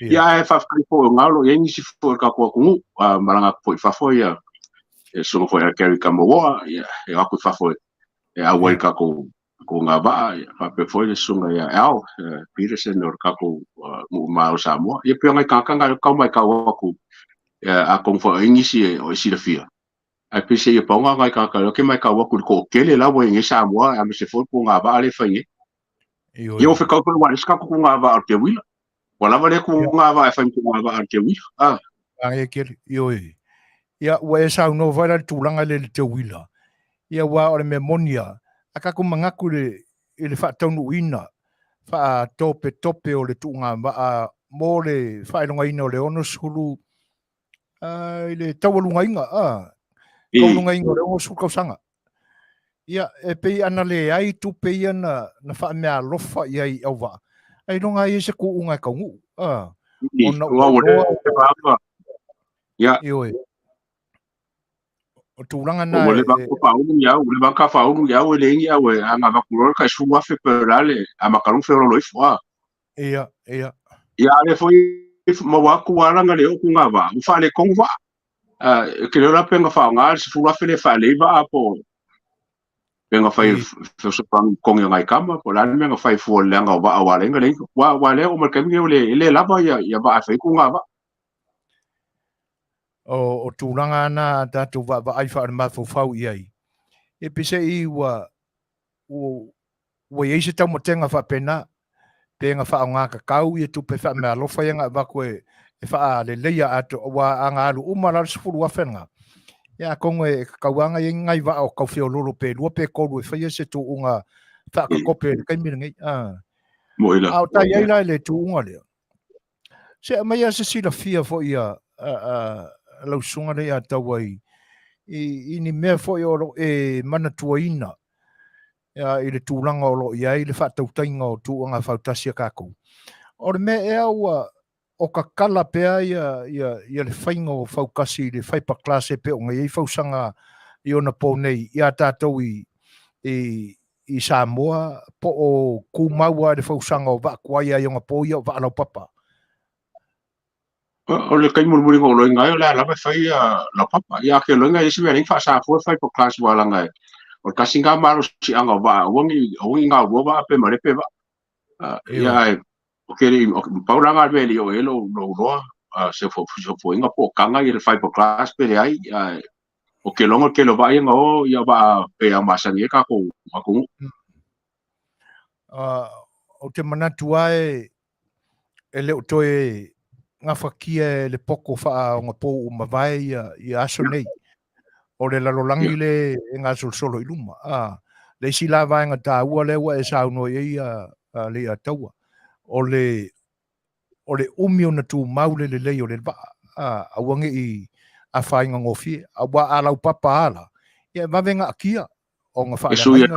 Ia e whawhai po ngalo i ngisi fo ka kua kungu. Maranga po i whafo ia e songo fo ia keri ka moa ia e aku i whafo e awai ka ko ngā waa, whape foi le sunga ia au, Petersen o kako mao Samoa. Ia pia ngai kākanga kau mai kau aku a kong wha ingisi o isi la fia. Ai pise ia paunga ngai kākanga ke mai kau aku ko kele la wa ingi Samoa, a me se foi ko ngā waa le whainge. Ia o whikau koe wale ska ko ngā waa ar te wila. Wala wale ko ngā waa e whainge ko ngā waa ar te wila. Ai kere, ioi. Ia ua e sau no whaira tūlanga le te wila. Ia ua ore me monia. Aka ko mangaku le whaataunu ina, wha tope o le tuunga maa mō le whaelonga ina o le ono suru, i le taualunga inga, kaulunga inga o le ono suru kausanga. Ia, e pei ana le ai tupe ia na wha mea lofa ia i au waa. Ai longa i se ku unga kaungu. Ona ua. Ia. O tūranga nā... O le bako whaungu iau, le baka whaungu iau e le ingi au e a ngā wakurora kai sunga whi perale, a makarung whioro loi fua. Ia. Ia le fwoi mawaku waranga le oku ngā wā, uwha le kongu wā. Ke le rape ngā whaunga, se fua whi le wha leiva a po. Pe ngā whai whasopang kongi ngai kama, po lani me ngā whai fua leanga o wā a warenga le ingo. Wā le o markemi o le lava ia wā a whai ku ngā wā. o tūranga na tātou wa ai wha ma fau i ai. E pise I wa eise tau mo tenga wha pena, penga wha o ngā kakau I tupe wha mea lofa ianga wa koe e wha le leia ato wa anga alu umara sifuru wa whenga. Ia kongo e kakauanga I ngai wa o kau whio lolo pe lua pe koru e whaia se tu unga wha kakope kai mirangi. Moila. Au tai eila le tu unga lea. Se mai se sila fia fo ia lau sunga le a tau ai I ni mea fo e mana tuaina I le tūranga o lo I le whatautainga o tūanga whautasia kākou. O le mea ea ua o ka kala pea ia le whainga o whaukasi le whaipa klase pe o ngai whausanga I ona pōnei ia tātou I Samoa po o kūmaua le whausanga o wakuaia I onga pōia o wa'alau papa. O le kai murmuri ko lo ngai la la fai la papa ia ke lo ngai sime ring fa sa fo fai po class wala ngai o kasinga maru si anga ba wongi nga wo ba pe mare pe ba ia o ke ri pauranga veli o elo lo se fo inga po kanga I le fai po class pe ai o ke longo ke lo ba inga o ia ba pe a Masani ka ko aku o te manatua e le o toe ngā whakia le poko wha o ngā pō o mawai I aso nei. O le lalolangi le ngā solsolo I luma. Le si la vai ngā tā ua le ua e sauno I Lei'ataua. O le umi o na tū maule le lei o le ba. Awange I a whainga ngofi. A wa alau papa ala. Ia mawenga akia o ngā whainga.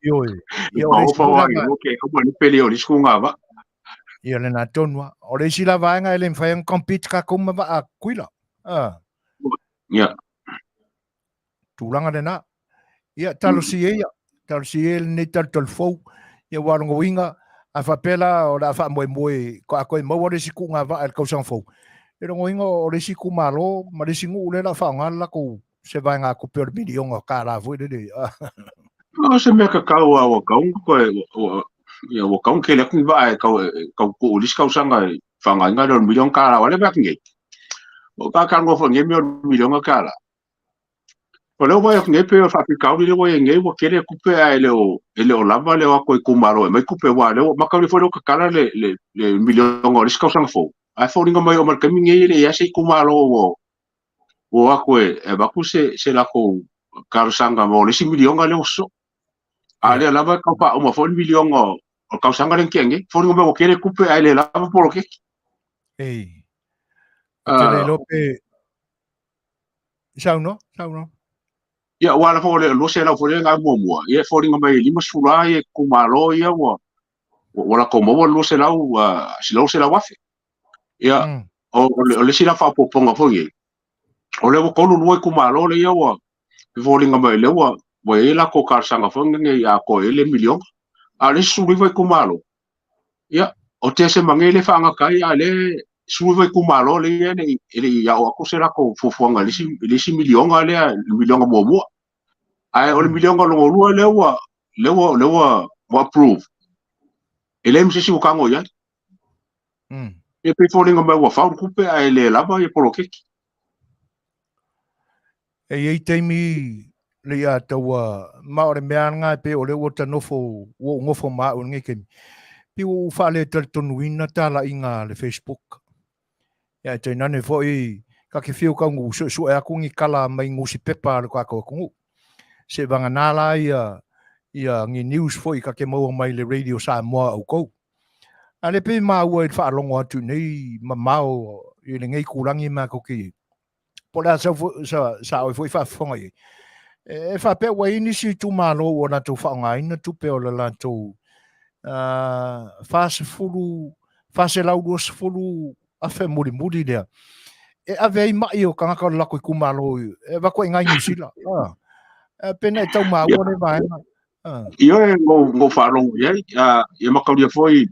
Ioi. Ia o whawa I oke kuma ni pele o risku ngā wa. Ia le nā tonua. O le si la vaenga e le mwhaiang compete ka kuma wa a kuila. Ia. Tūranga le nā. Ia talo si eia. Talo si eia le nei talo fau. Ia warongo winga. A whapela o la wha moe. Ko a koe maua le si ku ngā wa e kausang fau. E rongo winga o le si ku malo. Ma le si ngu ule la wha ngā lako. Se vaenga ko peo le milionga ka la vui le le. Se mea kakau a wakaung koe ia o kaung ke le ku va kau ku ulis kau sanga fanga nga do milion kala wale ba nge o ka ka ngo fo nge milion kala o le wa nge pe fa ki kau le wa nge wo ke le ku pe ele o lava le wa ko ku maro mai ku pe wa le ma ka le fo ka kala le milion o ris kau sanga fo ai fo ringa mai o mar ka mi nge le ya se ku maro o wa ko e ba ku se la ko ka sanga mo le si milion le o so ale lava ka pa o ma fo milion o kausanga ren kenge fori ngome o kere kupe ai le lava polo ke tele lope sauno ia wala fo le lo se la fo le nga mo ia fori ngome lima sula ia kumalo ia wala ko mo lo se la si lo se la wafe ia o le sila fa poponga fo ye o le ko lu kumalo le ia wa fori ngome le wa la ko karsanga fo nge ia ko ele milion ale suri vai kumalo ia o te se mangele fa nga kai ale suri vai kumalo le ele ia o akusera ko fofonga lisi milion ale milion mo ai o milion lo lu le wa approve ele mse si ukango ia e pe folinga mai wa fa kupe ai le lava e polo keki e teimi Lei'ataua maore mea ngā pe o le o tanofo o ngofo maa o nge kemi. Pi o whaale talitonuina tala inga le Facebook. Ia te nane fo I ka ke whio ka ngu su e aku ngi kala mai ngusi pepa le kako kungu. Se vanga nala ia ngi news fo I ka ke maua mai le radio Samoa au kou. A le pe maa ua I whaalongo atu nei mamao I le ngei kurangi maa koki. Pola sa oi fo I whaafonga I. E fa pe wa ini si tu malo o na tu fa nga ina tu pe o la tu fa se la dos fulu a fe muri dia e ave mai o kanga ka la ko ku malo e va ko nga ni sila pe na tau ma o le vai io ngo fa lo ia ma ka dia foi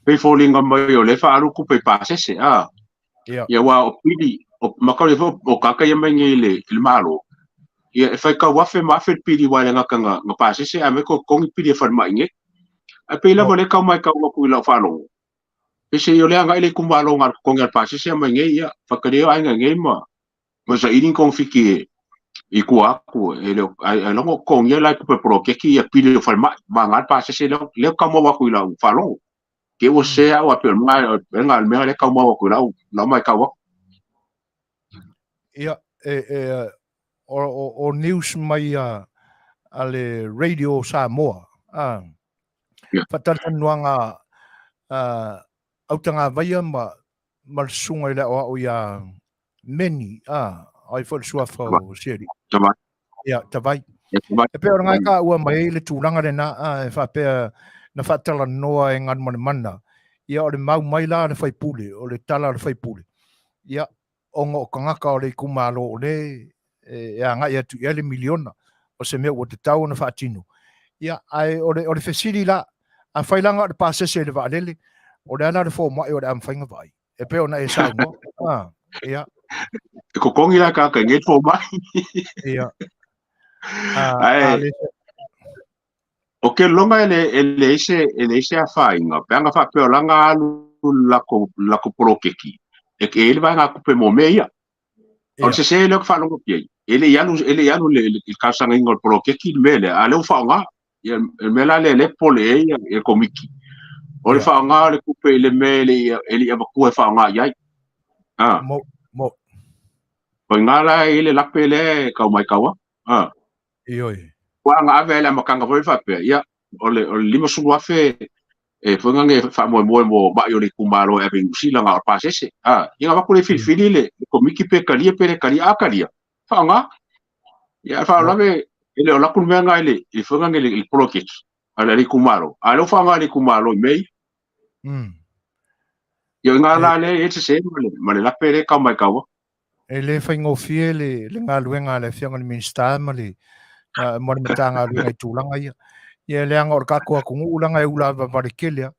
pe folinga mai o le fa alu ku pe pase se ia wa o pidi o ma ka dia o ka ka ia mai le malo ia fai ka wafe mafe pidi wa nga kanga nga pase se ame ko kongi pidi fa mai nge a pe la vole ka mai ka ku la fa lo Ese yo le anga ile kumalo ngar kongal pase se mangi ya fakareo ai ngai ma sa ini kong fiki i aku ele longo kong ya la pe pro ke ki ya pile falma bangat pase se le kamo wa ku la falong ke o se wa pe ma ngal me le kamo wa ku la mai ka wa ia o news mai ale radio Samoa Faatalanoaga autanga vaia ma sunga ile o ia meni ai fo suafa o seri ia tavai e pe ora ka ua mai le tulanga le na e fa pe na Faatalanoa e ngan mana ia o le mau mai la le faipule o le tala le faipule ia ongo kangaka o le kumalo o le e anga ia tu ia le miliona o se me o te tau na faatino ia ai o le fesili la a failanga de passe se le valele o le ana le fo mai o le am fainga vai e pe ona e sa mo ia ko kongi la ka nge fo mai ia ai o ke longa ele ese a fainga panga fa pe langa la ko prokeki e ke ele vai nga ko pe mo meia o se le fa longo pie ele yanu le ka sanga ngol prokeki mele ale fa nga e mela le pole e komiki o le fa nga le kupe le mele ele ya ku fa nga yai mo o ngala ele la pele ka mai kawa ioi wa nga vela makanga voi fa pe ya o le lima sulu afe e fonga nge fa mo ba yo le kumaro e ben sila nga pa sese inga ba ko le fili le komiki pe kali akalia fa nga ya fa la ve ele o la kun venga ele i fonga nge le prokek ala le kumaro alo fa nga le kumaro mei yo nga la le se ma le la pere ka mai kawa ele fa ngofie le nga luenga le fianga le minister ma le mo le matanga luenga i tulanga ia le anga o ka ko ku ulanga e ula va varikelia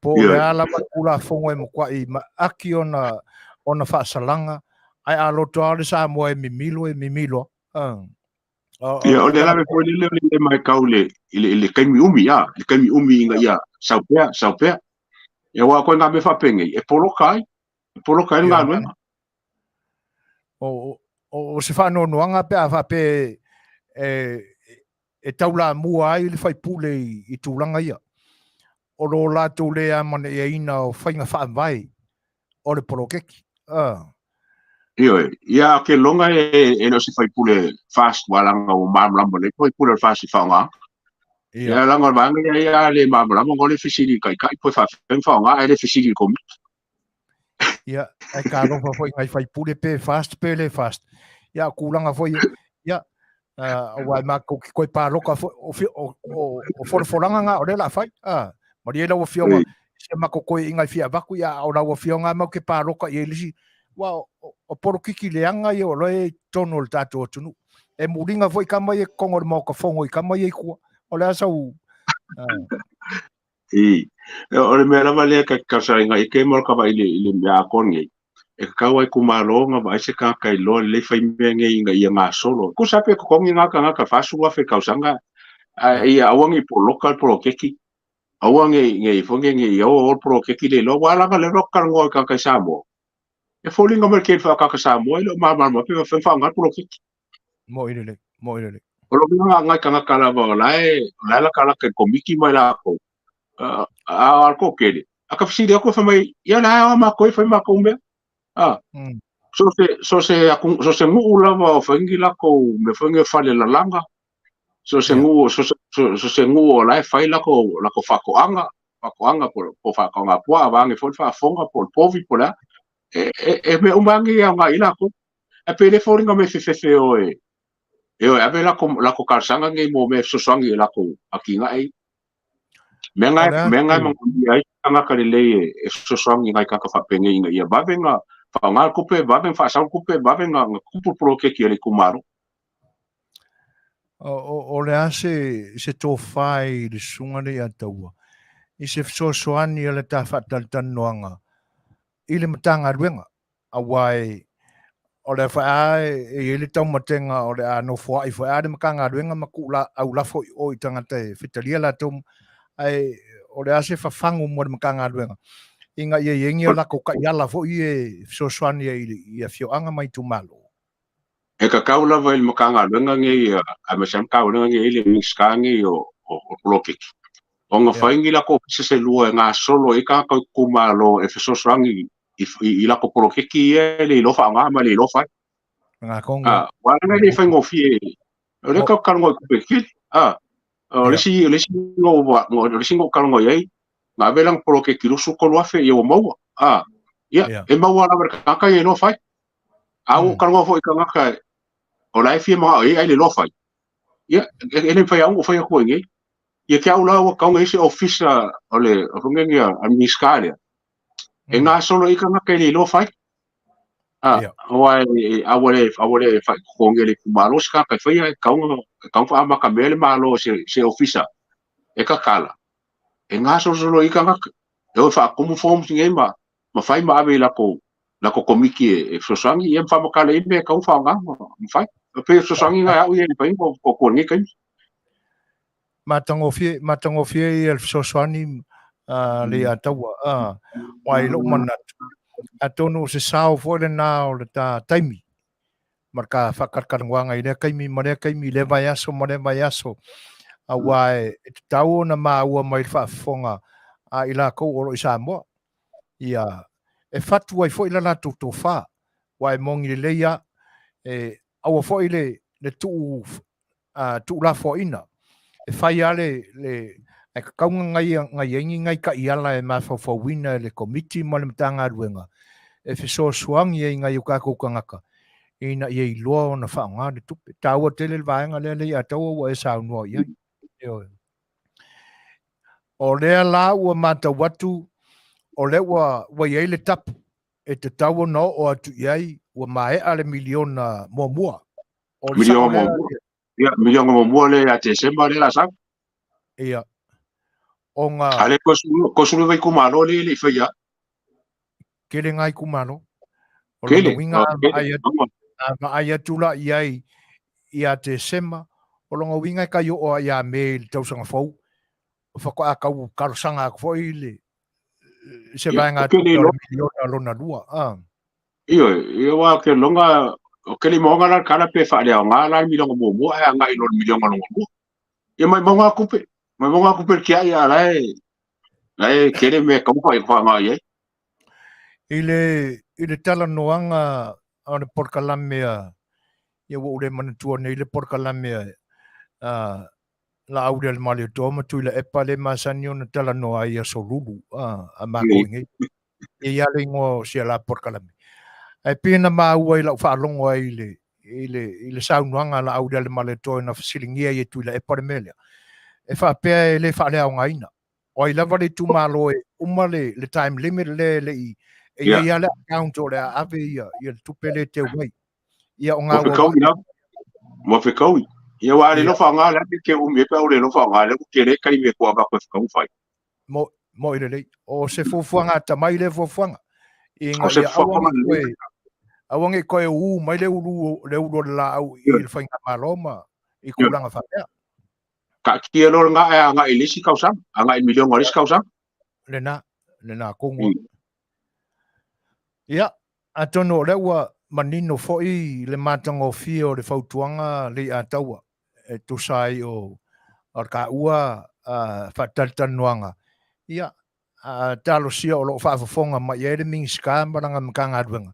po le ala ma ula fongo e mo kwa i ma aki ona fa salanga ai alo to ale sa mo e mimilo o le la me po le mai kaule le kaimi umi le kaimi umi nga ia saupea e wa ko nga me fa penge e polokai nga luenga o se fa no anga pe fa pe e taula mua ai le fai pule i tūlanga ia. O lo lātou le amane e ina o whainga whaamvai o le porokeki. Ia ke longa e no se fai pule fast walanga o mamlamo le fai pule fast i whaonga. Ia langa o manga ia le mamlamo ngole fisiri kai po whaonga e le fisiri komi. Ia, e ka rofa foi ngai fai pule pe le fast. Ia kulanga foi ia wai mako ki koe pāroka o forforanga nga o le la fai. Ma rie lau fionga se mako koe ingai fia vaku ia o lau fionga mau ke pāroka i elisi. Wa o porokiki leanga i o loe tono le tātou atunu. E muringa foi kama i kongo le mau ka fongo i kama i kua. O le asau. O le mea lama lea ka kasainga i ke mora kawa i le mea kongi. E kawa i kumaronga wa ese kaka i loa le fai mea nge inga i ngā solo. Ko sape ko kongi ngaka whasua fe kausanga i awangi po local porokeki. Awangi nge fonge nge i o porokeki le loa walanga le roka ngoi kaka i Samoa. E fōlinga mer ke whakaka Samoa i lo mamama pe whawhanga porokeki. Mo ilele. O lo nga ngai kanga kalawa lai la kala ke komiki mai la ko. Alko kele. Aka fisiri ako fa mai ia la ma ko fa ma ko me. So se ngu lava o fangi la ko me fangi fale la langa. So se ngu la fai la ko fakoanga po fakoanga po avange fo fa fonga po povi po la. E me umangi nga ila ko. E pele foringa me fe o e ave la ko karsanga ngai mo me so sangi la ko akinga ai. Mengai mangi ai anga kalele e so sangi ngai kaka fa penge inga ia bavenga fa ngal kupe baven fa sang kupe bavenga kupu prokeki le kumaro. O le ase se tō whai le sunga Lei'ataua. I se Suasua le tā Faatalanoaga. I le matanga ruenga. A wai o le whae e le taumatenga o le ano whae i whae le makanga ruenga makula au lafo o i tangata e Fetalaiga la tom ai o le ase fafangu mo le makanga luenga. Inga ia yengi o lako ka iala fo i sosuani i Afioanga mai tu malo. E ka kaula vai le makanga luenga nge a masam kaula nge ile miskangi o lokiki. O nga whaingi lako se lua ngā solo e ka kumalo e fesosuangi i lako lokiki e le lofa ngā ma le lofa. Ngā konga. Wanga le whaingo fie. O le ka karongo kupeki. Lesi ngo karongo iei. Ngā velang lokiki rusu kolu afe i o maua. E maua la kaka i lofa. Au karongo fo i ka ngaka o lai fie maha e ai le lofa. Ia, e le whai au o whai a kua ngei. Ia ke au lau kaunga isi ofisa o le fungengia a miskaria. E ngā solo i ka ngaka i le lofa. Awale whai konge le kumalo ska kai whai kaunga wha amaka mele malo se ofisa. E ka kala. E ngā solo i ka ngaka. E o wha kumu forms ngei ma whai ma awe lako komiki e sosangi i wha makala i me kaunga wha ngā whai. Pe sosangi ngai au i e whai ko kone kai. Matangofie i el sosuani Lei'ataua. Wai lo manat. Atonu se sao fo le nā o le tā taimi. Marka whakarkaranguanga i rea kaimi, marea kaimi, le vai aso, marea vai aso. A wai, e te tau na mā ua mai whaafonga i la kou oro i Samoa. Ia, e whatu ai fo i la la tū whā. Wai mongi le leia, aua fo i le tuu la fo ina. E whai ale e kaunga ngai ingi ngai ka i ala e mā Fofogaina le komiti mo le matanga ruenga. E fesosuangi e ngai uka kukangaka. Ina ia i loa o na whaanga le tupe. Tāua tele le vaenga le Lei'ataua ua e saunua iai. O lea la ua mata watu, o le ua iai le tapu. E te taua no o atu iai, ua maea le miliona mua. Miliona mua le a te sema le la sang. Ia. O ngā... Ale kosulu vai kumalo le whaia. Kere ngai kumalo. O Kele. lona winga aia tula iai ia te sema. O longa winga ka yo o ia me le tausanga fau. O whako a kau karosanga a kufoi le se vaenga miliona lona lua. Iyo wa ke longa o ke li monga la kala pe fa le nga la milionga mo ai nga ilo milionga no mo. Ia mai monga kupe. Mai monga kupe kia ia lai kere me ka mo fa nga ia. Ile talanoaga o le porkalamea ia ua ule manatua nei le porkalamea la au le Lei'ataua matui le epa le Masani ona talanoa ia solulu a makoigei ia le ingoa sia la porkalame ai pena maua i lau whaalongo ai i le saunuanga la au le Lei'ataua na fasiligia ia tui le epa le melea e whaapea e le whaalea o ngaina o i lava le tumalo e umale le time limit le i e ia le account o le ave ia le tupele te wai ia o ngā ua mo whekaui ia wa le lofa ngā le ke umi pe o le lofa ngā le ke re kai me kua ka whekau whai mo i le o se fofuanga tamai le fofuanga i ngā ia awange koe mai le ulu le la au i le whainga maloma i kulanga whapea ka kia lor ngā i lisi kausang ngā i milion ngā lisi kausang le na kongo ia atono le ua manino foi le matangofia o le fautuanga Lei'ataua e tusai o ka ua Faatalanoaga ia talosia o loo faafofoga mai ai le migisika malanga makagaluega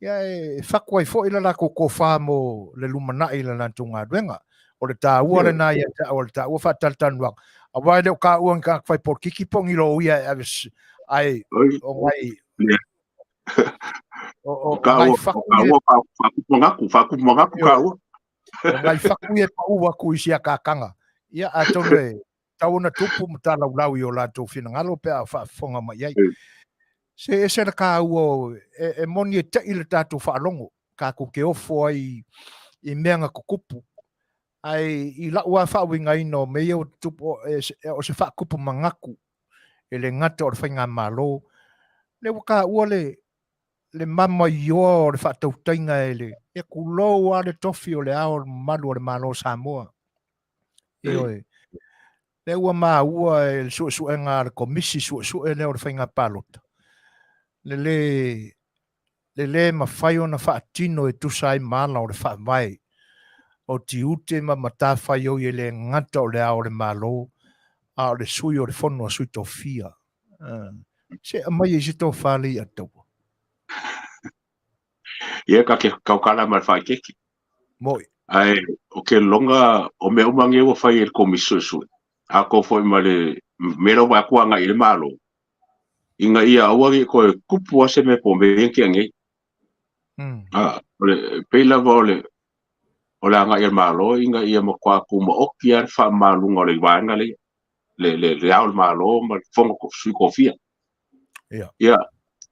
ia e faku ai fo'i le lako kofā mo le lumana'i le latou galuega o le tāua lenā ia o le tāua Faatalanoaga auai le o ka ua ka fai porkiki pongi lo ia ai o mai o ngai whakumangaku ka ua. O ngai whaku e pa ua ku isi a kākanga. Ia atonu e tauna tupu mta lau i o lātou whina ngalo pe a whafonga mai ai. Se na kā ua e moni e tai le tātou whaalongo. Kā ku ke ofo ai i meanga kukupu. Ai i lau a whaawinga ino me iau tupu o se whaakupu mangaku. E le ngata o le whainga malo. Le waka ua le mama ioa o le whaatautainga e le kulou a le tofi o le ao malu o le malo Samoa. Le le ua maua e le suʻesuʻega le komisi suʻesuʻe lea o le faiga palota le mafai ona faatino e tusa ai mala o le faavae o tiute ma matafai o i le gata o le a o le mālō a o le sui o le fono a sui tofia se mai e se tofā Lei'ataua ia ka ke kaukala ma le faikeke moi ai o ke longa o me umange ua fai e komisi suʻesuʻe a ko foi ma le mera wa kuanga i le malo inga ia awangi ko kupu ase me po me ke ngai ole pela vole ole anga i le malo inga ia mo kwa kuma o kia fa malu ngole wanga le au malo ma fongo ko su kofia ia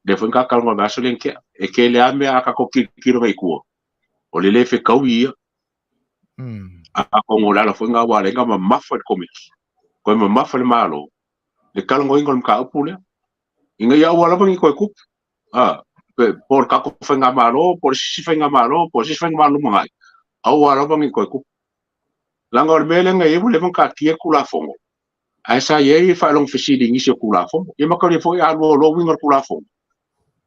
de fonga ka ngo na so lenke e ke le ame aka ko kiro mai ku ole le fe kauia a ko ngola la fonga wa le ngama mafa komiki ko ma mafa le malo le kalongo ingol ka upule inga ia wala bangi ko kup por ka ko fenga malo por si fenga malo por si fenga malo mangai au wala bangi ko kup langor mele nga ibu le ka tie kula fongo ai sa ye fa long fisidi ngi se kula fongo ye makali fo ya lo wingor kula fongo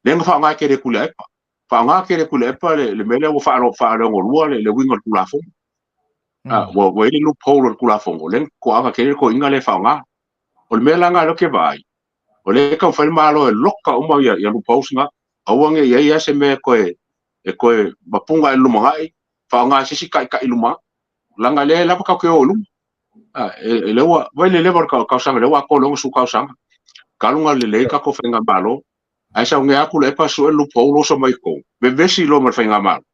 le nga fa nga ke de kula pa fa nga ke de kula pa le mele wo fa lo ngor le wingor kula fongo wo ile lu polo kula fongo le ko anga ke ko inga le fa nga o le mele nga lo ke vai o le ka fa malo e loka uma ya lu pausinga awange ia se me koe mapunga e lumangai fa nga sisi kai luma langa le la ka ko lu e le wa vai le ka sanga le wa ko lo su ka sanga kalunga le ka ko fenga malo ai sa nge aku le pa so lu paulo so mai ko be vesi lo mar fenga malo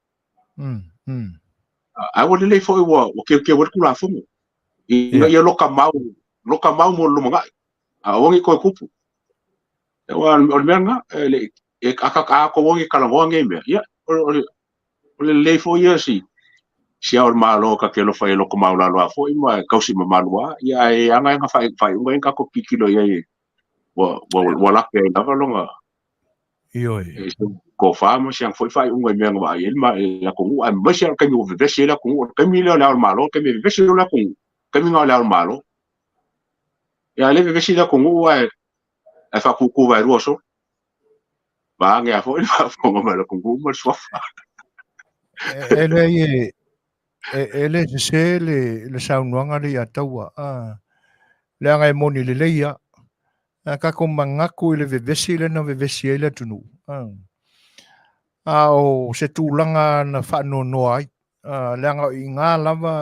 ai wo le fo wa o ke wo ku la fu ia loka mau mo lumangai awange ko kupu o menga le e aka ko wongi kala wongi me ya o le fo ia si o malo ka ke lo fai lo ko maula lo fo ima kausi ma malua ya e anga fai un ka ko pikilo ya wa la ke na longa io ko fa mo siang foi fai un me nga il ma la ko a mo siang ka mi ve se la ko ka mi le la malo ka mi ve se la ko ka mi nga la malo ya le ve se la ko wa e fa ku vai roso ba nga fo fa fo ma la ko mo sofa ele se le saunoanga Lei'ataua le anga e moni le leia ka ko mangaku i le vevesi le na vevesi ele tunu o se tūlanga na whaanonoa ai le anga i ngā lava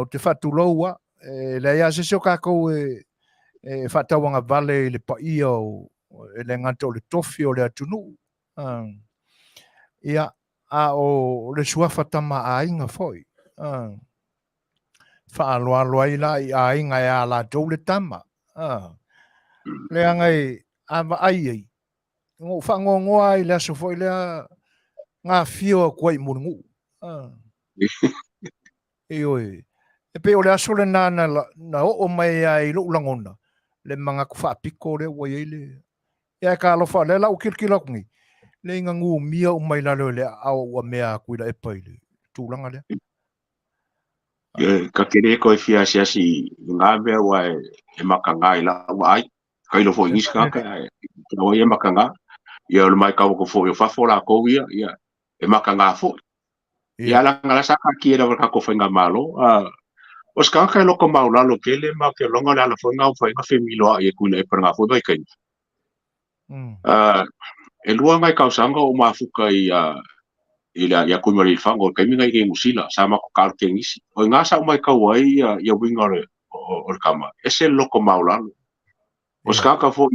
o te whatuloua le ia se seo kākou e whatawanga vale i le paia o le ngata o le tofi o le atunu ia o le suafa tama ainga foi whaaloaloa i la i ainga e a la tau le tama le angai ava ai ngo whangongoa i le aso foi le ngā fio kua i mungu e pe o le aso le nana na o mai ai lo langona le manga ku whaapiko le wa i le ia ka alofa le lau kirkila kungi le inga ngu mia o mai lalo le au wa mea kuila e paile tūlanga le ka kere ko e fia si ngā mea wa e makanga i la wa ai kai lo fo ingis ka o e makanga ia le mai ka ko fo fa fo la ko ia e makanga fo ia la ngala sa ka ki era ka ko fenga malo o ska ka lo ko maula lo ke le ma ke longa la fo nga fo nga femilo e ku le per nga fo doi kai e lua ngai ka sanga o mafuka ia ku mari fango kai mi ngai ke musila sama ko ka ke ngisi o nga sa mai ka wai ia wingore o kama ese lo ko maula o ska ka fo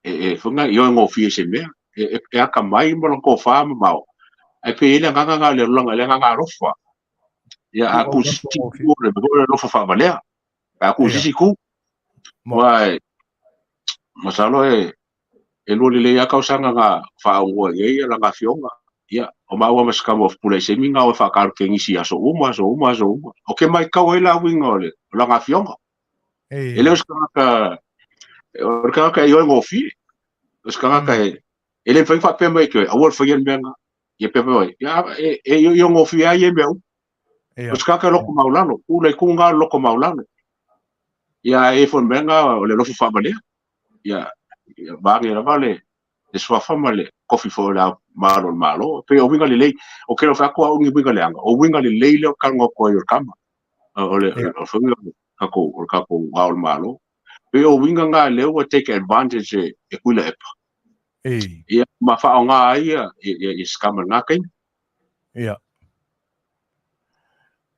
e fo nga yo ngo fi se me e aka mai mo ko fa ma ai pe ele nga le longa le nga rofa ia aku si ku le lo fa valea aku si ku mai masalo e lo le ia ka usanga nga fa o ye la nga fionga ia o ma wa maska mo pule se minga o fa ka ke ngisi aso uma o ke mai ka wela winga le la nga fionga ele ska ka yo ngo fi ska ka ele fa pe mai ke awol fa yen benga ye pe mai ya yo ngo fi ai me ska ka lo ko maulano ku le ku nga lo ko maulano ia e fo menga o le lofu fa male ia ba nge la vale le swafa male kofi fo la malo pe o winga le lei o ke lo fa ko o ngi winga le anga o winga le lei le ka ngo ko yo kama o le o fo ka ko wa malo pe o winga nga le o take advantage e kula e ia ma fa nga ia e skama nga kai ia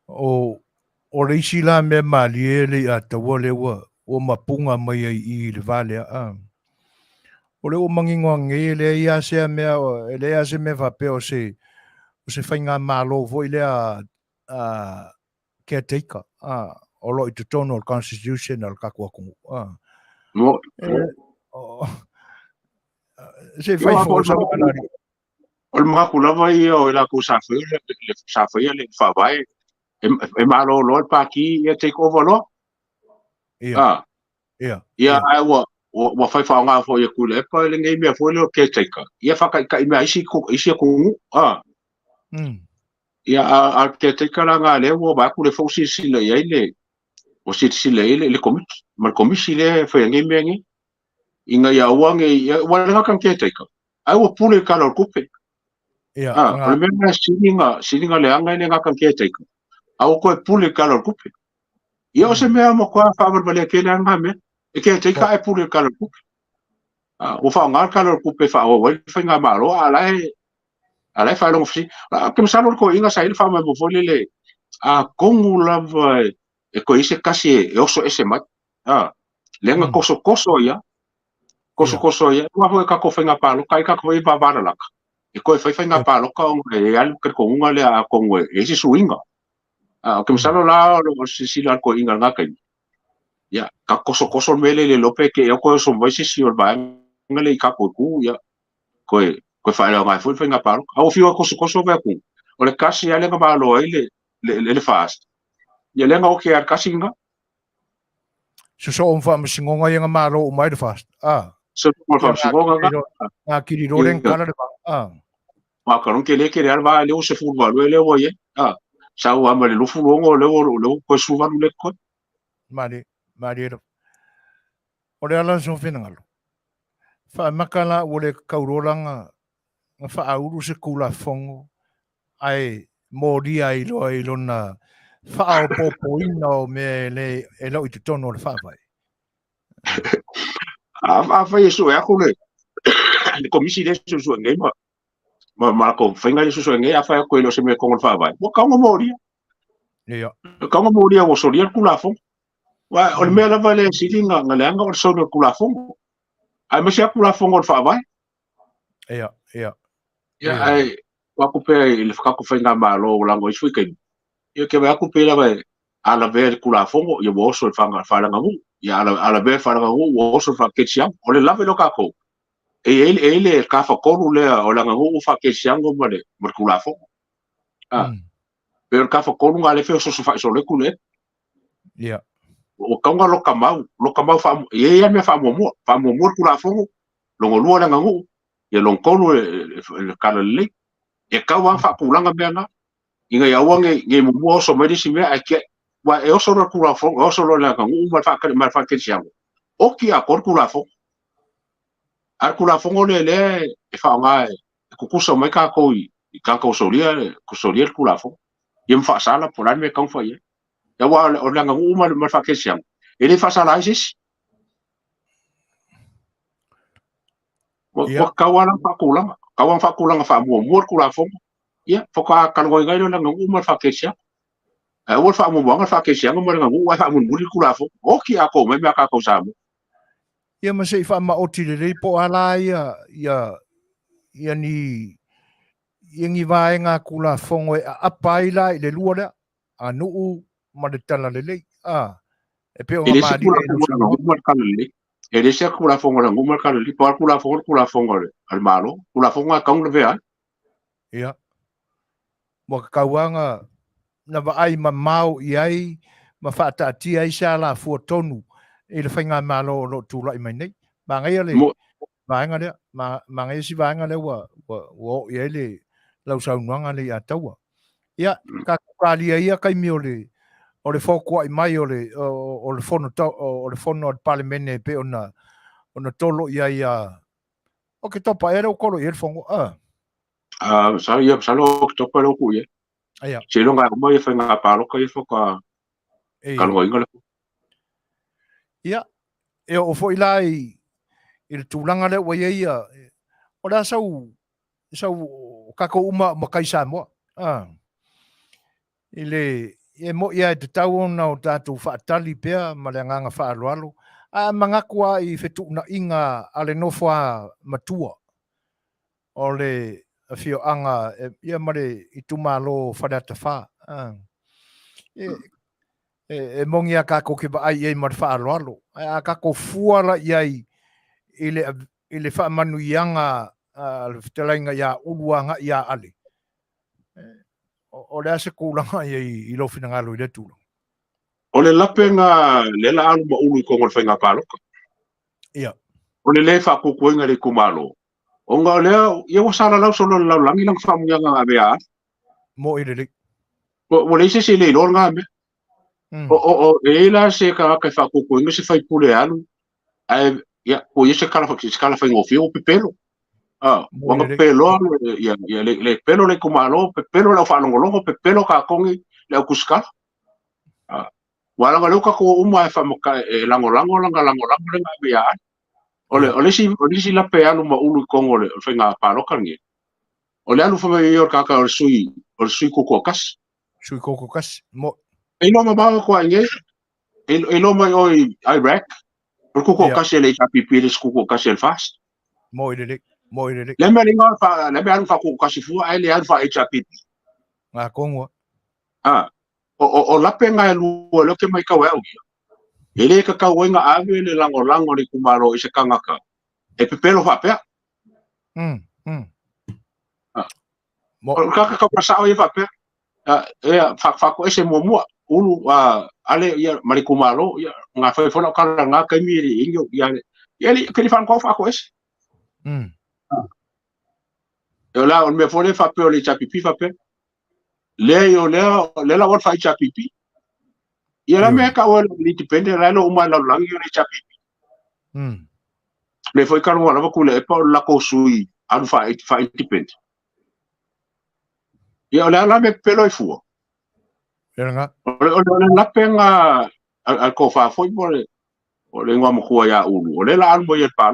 o le isi la me malie Lei'ataualetaua le o mapunga mai ai I le vale o le o mangingoa nge le ia se mea le ia se me va pe o se whainga malo voi le a caretaker o lo I te tono o constitution o kakua kungu mo se whai fo sa manari o le maku lava ia o la ku sa fa le fa vai e malo lo pa ki ia take over lo ia ia ai wa fai fa nga fo ia ku le pa le ngai me fo le ke take ia fa ka me isi ku ia a ke take la nga le wo ba ku le fo si le ia le o si le komiki mal komisi le fa ngai me ngai inga ia wange ia wala kan ke take ai wo pule ka lo kupe o le mena sininga le anga ne nga kan ke take au ko pule ka lo kupe ia o se mea mo kwa fa vale ke le anga me e ke take ai pule ka lo kupe o fa nga ka lo kupe fa o wel fa nga malo ala fa lo fsi ke msalo ko inga sa ile fa mo vole le a kongu lava e ko ise kasi e oso ese mat lenga koso ia koso ia wa ho ka ko fa nga palo kai ka ko I ba ba la e ko fa nga palo ka e al ko unga le a ko e si suinga ke msalo la lo si la ko inga nga kai ya ka koso mele le lope ke e ko so vai si o ba ngale ka ko ku ya ko fa la mai fu nga palo au fi koso va ku o le kasi ale nga ba lo le fast ya le nga o ke ar kasi nga so on fa msingonga ia malo o mai fast so mo fa singonga nga kiri rolen kala de ma ka non ke le ke al va le o se fu va le o ye sa wa ma le lu fu ngo le o ko su va le ko mari o le ala so fina ngalo fa makala o le kaurolanga nga fa auru se kula fongo ai mori ai lo na fa o popo ino me le e lo I te tono le fa vai a fa yeso ya ko le komisi le su ngai ma ko fenga le su ngai a fa ko lo se me ko fa vai mo ka mo mori ia ka mo mori o so ria kula fongo wa o me la vale silinga nga le anga o so kula fongo ai me se kula fongo fa vai ia ai wa ko pe le fa ko fenga malo la ngo isu kai ia ke va ko pe la vai ala ver kula fongo ia bo so fa la ngamu ia ala ver fa la ngamu wo so fa ke sia o le lave lo ka ko ele ka fa ko le o la ngamu fa ke sia ngo male mo kula fongo pero ka fa ko nga le fe so fa so le kule ia o ka nga lo ka mau fa ia me fa mo kula fongo lo ngo la ngamu ia lo ko le ka le e ka wa fa kulanga bena inga ya wange nge mo so me disi me ake wa e oso ro kula fongo oso lo la ngamu ma fa ke sia o ki a kor kula fongo ar kula fongo le e fa nga ku kuso mai ka ko I ka ko solia kula fongo yem fa sala por me kan fa ye ya wa o la ngamu ma fa ke sia ele fa sala isis o ka wa fa kulanga fa mo kula fongo ya fo ka ngoi ngai lo la ngamu ma fa ke sia o fa mo wanga fa ke sia mo nga ngamu wa fa mo buli kula fongo o ki a ko me ka ko sa mo ia ma sei fa ma oti le po ala ia ni ngi vai nga kula fongo a paila le luola a nuu ma le tala le e pe o ma di e no no mar kalali e le se kula fongo la ngumar kalali pa kula fongo al malo kula fongo ka un vea ia mo ka wanga na va ai ma mau ai ma fa ta ti ai sa la fu tonu e le fainga malo lo tu lai mai nei ma ngai le va nga le ma ngai si va nga le wa ia le lau sau nuanga le ataua ia ka li ia kai mi o o le foko ai mai o le fono al palemene pe ona tolo ia o ke topa era o kolo ia fongo sa ia salo to pa lo ku ye ia se lo nga mo ye fa nga pa lo ka ye foka ka lo inga ia e o foi lá i le tūlanga le wa ia o la sau kako uma makai Samoa e mo ia te tau ona o tātou whaatali pea ma le nganga whaaloalo mangakua i whetuna inga ale nofoa matua o le Afiaanga ia mare i tumalo whareata wha e mongi a kako ke ba ai mar whaaloalo a kako fuala iai i le wha manuianga le Fetalaiga ia uluanga ia ale o le ase kūlanga i lo fina ngalo i le tūlanga. o le lape nga le la alu ma ulu ko ngol fa nga pa lo Ia. o le fa ko ko nga le kumalo o nga le ia wa sala la solo la langi lang fa mu nga bea mo i le o le se le lo nga me o e la se ka fa ko ko nga se fa pule alu ai ia o ia se kala fa ngo fio pepelo wanga pelo ia le pelo le kumalo pelo la fa longo pelo ka kongi le kuska wala nga luka ko uma fa moka lango langa le nga bea ole si la pe alu ma ulu kongo le fa nga pa lo kangi ole alu fa me yor ka o sui ko kas sui ko kas mo e no ma ba ko nge e no ma oi Iraq por ko kas le pipi le ko kas el fast mo i le le me ringa fa le me alu fa ko kas fu ai le alu fa pipi kongo o la pe nga lu lo ke mai ka wa ele ka ka wenga ave le lango le kumaro i se kangaka e pepelo fa pe mo ka pasa o fa pe e fa ko ese mo ulu ale ia mari kumaro ia nga fa fona ka nga ka mi ri ingo ia ele ke fan ko fa ko ese e la on me fone fa pe o le chapipi fa pe le la won fa chapipi ia la me ka o le dipende la lo uma la langi le chapipi le foi karo la ku le pa la ko sui anu fa dipende ia la me pelo i fu nga o la penga al ko fa foi bole o le ngwa mo ku ya ulu o le la anu mo ye pa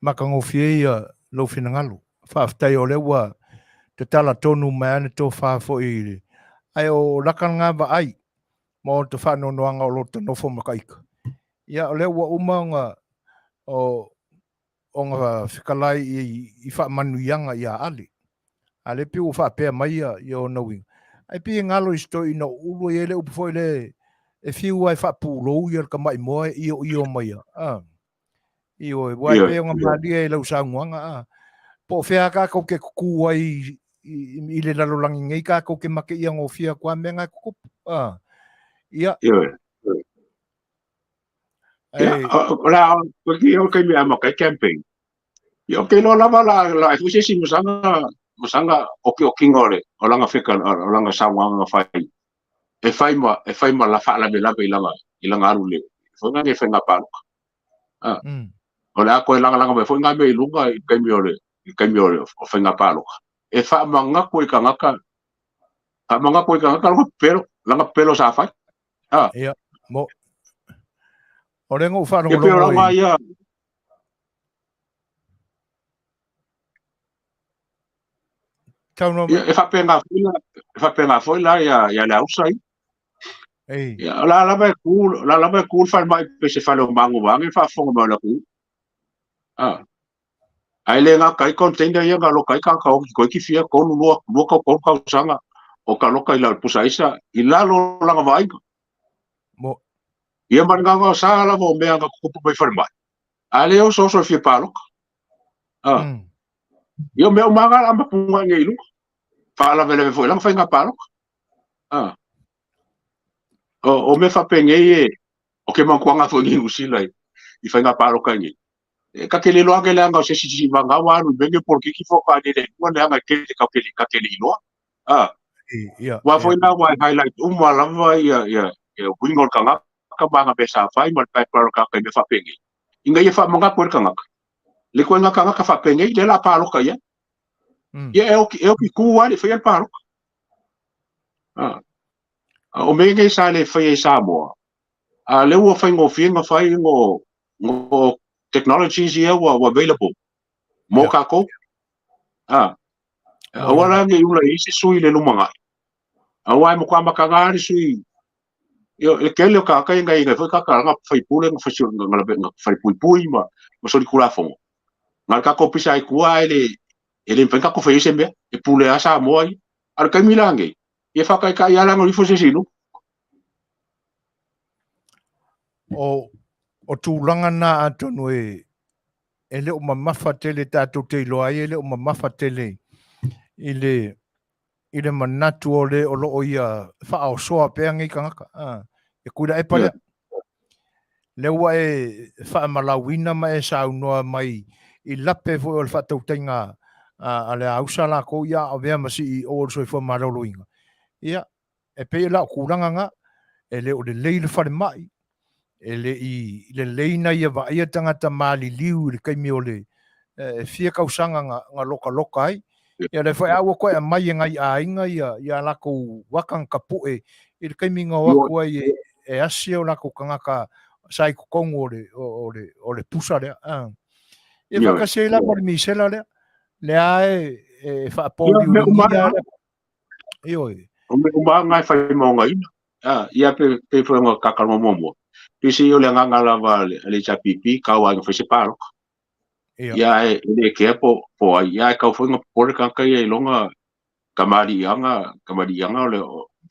makango fie lo fina ngalo fa ftai o le wa te tala tonu mai ane tō wha fo i ai o lakan ngā ba ai mo te whano noanga o lo te nofo makaika ia o le wa umaunga o ngā whikalai i wha manuianga ia ale piu wha pēr mai i o nawing ai pi ngalo i sto i no ulu i ele upu fo i le e fiu ai wha pūlou i ka mai moe i o mai i o wai pe nga madia i lau sanguanga po fea ka ko ke ku ai i le lalo langi ngai ka ko ke make ia ngo fia kwa menga ku ia la ko ki o ke mi ama ka camping yo ke lo la fu se si musanga o ke o kingole o langa feka o langa sawanga fai e fai ma la fa la bela i langa arule fo nga ke fenga pa o la ko langa me fo nga me lunga i ke mi ole o fenga pa e fa manga ko i kangaka langa pelo sa fai ia mo o rengo fa no no ia e fa penga foi la ia la usai ia la me cool fa mai pe se fa lo mango wangi fa fo ma la ku ai le nga kai container ia ga lo kai ka ko ki fia ko lu ko sanga o ka lo kai la pusaisa i la lo la vai mo ia man ga sa la vo me ga ko pe fa mai ale o so fi palo io me maga amba punga ngai lu fa la vele foi la fa nga palo o me fa pengei o ke man kwanga fo ngi usila i fa nga palo ka ngi ka ke le lo ke la nga se si va nga wa lu benge por ki fo ka de le ko nga ke ka ke lo Ia. Wa foi na wa highlight lava ia wingol kanga ka banga pesa fai mal pai par ka ka fa pengi. Inga ia fa manga por kanga. Le ko nga kanga ka fa pengi de la palo ka ia. Ia é o que kuwa le foi palo. O me ngai sa le foi Samoa. A le wo fai ngo finga fai ngo technologies ia wa available. Mo ka ko. Awala nge ula isi sui le lumanga. Awai mo kwa makangari sui. Yo le kele ka ka ngai foi ka nga fai pule nga fai nga fai pui ma so di kula fongo. Ngal ka ko pisa kuwa ele penka ko fai sembe e pule asa moi. Ar ka milange. Ia fa ka ia la ngori fo se sinu. O tūlanga nā atonu ele o mamafa tele tātou te iloa ele o mamafa tele ile manatu o le o loo ia whaao soa pēa ngai kangaka. E kuira e pale. Le ua wha malawina ma saunoa mai I lape fo o le whatau tainga a le ausa la ko ia o vea masi I o soi fo marolo inga. Ia, e pe la kuranga nga, e le o le leile whare mai, e le leina ia va ia tangata mali liu le kaimi o le fia kausanga nga loka ai. Ia le whai awa koe a mai ngai a inga ia lako wakang kapue, I le kaimi ngā wakua e asia o lako kangaka sai kukongo o le pusa lea. E whakasei la mori misela lea. Lea e whaapouri uri ngia lea. Ioi. O me ngai whai maunga ina. Ia pe whanga kakalma momo. Pisi o le nganga lava le chapipi, kaua inga whai se paro. Ia e kea po ai. Ia e kau whanga pore kankai e longa kamari ianga o le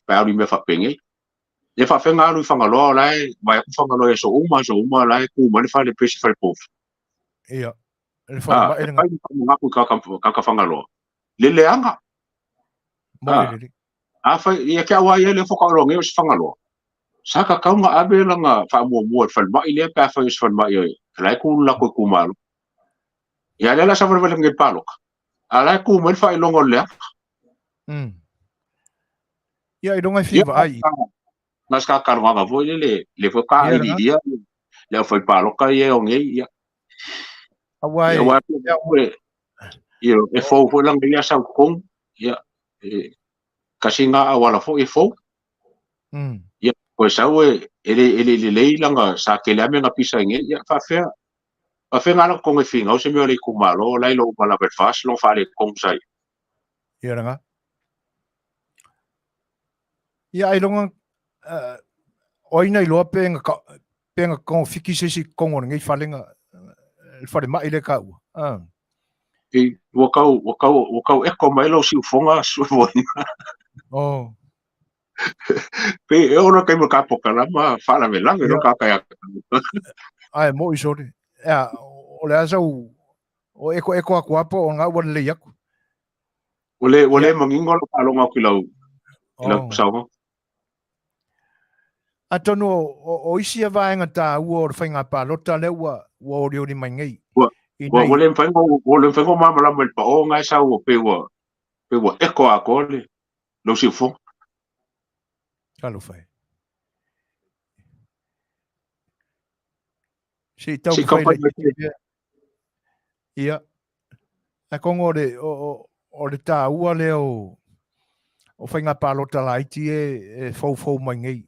pauri me whapenge. E whawhenga aru I whangaloa lai, mai aku whangaloa e so uma lai ku mani whale pesi whale pofu. Ia. Le whale ma erenga. Ngaku kaka whangaloa. Le leanga. Mo ele. Whai, ia kia wai ele whakaronge o si whangaloa. Saka kaunga abe langa whaamua whale mai lea pia whai whale mai oi. Lai ku lako ku malu. Ia lela sa wale nge palok. A lai ku mani whai longo lea. Ia I donga whiwa ai. Nas ka karonga vo le whaka I dia. Le whai paloka I e o nge ia. Awai. Ia e fau fo lang ia sa kong. Ia kasi nga awala fo e fau. Ia ko sa ele lei langa sa ke la me nga pisa nge ia fa fe. Fa fe nga ko nge finga o se me le kumalo lai lo bala belfast lo fa le kong sai. Ia nga. Ia ai longa oina I loa penga kong fiki sesi kongo ngai whalenga whare mai le kau. E wakau eko mai lo si ufonga suvoina. Oh. Pe e ora kai mo kapo kana ma fala me lang no ka kai. Ai mo isore. Ia o le asa o eko aku apo o ngā wan le yaku. Ole mangingo lo palonga kilau. Kilau sawa. Atono o isi a vaenga tā ua o le whainga pālota le ua o riori mai ngai. Ole mwhengo mamala me pa o ngai sa ua pe ua eko a kole. Lo si ufo. Kalo whai. Si tau whai le ia. A kongo o le tā ua le o whainga pālota la iti e fau mai ngai.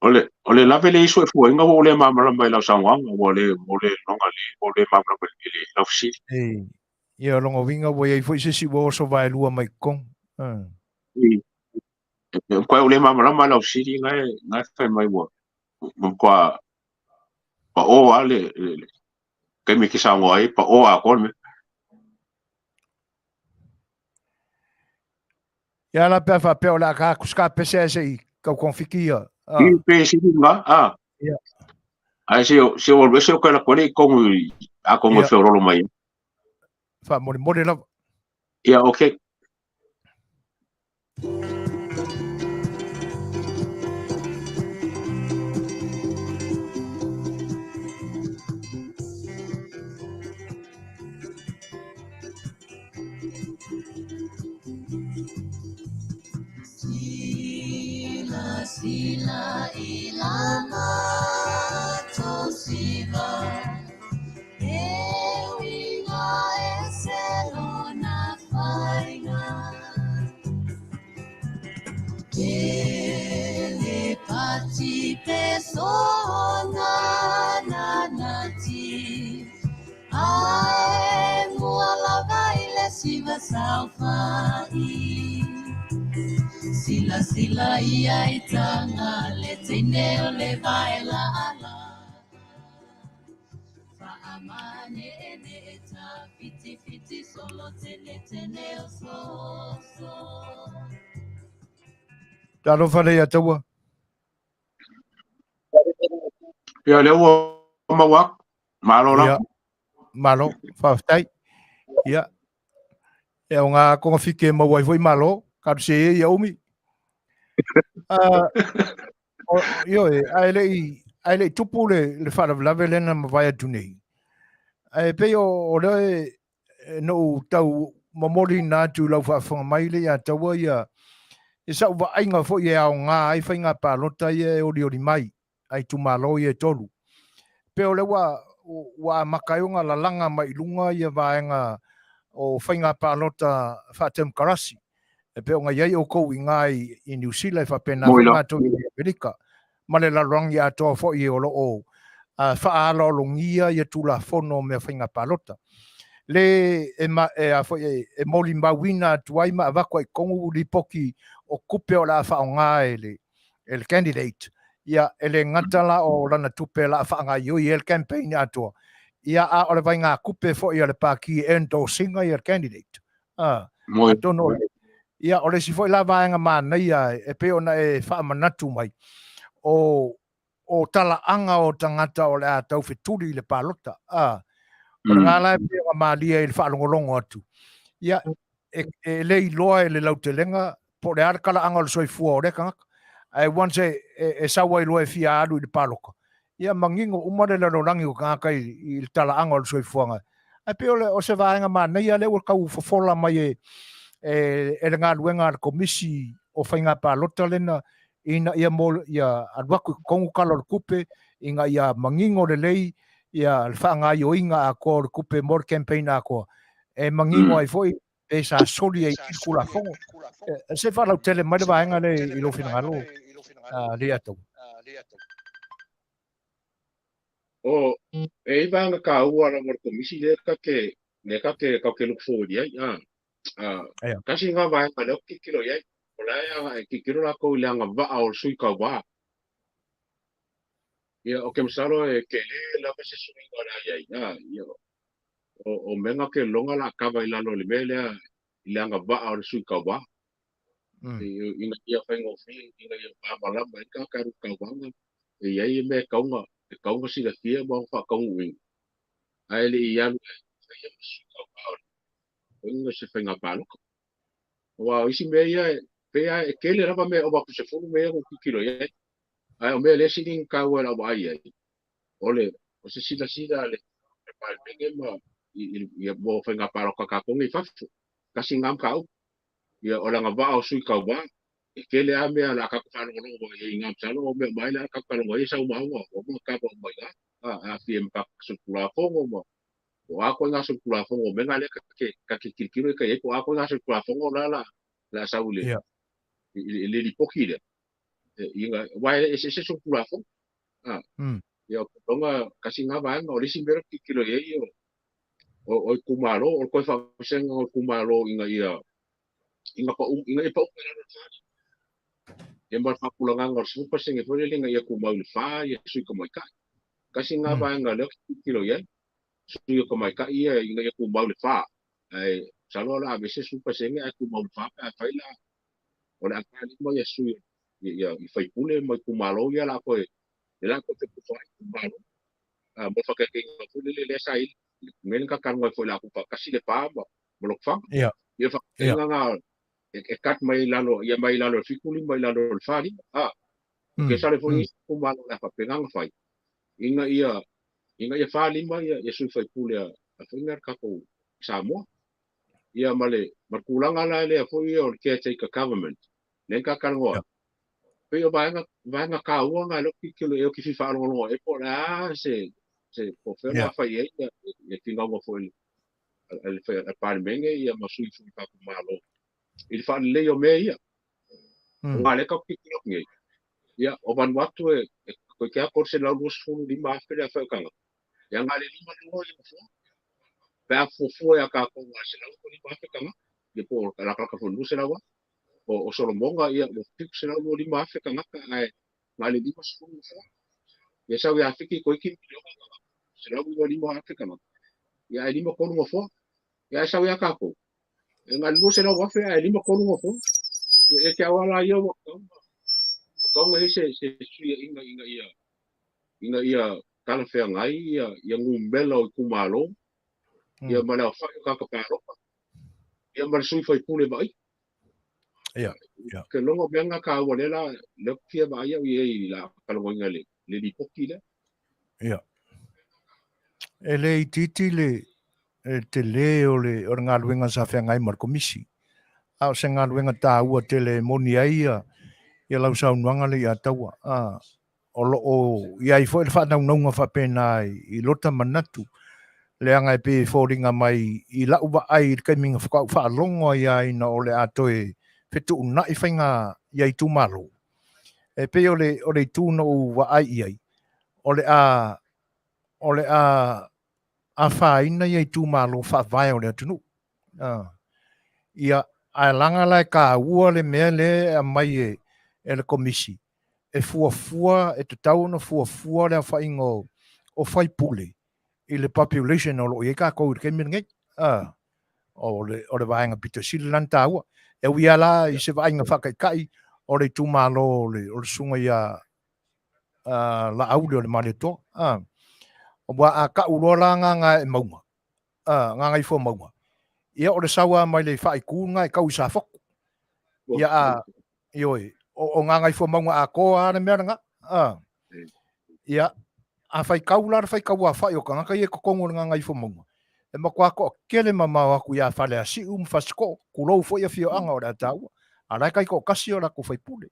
Ole lave le iso e fuenga ole mamala mai lau sawanga ole longa li ole mamala mai le lau si. Ia longa winga wo ia foi se si wo so vai lua mai kong. Ko ole mamala mai lau si ngai fai mai wo. Mo kwa pa o ale ke me ki sango ai pa o a kon me. Ia la pe fa pe ola ka kuska pese se ka konfikia. Pe si nga Ia. Ai se o beso ko la kore kongu a kongu fe rolo mai. Fa mori la. Ia okay. sila ilama tosiva ewinga eselona fainga ele pati pesona nanati ai muala baile siva salfai sila ia itanga le tineo le baila ala fa amane ene eta fiti solo teneo so Talo whare a taua. Ia leo o mawak, malo Ia, la. malo, whawhtai. Ia. E o ngā konga whike mawai voi malo, karu se e ia umi. Io e, ai lei tupu le wharawlawe lena mawai atu nei. Ai pei o rei no tau mamori nā tu lau whawhanga mai le a taua ia. E sa uwa ainga fo i ao ngā ai whainga pālota i e ori mai. Ai tu malo i e tolu. Peo le wa makaionga la langa mai lunga ia vaenga o whainga pālota whatem karasi. E peo nga iei o kou i ngai i New Zealand whapena whainga tō i Amerika. Mane la rangi a tō fo i o lo o whaala o longia i tūla whono mea whainga pālota. Le e moli mawina tuai ma avakwa i kongu li poki o kupe o la whaonga e le candidate. Ia ele ngatala o lana tupe la whaanga i oi el campaign atua. Ia a o le vai ngā kupe fo i le pāki endorsinga i el candidate. Atono ia o le si fo i la vaenga mānei e peo na e whaamanatu mai. O tala anga o tangata o le a tau wheturi i le pālota. O le ngā lai peo a mālia i le whaalongolongo atu. Ia e le iloa e le lautelenga po le arakala anga o le soifua o rekangaka. Ai once e sawa i loe fia alu i le paloka. Ia mangingo umare le rorangi o kaka i le tala anga o le soifuanga. Ai peo le o se vaenga mānei a le ua kau fofola mai e le ngā luenga le komisi o whainga pālota lena ina ia mo ia adwaku kongu kala le kupe inga ia mangingo le lei ia le whaanga i o inga a ko le kupe mo le campaign a ko. E mangingo ai foi e sa soli e kula fongo. Se whalau tele mai le vaenga le i lo whina ngalo. Lei'atau. O e vanga ka ua na mo komisi le ka ke look forward ia. Kasi nga vai ka le kikiro ia. Ola ia kikiro la ko le nga va o sui ka wa. Ia o ke msalo e ke le la pa se sui ngara ia. O menga ke longa la ka vai la no le mele le nga va o sui ka wa. Ina ia whaingo fi, ina ia whamalama, i ka karu kauanga, e iei me kaunga, e kaunga si la fia ma wha kaungu wing. Aele i anu e, whaia masu kaunga, o inga se whainga pāluka. Wa isi mea ia, pea e kele rapa me o wapu se funu mea o kikiro ia. Ai o mea lesi ning kaua la wa ai. Ole, o se sida le, e pai penge ma, i mo whainga pāluka ka kongi fafu, kasi ngam kau. Ia ora nga va o sui ka va e kele a mea la ka ka no no e ngam salo o me mai la ka ka no e sa ma o mo ka ba mai a fiem pa su kula fongo mo o a ko nga su kula fongo me nga le ka kikiro ka e ko a ko nga su kula fongo la sa ule le di pokile inga wa e se su kula fongo ia ko nga kasi nga va no le simbero kikiro e o kumaro o ko fa senga o kumaro inga ia inga e pa upera no tani e mar fa kulanga ngor super singe fo le nga ia ku mau le fa ia sui ko mai ka kasi nga ba nga le kilo ia sui ko mai ka ia inga ia ku mau le fa ai salo la a veces super singe a ku mau fa a fa ila o la ka ni mo ia sui ia i fai pule mo ku malo ia la ko e la ko te ku fa ku malo mo fa ka ke ku le sai men ka kan mo fo la ku pa kasi le pa mo lo fa ia fa nga e kat mai lalo ia mai lalo fikuli mai lalo fali ke sale foi ku malo la pa pengang fai inga ia fali mai ia sui fai pule a finger ka ko Samoa ia male markulanga la le foi o ke take government len ka kan ngo pe o vaenga kaua nga lo ki lo ki fi fa lo e po la se po fe la fa ye e tinga ngo fo el fe el parmenge ia masui fu ka ku malo il fa le yo me ia nga le ka ki lo nge ia o van watu ko kia por se la luz fu di ma fe la fa ka ia nga le lima lo ia fo pe a fo ya ka ko nga se la ko di ma fe ka ia po la ka fo lu se la wa o solo monga ia o fix se la lo di ma fe ka ai nga le lima fu fo ia sa ya fiki ko ki lo se la lo di ma fe ka ia lima ko no fo ia sa ya ka ko nga lu se la wa fe ai lima ko no fo e ke awala ia ko ngai se ia inga ia kala fe ngai ia ngumbela o kumalo ia mana fa ka ka paro ia mar sui foi pule vai ia ke longo benga ka wonela le kia ba ia i la ka longo ngale le di poki le ia ele titi le te le o ngā luenga sa whea ngai mar komisi au se ngā luenga tā ua te le moni aia ia lau sau nuanga le Lei'ataua o lo ia i foi le whanaunga whapena i lota manatu le anga pe fōringa mai i lau wa ai kai minga whakau whaalongo ia ina o le atoe fetu una i whainga ia i tūmaro e pe o le tūna o wa ai iai o le a whaina ia i tūmaro whawai o le atunu ia a langa lai ka ua le mea le a mai e le komisi e fuafua e te tau na fuafua le a whaingo o whai pule i le population o lo i ka kou ke mi ngai o le vaenga Petersen lan taua e wia la i se vaenga whakaikai o le tūmalo o le sunga ia la audio le maleto o wa a ka urola nga e maunga nga ngai fo maunga ia o le sawa mai le whaiku nga e kau sa fok ia ioi o nga ngai fo maunga a ko ana mea nga ia a fai kaula fai kaua fai o kanga kai e kokongo nga ngai fo maunga e makua ko kele mama aku ia fale asi fasko kulo fo ia fio anga o da tau ala kai ko kasi o la ko fai pule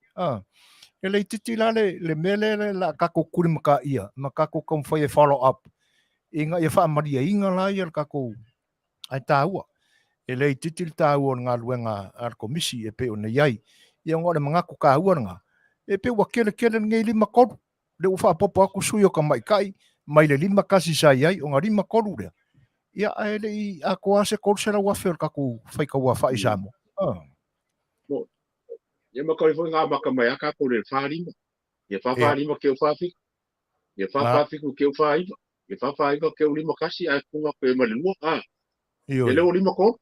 e le titi la le mele la ka ko kuri maka ia maka ko kom fai follow up inga ia fa maria inga la ia ka ko ai tau e le titi tau o nga luenga ar komisi e pe o nei ai ia ngore manga ko ka nga e pe wa kele ngai lima ko le ufa popo aku sui o ka mai kai mai le lima kasi sai ai o nga lima ko le ia ele i a ko ase ko sera wa fer ka ku fai ka wa fai samo ia ma ko foi nga ma ka mai aka ko le fari ia fa fari ma ke fa fi ia fa fi ku ke fa ai ia fa ai ko ke lima kasi ai ku ma pe ma le mo ele o lima ko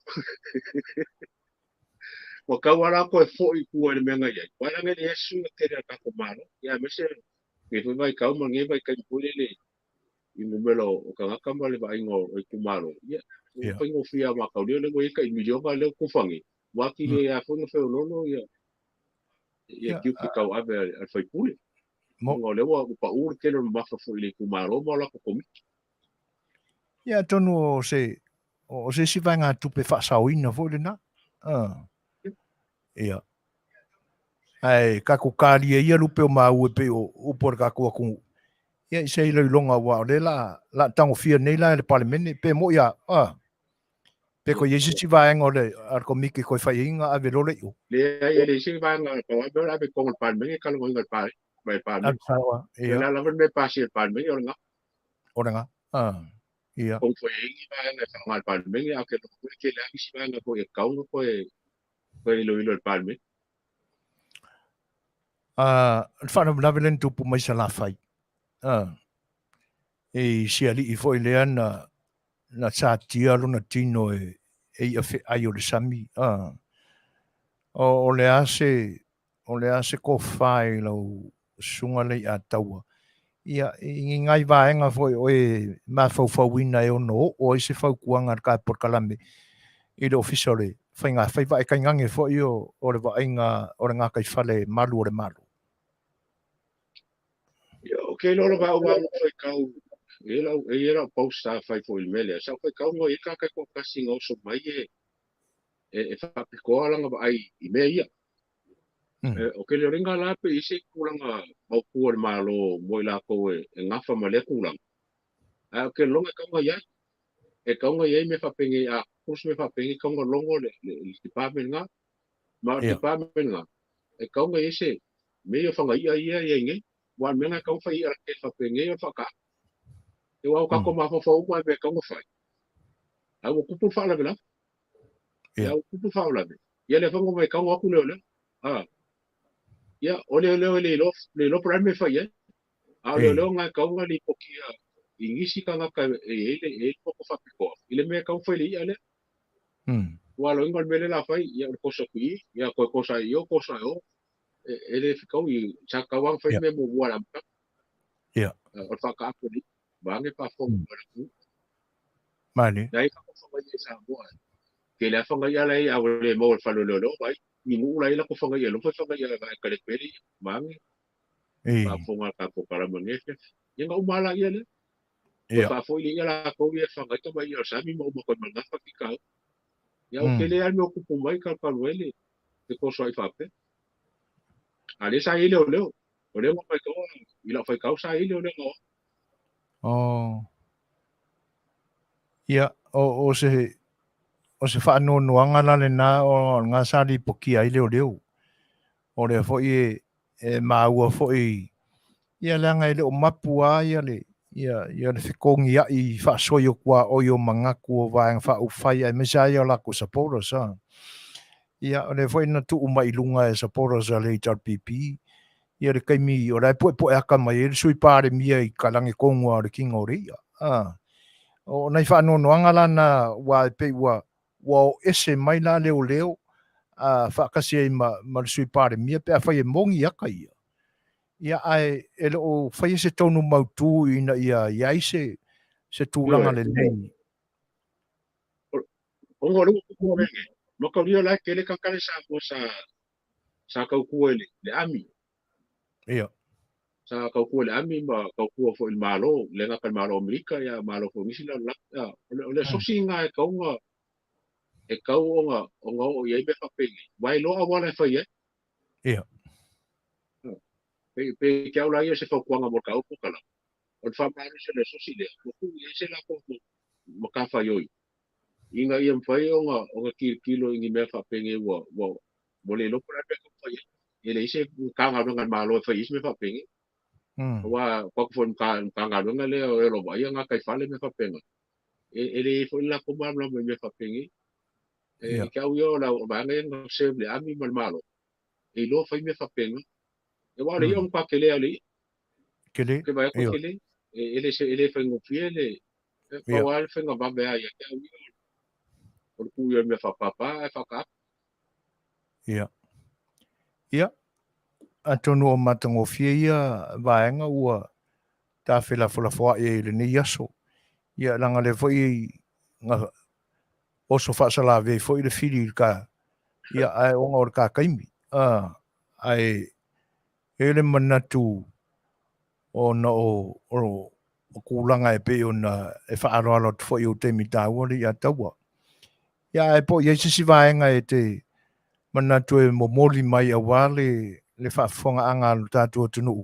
wa ka wala ko fo i ku le menga ia wala nge yesu ke ka ko malo ia me se ke foi vai ka ma nge vai ka ku le i numero o ka ngaka ma le vai ngo i ku malo ia ko ngo fia ma ka le ngo i ka i milio ma le ku fangi wa ki le a fo no fe no ia ki ka ave al fai pule mo le wa pa ur ke le ma fa fo le ku malo mo la ko komi ia tonu o se si vai ngā tupe whaasauina fo le na ia ai ka ko kāria ia lupe o mau e pe o por ka ko aku ia se i longa wa le la tango fia nei la le parliament pe mo ia pe ko yesi si vai ngore ar ko miki ko fai inga ave lo le yo le le si vai nga ko wa ave ko el parliament ka lo ngal pa mai parliament ia la me pasi el parliament ora nga ia ko foi vai nga sa mal parliament a ke ko ke la si vai nga ko e ka ko e lo el parliament whana mnawelen tupu mai sa la fai e si ali i foi lea na sa tia luna tino e a fe ai o le sami o le ase ko fai lau sunga Lei'ataua ia i ngai vaenga foi o e ma fauina e ono o i se faukuanga ka por kalame i le official fai vai kai ngange foi o le vaenga o le ngā kai fale malu o le malu okay lo va o foi kau era posta fai foi mele sa foi kau no ika ka ko kasi ngo so mai e fa ko ala nga ai i me ia O ke le ringa la pe isi kulanga au kuar malo mo la ko e ngafa male kulang. A ke longa kaunga ya. E kaunga ya me fa pengi a kus me fa pengi kaunga longo le department nga. Ma department nga. E kaunga isi me yo fanga ia nge. Wan menga kaunga fa ia ke fa pengi yo fa ka. E wa ka ko ma fa fa uma me kaunga fa. A wo kupu fa la bela. Ya wo kupu fa la be. Ya le fanga me kaunga ku le. Ah. Ya ole lo prime me fa ya. A le nga kaunga li pokia ingisi kanga ka e poko fa piko. Ile me kaunga fa li ale. Walo ingal mele la fai ya kosa kui ya kosa yo ele ficou e chakawang fai me mo wala pa o fa ka ko ni bange pa fo Mani dai ka ko fa ye sa mo ke la fa ya la ya le mo fa lo bai ni mu la ko fa ya lo fa ya ka le peri bange pa fo nga ka ko para mo ne ye nga umala ya le fa fo ya la ko ye fa ka ba ya sa mi mo ko ma fa ka ya o ke le al mo ko mai ka pa wele de ko so fa pe ale sa ile o leo mo fa ko ila fa ka sa ile o leo ia o se whaanonuanga la le nā o ngā sāri poki ai leo leo. O le fo e maua fo ia langa i leo mapu a ia le whikongi a i whaasoio kua o yo mangaku o vaenga whaufai ai mesa ia lako sapora sa. Ia o le fo ina tu umai lunga e sapora sa le HRPP. Ia le kaimi o rai poe aka mai e sui pare mia i kalange kongua o le kinga o reia. O nei whaanonuanga lana wa e pe wa o ese mai la leo whakasi ai ma sui pare mia pe a whai e mongi aka ia. Ia ai e o whai se tonu mautu ina ia se tūranga le nei. O ngoro ko menge. Mo ka rio la ke le kakale sa ka ku le ami. Ia. Sa ka ku le ami ma ka ku fo il malo le nga ka malo Amerika ya malo fo nisi la le sosi nga e ka nga o nga o ye be fa pele. Wai lo a wala fa ye. Ia. Pe ke aula ia se fa kuanga mo ka o kala. O fa ma se le sosi le. Mo ku ye se la ko mo ka fa yoi. Inga ia mfai o nga kilo ingi me fa penge wo mo le lo pra pe ko fa ye. Ele ise ka nga nga malo fa is me fa penge. Wa ko fon ka nga nga le o lo ba ia nga kai fa le me fa penga. Ele fo la ko ma me fa penge. E ka yo la ba nga se le ami mal malo. E lo fa me fa penga. E wa le yo ka kele ali. Kele. Ke ba ko kele. Ele fa ngo fiele. Pa wa fa nga ba ba ya. O ku yo me fa papa e fa ka. Ia. Ia. Atonu o matango fia ia vaenga ua ta whela whalafoa e le ni yaso. Ia langa le foi nga oso whaasala ve foi le whiri ka. Ia ai onga o ka kaimi. Ai ele manatu o na o kulanga e pe o na e whaaroalo tu foi o te mitaua le Lei'ataua. Ia e po ia sisi vaenga e te manatu e momoli mai a wale le whaafonga anga lo tātua tunu.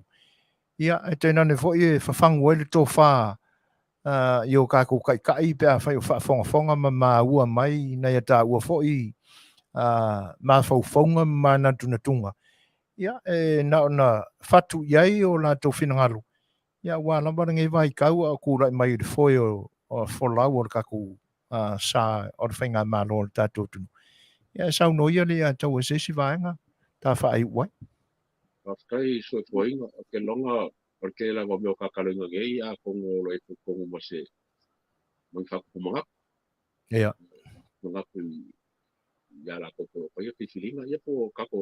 Ia e tēnā ne foi e whafangu e le tō whaa i o kākou kai pe a whai o whaafonga ma ua mai nei a tā ua foi ma whaufonga ma na tunatunga. Ia e na whatu iai o la tō whinangalo. Ia wā lambara ngai vai kau a kūrai mai i le foi o wholau o le kākou sa o le whainga mālo o le tātua tunu. Ia sau no ia le a tau e sesi vaenga tā whaai uai. Kai so foinga ke longa porque la go meu kakalenga gei a kongo lo e kongo mo se mo fa ko manga Ia manga ku ya la ko ko ye filinga ye po ka ko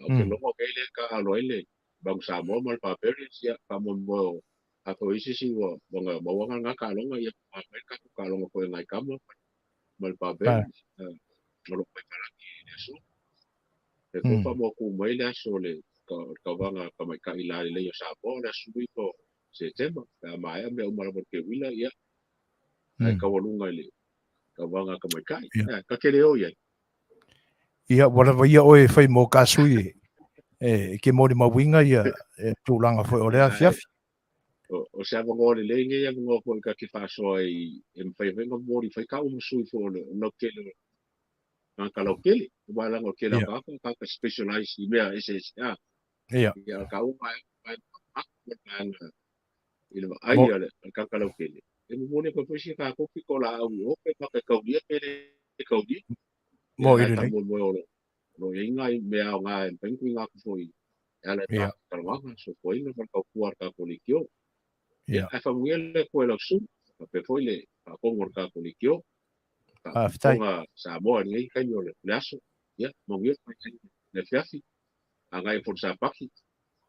ke longa ke le ka lo ele bang sa mo mal papel ya ka mo a ko isi si wo nga mo nga ka longa ye pa ka longa ko ngai ka mo mal papel lo ko ka la ki eso e ko fa mo ku mai la so le ka vanga ka mai ka ila le yo sa po la sui ko se tema ka mai me o mara porque wila ya ai ka wolunga le ka vanga ka mai ka ka ke le o ya Ia, wala ia oe whai mō kāsui ke mōri mawinga ia tūlanga whai o rea Afiafi. O se ava ngore le nge ia ngo ko ka ki faso ai fai venga mori fai ka sui fo no kele ka lo kele wala ngo kele ka specialize i mea SSA Ia. Ia ka mai ile ai ale ka lo kele e mo ne ko posi ka ko ki ko la o pe ka ka dia kele ka dia Mo ile ta nei. mo no inga i mea nga en pengu nga ko foi ala ta kalwanga so foi no ka kuar ka ko likio ia a familia ko lo su pe foi le ka ko ngor ka ko likio ka konga Samoa ni ka yo le laso ia mo ngi le fiafi anga i por sa paki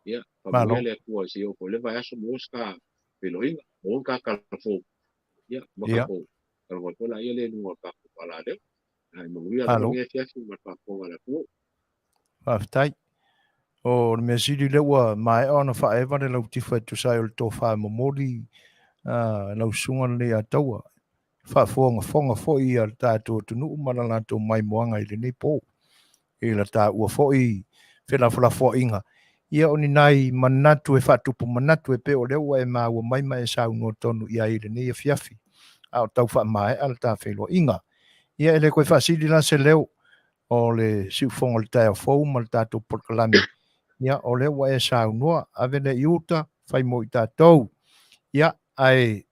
ia familia le ko si o ko le va aso mosca peloinga o ka ka fo ia mo ka ko pero ko la ia le no ka ko ala de ai mo ngi ala ngi fiafi ma ka ko ala ko Aftai. O me siri le ua mai ona whaewa le lau tifa tu sai o le tō whae momori lau sunga Lei'ataua. Whaefonga fonga foi a tātou tunu umana lātou mai moanga i le nei pō. I la tā ua foi whenawhala fo inga. Ia oni nai manatu e whatupu manatu e pe o lewa e maa ua mai mai e sau no tonu ia i le nei Afiafi. A o tau wha mai ala tā whelua inga. Ia ele koe whaasiri la se leo o le siufonga le tai o fau ma le tātou porkalami. Ia o le wa e sau noa avele iuta fai mo i tātou. Ia ai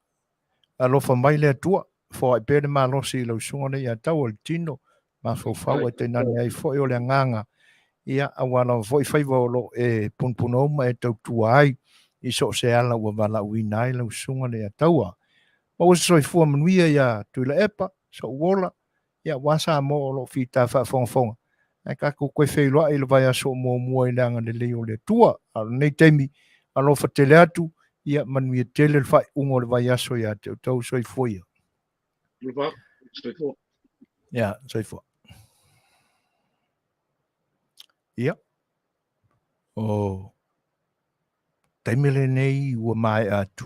alofa mai le atua fo ai pere ma losi lau sunga le Lei'atau o le tino ma fau e te nani ai fo o le nganga. Ia awala foi fai lo e punpuno ma e tautua ai i so se ala ua wala uina ai lau sunga le Lei'atau. Ma o se soifua Manuia ia tuila epa so uola ia wasa mo lo fita fa fonga. Ai ka ko koe whailoa i le vai aso mua i leanga le leo le tua. Alo nei teimi, alo fa tele atu, ia Manuia tele le whai ungo le vai aso ia te tau soifua ia. Ia, soifua. Ia. O taimele nei ua mai atu.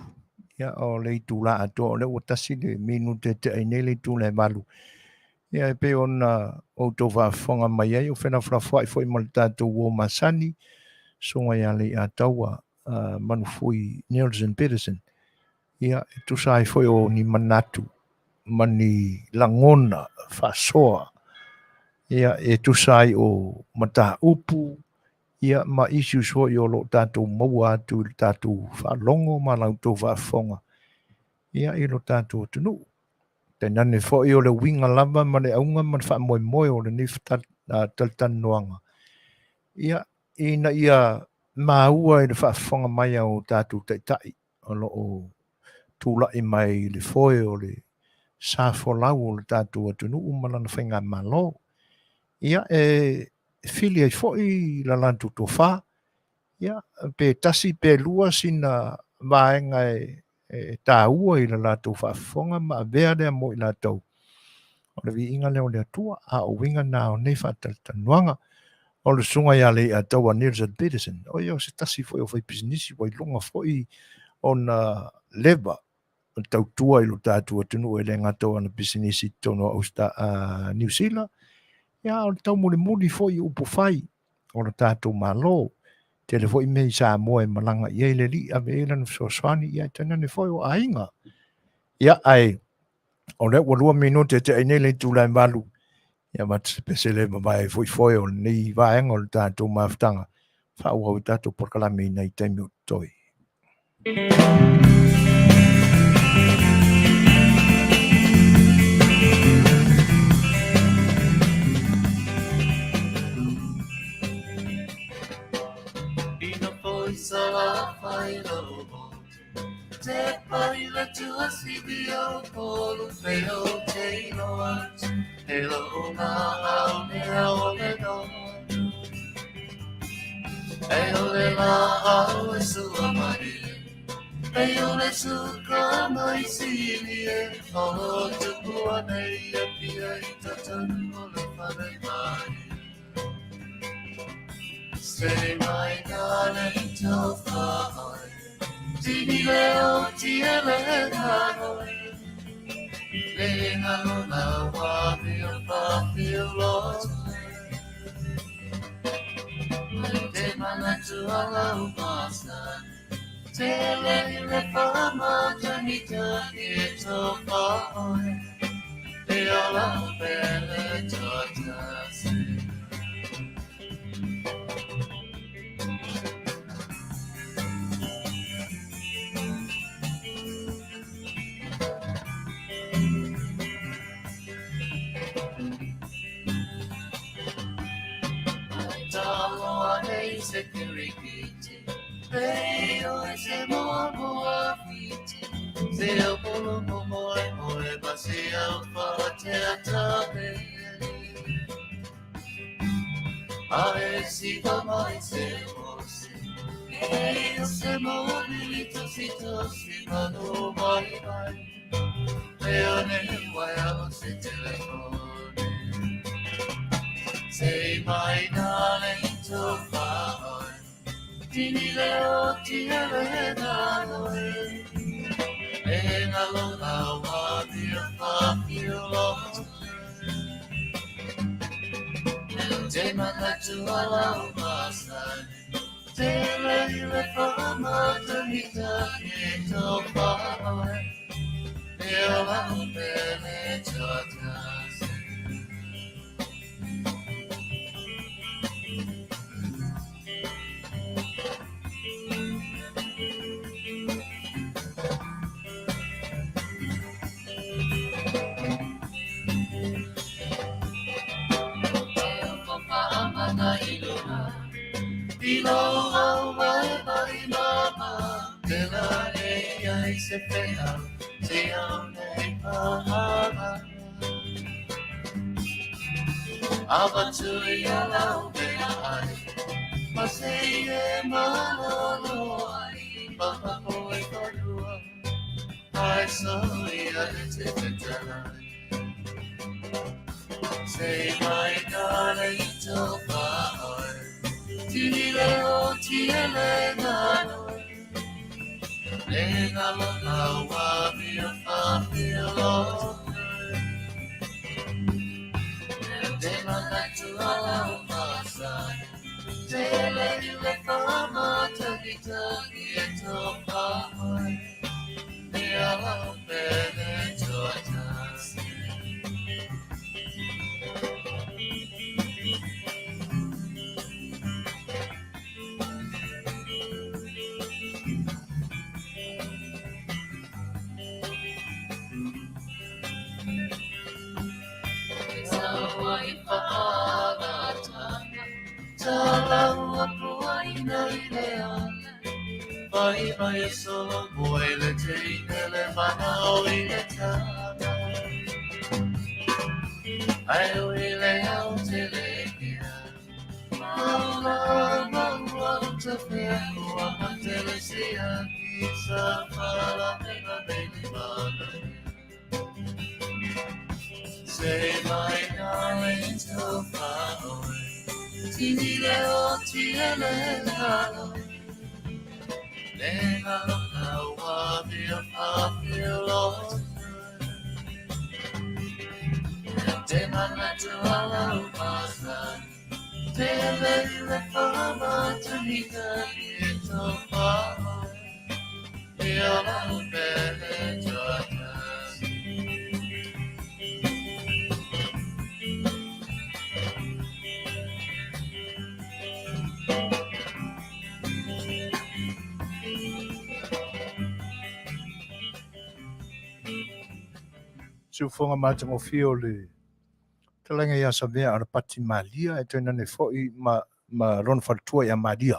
Ia o le itu la atu o le ua tasi le minu te ai le tu le malu. Ia e pe ona o tō whafonga mai ai o whena whai foi ma le tātou o Masani songa ia Lei'ataua Manufui Nielsen Petersen. Ia e tu sai foi o ni manatu mani langona whasoa. Ia e tu sai o mata upu. Ia ma isu so i o lo tātou maua atu i tātou whalongo ma lau tō whafonga. Ia i lo tātou tunu. Te nane fo i o le winga lava ma le aunga ma le wha moe o le nifta Fetalaiga. Ia ina ia maua i le whaafonga mai au tātou taitai. Alo o tūla i mai le foe o le sāfolau o le tātou atunu umalana whainga malo. Ia e whili ai fo i la lantu tō wha. Ia pe tasi pe lua sina vaenga tā ua i la lātou whaafonga ma vea lea mo i lātou. O le vi inga leo lea tua a o winga nā o nei Faatalanoaga. O le sunga ia Lei'atau a Nielsen Petersen. O ia o se tasi foi o whai pisinisi wai longa foi o na leva. O tau tua i lo tātua tunu e le ngatau ana pisinisi tono austa a New Zealand. Ia o le tau muli foi upo whai o le tātou malo. Tele foi mei Samoa e malanga ia i le li a veelan Suasua ia tana ne foi o ainga. Ia ai o le walua minute te ai nei le tūlai malu. Ia mat pesele mai foi o nei vaenga o le tātou maftanga. Whaua o tātou porkalami nei taimi o toi. A Le Fai'oa, te paila tua sibio polu feo te loa, he lo na au ne au le no. E o le la au e sua mai, e o le suka mai sili e o tupu anei e pia i tatanu o le whare mai. Stay my darling till far. Tini leo tiele hanoi. Le ngalo na wa mi o fa feel lost. tualau masan Tele le whamata ni te to whaoi Te ala pele tōtase Security, they always say more feet. They are more, but say out for theatre. I see the myself. Hey, say more, little see, no, my. They are never wild, say telephone. Say my darling to far. Tini leo tiere nanoi E ngalo lawa dia whawhiolo Te manatu alau masani Te leile whamata mita e tō whaoi E alau pene tōtase Ilo au mai mama, te la ai se whea, te au nei pahara. Awa tui alau mea ai, ma se e malolo ai, papa poe whanua, ai soi ane te Fetalaiga. Say my darling to far. Tini leo tiele nanoi E ngalo lawa mia whawhiolo Te manatu alau masani Te leile whamata ni tangi e tō whaoi Me alau pene tōtase Talaua puaina I leana Vai solo boy le teine le manao I le tana Ai ui le au te lekia Maua te whea kua ma te le sia Ki sa whala mena meni mana Say my darling to whaoi Tini leo tiele nanoi Le ngalo lawa mia whawhiolo Te manatu alau masani Te leile whamata mita e tō whaoi E alau pene tōtase Sufonga mātango whio le talenga ia sa mea ara pati malia e tēnā ne fōi ma rona whatua ia malia.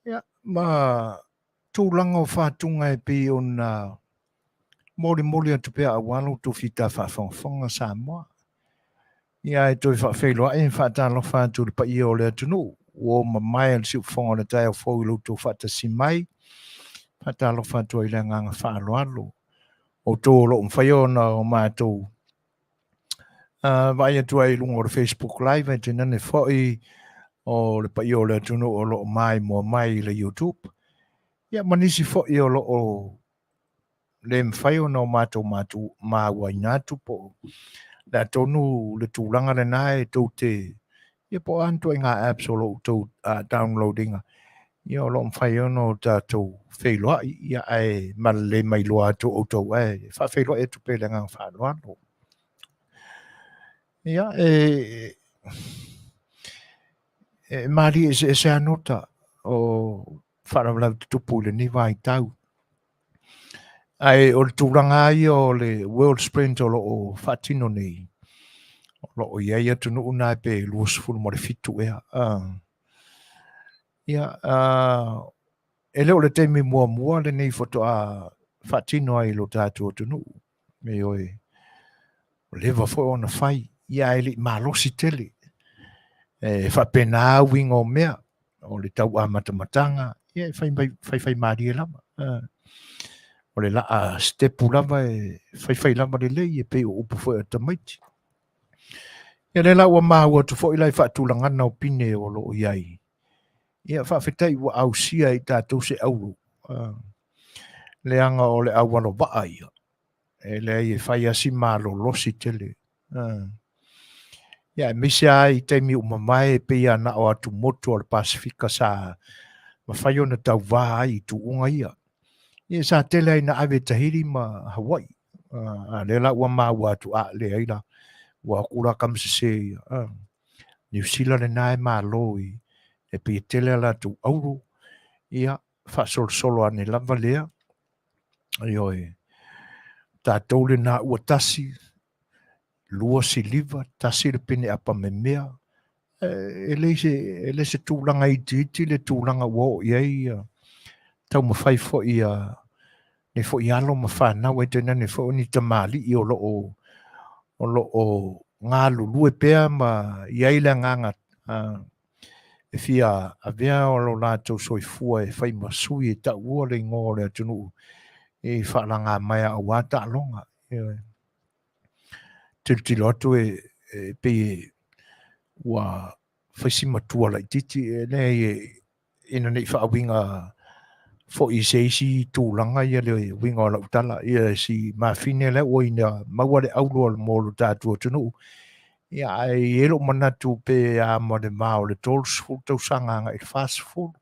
Ia, ma tūlanga o whātunga e pi o nā mori atu pēr awalo tū whita whawhonga Samoa. Ia e toi whawheiloa e whātalo whātu le pa ia o le atunu. O ma mai al siu whonga le tai o fōi luto whātasi mai. Whātalo whātua I le nganga whāloalo. O tō lo mwhaiona o mātou. Vai atu ai lungo o Facebook Live e tēnā ne whoi o le pa i o le atunu o lo mai mua mai le YouTube. Ia manisi whoi o lo o le mwhaiona o mātou māua I ngātu po. La tonu le tūlanga le nāe tō te Ia po antu ngā apps o lo tau downloadinga. Ia o lo mwhai ono tātou whailoa ia ai male mai loa tu o tau ai. Wha whailoa e tu pele ngā whāloa no. Ia mari e se anota o wharamlau te tupu le ni vai tau. Ai o le tūranga ai o le World Sprint o lo o whatino nei. O lo o ia tunu unai pe luas fulu mo le fitu ea. Ia, e leo le teimi mua le nei foto a whatino ai lo tātua tunu. Me oi, o lewa fo o na whai. Ia e li malosi tele. E whapena wingo mea. O le tau a matamatanga. Ia e whai maari e lama. O le laa stepu lava e whai lama le lei e pe o upu fo e tamaiti. Ia le lau a maua tu fo ilai whaatulangana o pine o lo iai. Ia whawhetai wa au sia i tātou se auru. Le anga o le awalo waa ia. E le ai e whai asi malo losi tele. Ia misi ai teimi umamae pe ia na o atu motu o le Pasifika sa ma whai ona tau waa ai tu unga ia. Ia sa tele ai na ave tahiri ma Hawaii. Le lau a maua tu a le aila. Wa kura kamsese ia. New Zealand e nae malo i. E pe tele la tu auru. Ia whasol solo ane lava lea. Ioi. Tātou le nā ua tasi. Lua si liva. Tasi le pene apa me mea. E le se tūlanga i titi. Le tūlanga wo iei. Tau mawhai fo i ne fo i alo mawhanau e tena ne fo ni tamali i o lo o ngā lulu e pēr ma iei le nganga. E fia a vea o lo lātou soifua e whai masui e ta ua le ngō le atunu e whaalanga mai a wata alonga. Tilo atu e pe ua whaisi matua lai titi e ne ina nei whaawinga fo i seisi tūlanga ia le winga o la utala ia si mawhine le o ina maua le aulua le mōlu tātua tunu. Ia ai ero manatu pe a mo le mao le tolls full tau sanga nga i fast food.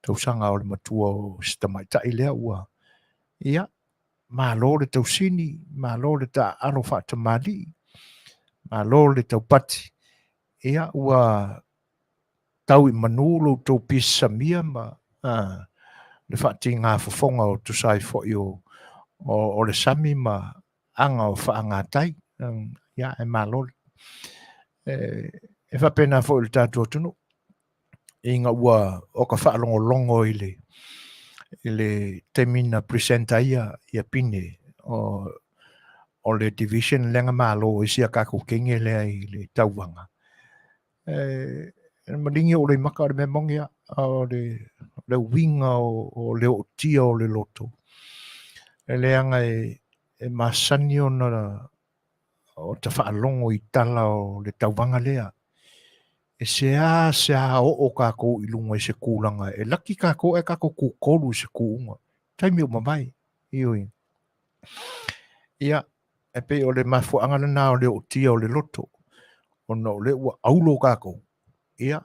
Tau sanga o le matua o stamaita i lea ua. Ia, ma lo le tau sini, ma lo le ta alo whaatamali, ma lo le tau pati. Ia ua tau i manulo tau pisa mia ma le whaati ngā fofonga o tu sai fo i o le sami ma anga o whaangatai. Ia, e ma lo le. E whapena fo i le tātua tunu. Inga ua o ka whaalongo i le temina presenta ia pine o le division lenga malo i sia kako kenge lea i le tauwanga. Maringi o le maka o le memongia o le winga o le o tia o le loto. E leanga e Masani o ta whaalongo i tala o le tauwanga lea. E sea o kako i lunga i se kūlanga. E laki kako e kako kūkolu i se kūunga. Taimi o mamai. Ioi. Ia, e pe o le mafuanga na o le o tia o le loto. O no le ua aulo kako. Ia,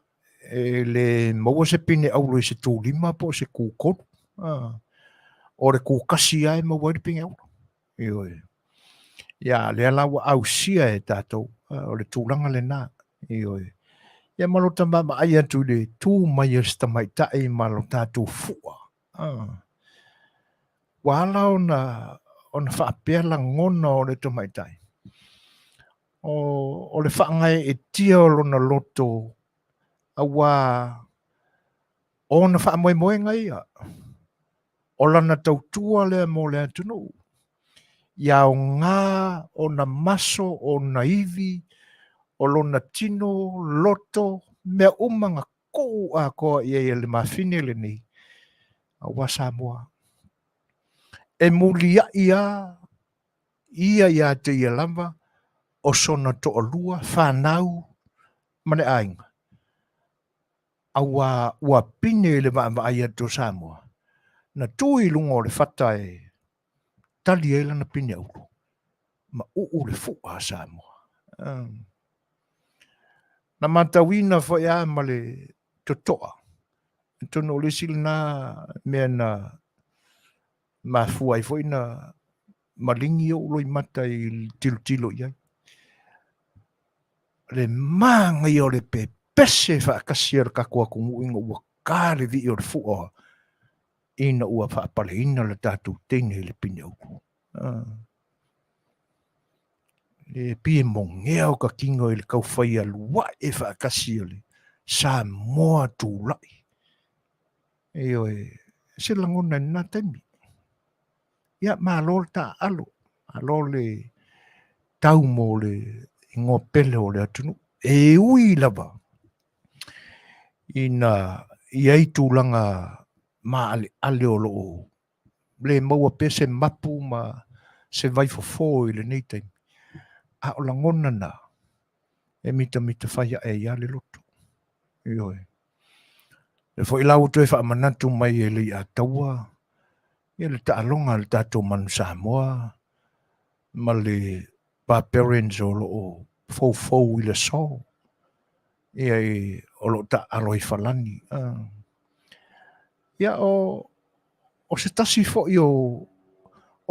e le maua se pine aulo i se tūlima po se kūkolu. O le kūkasi ai maua i pinge aulo. Ioi. Ia, le ala ua au sia e tātou. O le tūlanga le nā. Ioi. Ia malota mama ai atu le tū mai o stamai tae malota tū fua. Wala ona whaapela ngona o le tamai tae. O le whaangai e tia o lona loto a wā o na whaamoe ngai a. O lana tautua lea mo lea tunu. Ia o ngā o na maso o na iwi o lona tino, loto, mea umanga kou a koa i e le mawhine le ni. A wa Samoa. E mulia ia te ia lamba, o sona to o lua, whanau, mane ainga. A wa pine le maia to Samoa. Na tui lunga o le whata e tali e lana pine au. Ma uu le fua Samoa. Na matawina fo ia ma le totoa. Tono le silna mea na mafuai fo ina malingi o loi mata i tilo iai. Le manga i o le pese whaakasia ka kua kungu inga ua kāre vi o le fua ina ua whaapale ina le tātou tene le pine uku. Le pie mongea o ka kingo i le kauwhai alua e whaakasia le Samoa tūlai. E oe, se langona nā taimi. Ia mā lor tā alo, alo le tau mō le ingo pele o le atunu. E ui lava. Ina iai tūlanga mā ale o loo. Le maua pese mapu ma se vai fo i le nei taimi. A o langona na. E mita whaia e ia le loto. E oe. Le fo ilau tu e wha manatu mai e Lei'ataua. Ia le taalonga le tātou manu Samoa. Ma le barbarians o loo fau i le so. Ia e o lo ta aloi falani. Ia o se tasi fo i o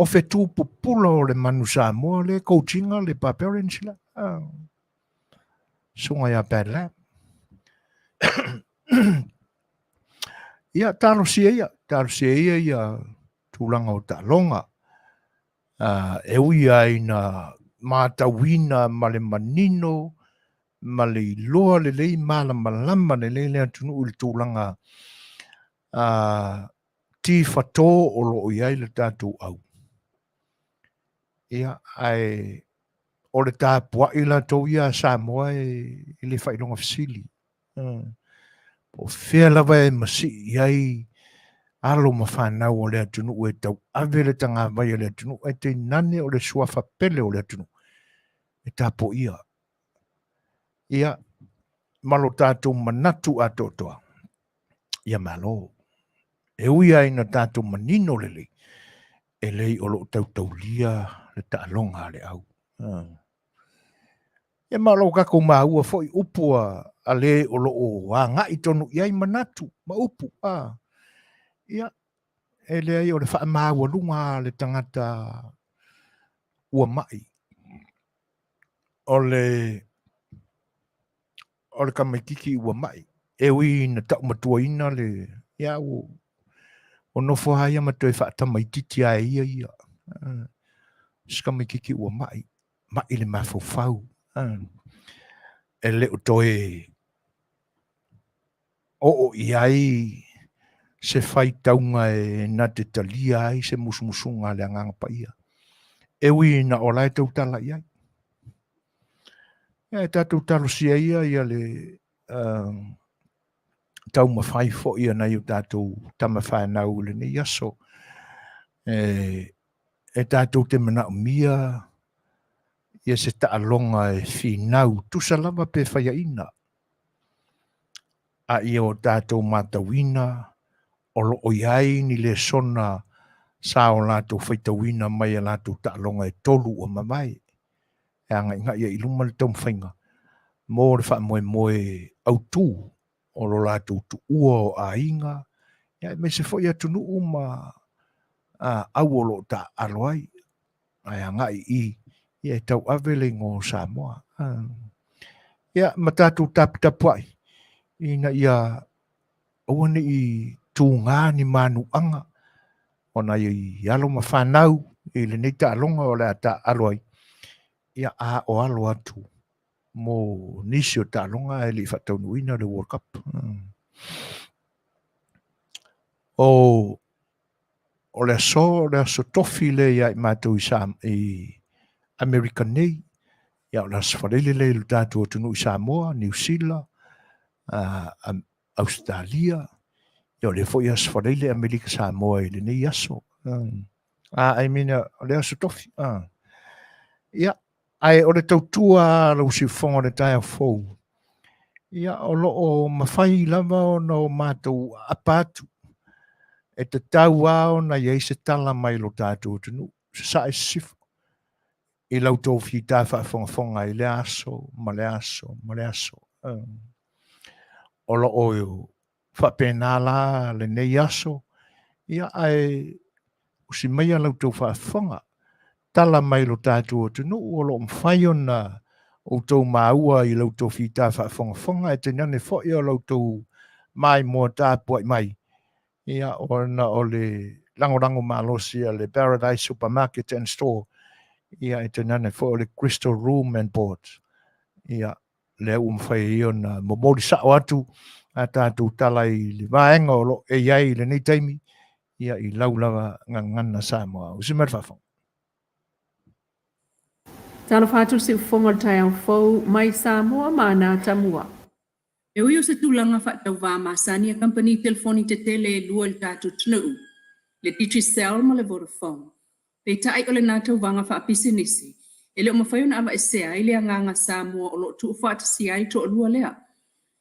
fetu pupula o le manu Samoa le coachinga le barbarians la. Sunga ia bad lap. Ia talo sia ia tūlanga o talonga. E ui ai na mātawina ma le manino, ma le iloa le lei malama le lei lea tunu uli tūlanga ti whato o loo iai le tātou au. Ia ai o le tāpua i la tau ia Samoa i le whailonga fisili. O whea lava e masi iai alo ma whanau o le atunu e tau ave le tanga vai o le atunu e te nane o le suafa pele o le atunu. E tāpo ia. Ia malo tātou manatu a totoa. Ia malo. E ui ai na tātou manino le lei. E lei o lo tau lia le taalonga le au. Ia malo kako maua foi upua a le o lo o a ngai tonu iai manatu ma upu. Ia e le ai o le wha maua lunga le tangata ua mai. O le kamaikiki ua mai. E ui na tau matua ina le ia o nofo haia matua e wha tamaititi a ia. Skamaikiki ua mai. Mai le mafau. E leo toe o iai se fai taunga e na te talia ai se musumusunga le anganga pa ia. E ui na o lai tau tala iai. E tātou talo sia ia le tau mawhai fo ia nei o tātou tamawhanau le nei aso. E tātou te mana o mia ia se taalonga e whinau tusa lava pe whaia ina. A ia o tātou matawina o loo iai ni le sona sa o lātou whaitawina mai a lātou taalonga e tolu o mamai. E anga inga ia iluma le tau mwhainga. Mō le wha moe au tū o lo lātou tu ua o a inga. Ia me se fo ia tunu uma au o lo ta aloai. Ai anga i ia e tau avele ngō Samoa. Ia ma tātou tapitapuai. Ina ia awane i tū ngā ni manuanga. Ona i alo ma whanau i le nei ta alonga o le ta aloai. Ia a o alo atu. Mo nisi o ta alonga e li whataunuina le World Cup. O le aso tofi le ia i mātou i Amerika nei. Ia o le aso wharele le lu tātou tunu i Samoa, New Zealand, Australia. Ia o le fo i aso wharele Amerika Samoa i le nei aso. I mean, o le aso tofi. Ia, ai o le tautua lau si whonga le tai au fau. Ia o loo mawhai lava o no mātou apatu. E te tau ao na iei se tala mai lo tātou tunu. Se sa e sifo. I lau tau fi tā wha whonga i le aso, ma le aso. o lo o whapena la le nei aso, ia ai usi mai alau tau whaafonga, tala mai lo tātua tunu, o lo mwhai o na o tau maua i lau tau whita whaafonga, e te nane fwoi o lau tau mai mua tāpua mai. Ia o na o le langorango malosi a le Paradise Supermarket and Store, ia e te nane fwoi o le Crystal Room and Boards. Ia le mwhai i o na momori sao atu, a tātou tala i le vaenga o lo e iai le nei taimi, ia i laulawa ngana Samoa. Usi mai whaafonga. Tala whātu si ufonga tai au fau mai Samoa mana tamua. E ui o se tūlanga whaatau wā Masani a company telefoni te tele e lua le tātou tunu. Le Petersen ma le Vodafone. Pei tai o le nātou wanga whaapisi nisi. E le o mawhai ona awa e sea i le anganga Samoa o lo tu whaatasi ai to o lua lea.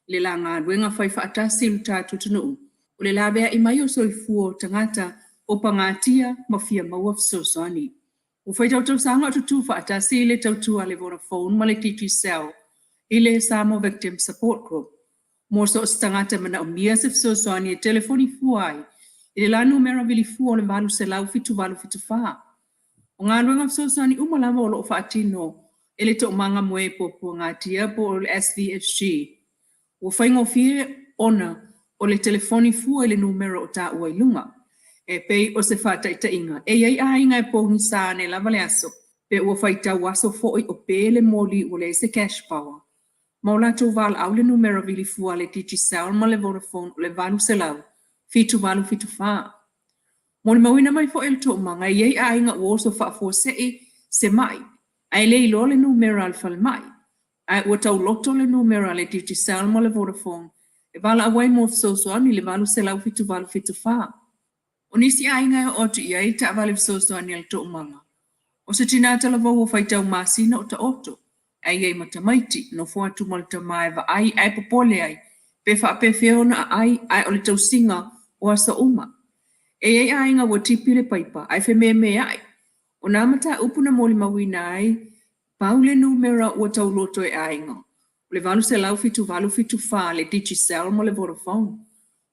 Le la ngā ruenga whai whaatasi lu tātou tunu. O le la bea i mai o soifua tangata o pangatia ma fia maua fsosani. O whai tau sanga tutu whaatasi le tautua le Vodafone ma le Petersen i le Samoa Victim Support Group. Morso stangata mana o mia se fsosani e telefoni fuai. I le la numera vili fua o le valu se lau fitu wha. O ngā ruenga fsosani umalama o lo whaatino e le to manga moe po ngā tia po o le SVHG. O whaingo fie ona o le telefoni fua i le numera o ta ua ilunga. E pei o se whataita inga. E iai a inga e pohi sa ne lava le aso. Pe ua whaita waso foi o pe le moli o le se cash power. Maula tau val au le numera vili fua le Petersen ma le Vodafone o le valu se lau. Fitu valu fitu wha. Moni mawina mai fo el to manga iei a inga ua so wha fua se mai. Ai le ilo le numera al fal mai. Ai ua tau loto le numera le Petersen ma le Vodafone. E vala awai mo fsosoani le valu se lau fitu valu fitu wha. O nisi a inga e otu iei ta vale fsosoani al to manga. O se tinata la vau o whaitau masina o ta oto. Ai ei matamaiti no fuatu malta mai va ai popole ai. Pe wha pe whiona ai o le tau singa o asa uma. E ei a inga wa tipi le paipa, ai fe me ai. O nā mata upuna moli mawina ai, pau le numera ua tau loto e a inga. O le valu se lau fitu wha le Petersen mo le Vodafone.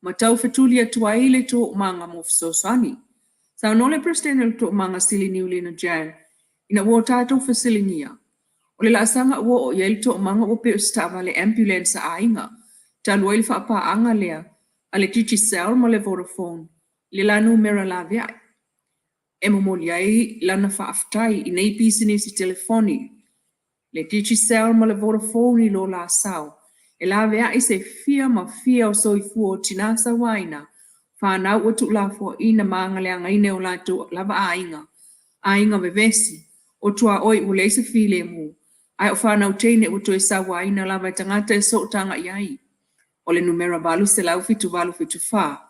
Ma tau fetuli atua i le tō manga mo fsosani. Sa no le presidente le tō manga sili niulina jan, ina ua tātou fasilingia. O le laasanga ua o iei le tō manga o pe ustava le ambulance a inga. Ta luai le whaapa anga lea, a le Petersen mo le Vodafone. Le la numera la vea. E momoli ai lana whaaftai i nei business i telefoni. Le Petersen ma le Vodafone i lo la sao. E la vea i se fia ma fia o soifua o tinasa waina. Whanau o tu la fua ina maanga leanga ine o la tu lava a inga. A inga vevesi. O tua oi u leise file mu. Ai o whanau teine o tu e sa waina lava tangata e so tanga iai. O le numera valu se lau fitu wha.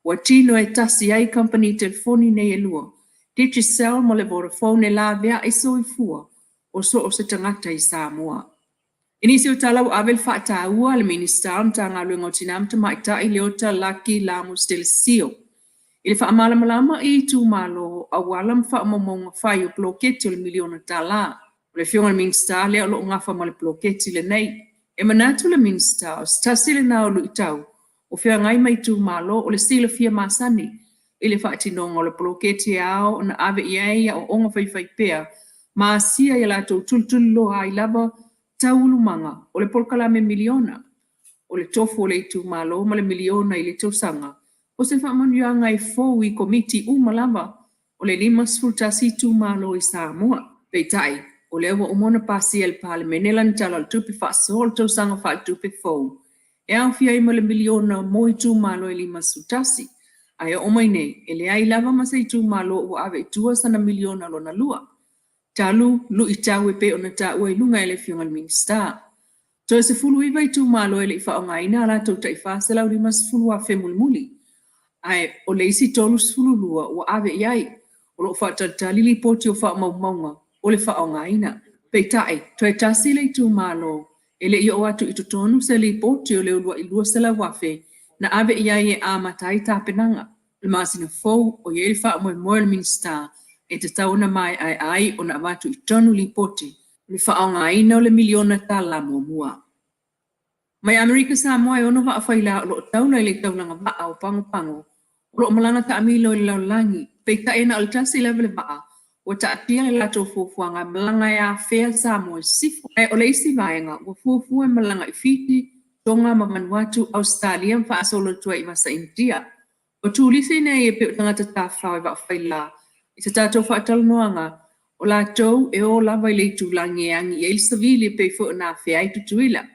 Wa tino e tasi ai company telefoni nei e lua. Petersen mo le Vodafone e la vea e soifua o so o se tangata i Samoa. Inisi o talau avel whaataua le minister ta ngā luenga o tinamta maita i leota laki lamu stelesio. I le whaamalamalama i tu malo a walam whaamamonga whai o bloketi o le miliona tala. O le fionga le minister lea o lo ngafa ma le bloketi le nei. E manatu le minister o stasi le nao lu itau. O fia ngai mai tu malo o le stila fia Masani. I le whaatinonga o le bloketi ao na ave iei o onga whai pea. Ma sia i la tau tultullo ai lava taulu manga o le polkalame miliona. O le tofu o le tu malo ma le miliona i le tausanga. O se whaamanuia ngai fōu i komiti umalava o le 5 tu malo i Samoa. Peitai, o le awa umona pasi el pale menelan tala le tupi whaasol tausanga wha tupi fōu. E au fia ima le miliona mo i tu malo i 5. Ai o mai nei, e le ai lava masa i tu malo ua ave i 2 sana miliona lo na lua. Talu, lu i tau e pe o na ta ua i lunga e le fionga le minister. To e se fulu iwa i tu malo e le ifa o ngaina ala tau ta ifa se lau 5 a fe mulmuli. Ai o le isi tolu sfulu lua ua ave iai. O lo whaatatali li poti o wha maunga o le wha o ngaina. Peitai, to e tasi le i tu malo. E le i o atu i tutonu se li poti o le ulua i lua se la wafe. Na ave iai e a matai ta penanga. Le masina fau o ye le wha moe moe le minister. E te tauna mai ai o na watu i tonu li poti. Le wha o ngaina o le miliona tala mua mua. Mai Amerika Samoa ono va faila lo taula le taula nga va au pango. Lo malanga ta amilo le langi. Peita ena altasi level va. O ta atia la to fuanga malanga ya fair Samoa sifu. Ai ole isi vaenga o fufu malanga ifiti tonga Vanuatu Australia fa solo tua i masa India. O tulisi ne e pe tangata ta fa va faila. Ita tato Faatalanoaga o latou e o lava i le tulangiangi i le savili pe fo na fe ai tutuila.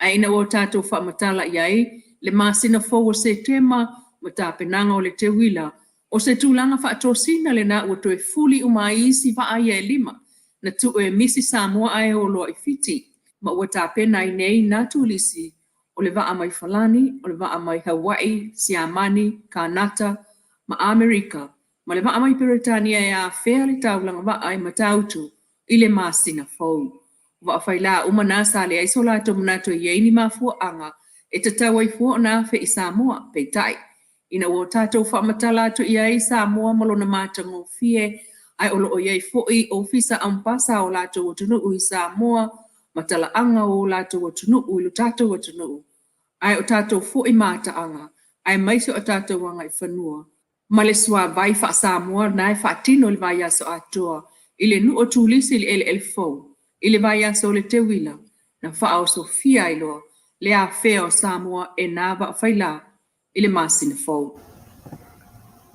Aina o tatou whaamatala i ai, le masina fou o se tema, ma tā penanga o le te wila, o se tūlanga whaatosina le na ua toe fuli umaisi wa ai e lima, na tu e misi Samoa ai o loa i fiti, ma ua tā pena i nei na tūlisi, o le waa mai Falani, o le waa mai Hawaii, Siamani, Kanata, ma Amerika, ma le waa mai Peretania e a whea le taulanga wa ai ma tautu, i le masina fou. Wa faila umana sale ai sola to manato ye ni mafu anga e te tawai fu na fe i Samoa pe tai ina o tato fa matala to ia i Samoa malo na mata ngo fie ai olo o ye fu i ofisa ampasa o lato o tunu i Samoa matala anga o lato o tunu o tato o tunu ai o tato fu i mata anga ai mai so o tato wanga i fanua male swa vai fa Samoa na fa tino le vai so atoa ile nu o tulisi ile el fo ile vai aso le te wila, na whao Sofia ilo, le a wheo Samoa e nā wa whaila, ile masina fau.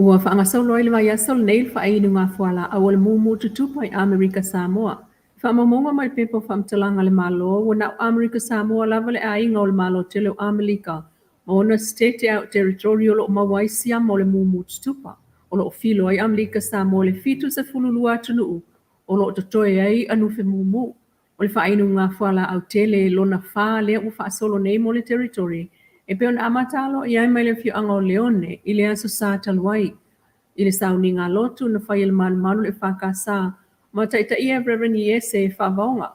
Ua whaangasaulo ile vai aso le neil wha ainu ngā whala a wale mūmu tutupa i Amerika Samoa. Whaamamonga mai pepo whamtalanga le malo, wana Amerika Samoa lava le a inga o le malo tele o Amerika, ma ona state out territorial o mawaisia mo le mūmu tutupa, o lo filo ai Amerika Samoa le fitu se fululua tunuu, o lo totoe ai anu fe mumu. O le whainu ngā whala au tele lona wha lea u wha solo nei mo le territory. E pe on amatalo i ai mai le fio anga o leone i le aso sa taluai. I le sauni ngā lotu na whai le manu le whaka sa. Ma taita ia breveni ese wha vaonga.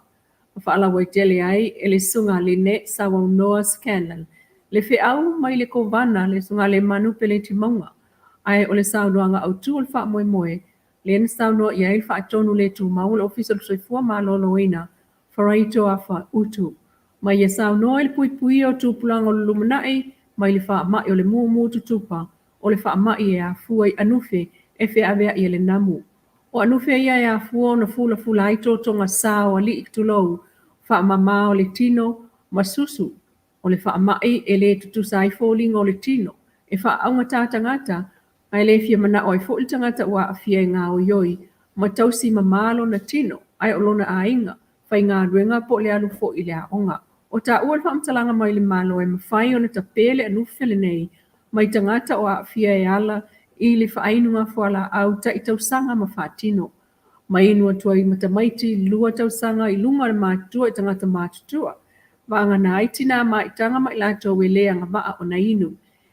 Wha ala wai tele ai e le sunga le ne sa wau Noah Scanlon. Le fe au mai le kovana le sunga le manu pele timonga. Ai o le saunuanga au tu o le wha moe moe. Le na saunoa i ai le wha atonu le tu mau le ofisa le soifua ma loloina. Faraito afa utu. Mai ia saunoa i le pui pui o tupulanga o le lumanai. Mai le wha mai o le mumu tutupa. O le wha mai e a fua i anufe e fe avea i le namu. O anufe ia e a fua na fula fula aito tonga sao a li iktulou. Wha mama o le tino masusu. O le wha mai e le tutusa i fōlinga o le tino. E wha aunga tātangata. Ai le fia mana o i fōli tangata ua a fia ngā o ioi. Ma tausi mamalo na tino. Ai o lona a inga. Whai ngā ruenga po le alu fo i le aonga. O tā ua le whaamtalanga mai le malo e mawhai o na ta pele anufele nei. Mai tangata o a fia e ala i le whaainu ngā whala au ta i tausanga ma whaatino. Mai inua tua i matamaiti lua tausanga i lunga le mātua i tangata mātutua. Vanga na aitina ma i tanga mai lato we lea ngā maa o na inu.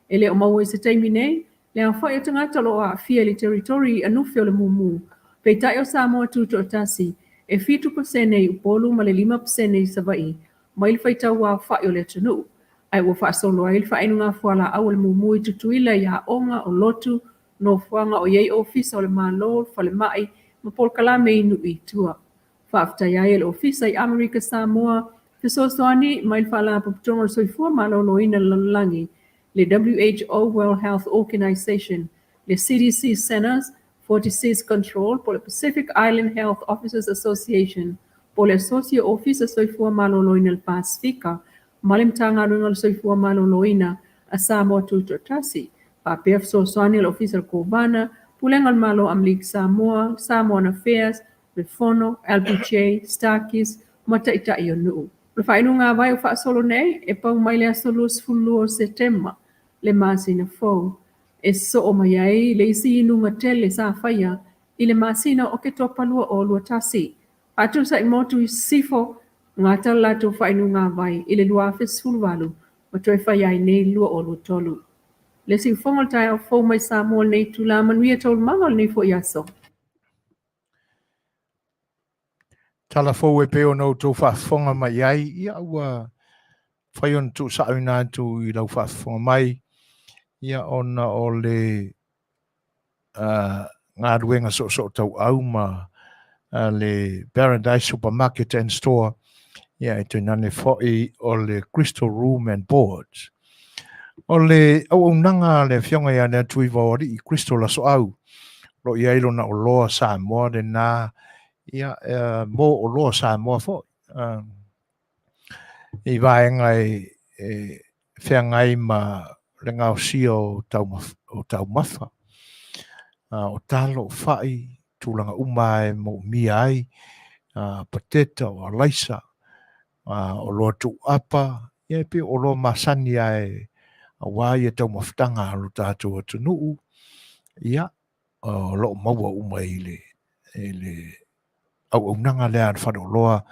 Ele o maua i se taimi nei, le a whai o tangata lo a fia le territory anufe o le mumu. Peitai o Samoa tuto o tasi, e 5% i upolu ma le 5% i savai. Mai le whaitau a whai o le tunu. Ai ua whaasolo ai le whainu ngā whala au le mumu i tutuila i a onga o lotu no whanga o iei ofisa o le malo whale mai ma polkalame inu i tua. Whaaftai ai le ofisa i Amerika Samoa, Fesosoani mai le whala paputonga le soifua malo loina lalangi, le WHO World Health Organization, le CDC Centers for Disease Control po le Pacific Island Health Officers Association, po le Socio Officer soifua malo loina le Pasifika, Malim tanga rungal soifua malo loina a Samoa tutotasi. Pa pef so soani le officer kovana, pulengal malo amlik Samoa, Samoan Affairs, Refono, LBJ, Starkis, mata ita iyo nuu. Le whainu ngā vai o wha solo nei, e pau mai le asolus fulu o Setema, le masina fau. E so o mai ai, le isi inunga tele sa whaia, i le masina o ke topalua o lua tasi. Atu sa imotu i sifo, ngā tala tō whainu ngā vai, i le lua awhis fulwalu, ma toi whai ai nei lua o lua tolu. Le si whongal tai au fau mai Samoa nei tula Manuia tolu mangal nei fo iaso. Tala fau e peo no tō whaafonga mai ai, ia ua whai on tō sauna tō i lau whaafonga mai, ia ona o le ngā ruenga so tau au ma le Paradise Supermarket and Store, Ia, te nane fo'i o le Crystal Room and Boards. O le au nanga le fionga ia le tui vaori I Crystal la so au. Lo ia ilo na o loa Samoa le na ia mo o loa Samoa fo. I vaenga e whiangai ma le ngau si o tau mafa. O talo o whai, tūlanga umai mo mia ai, pateta o alaisa, o loa tu apa, ia pe o loa masani ai, a wai e tau mawhtanga alo tātou atu nuu, ia, o loa maua umai le au nanga lea an whano loa,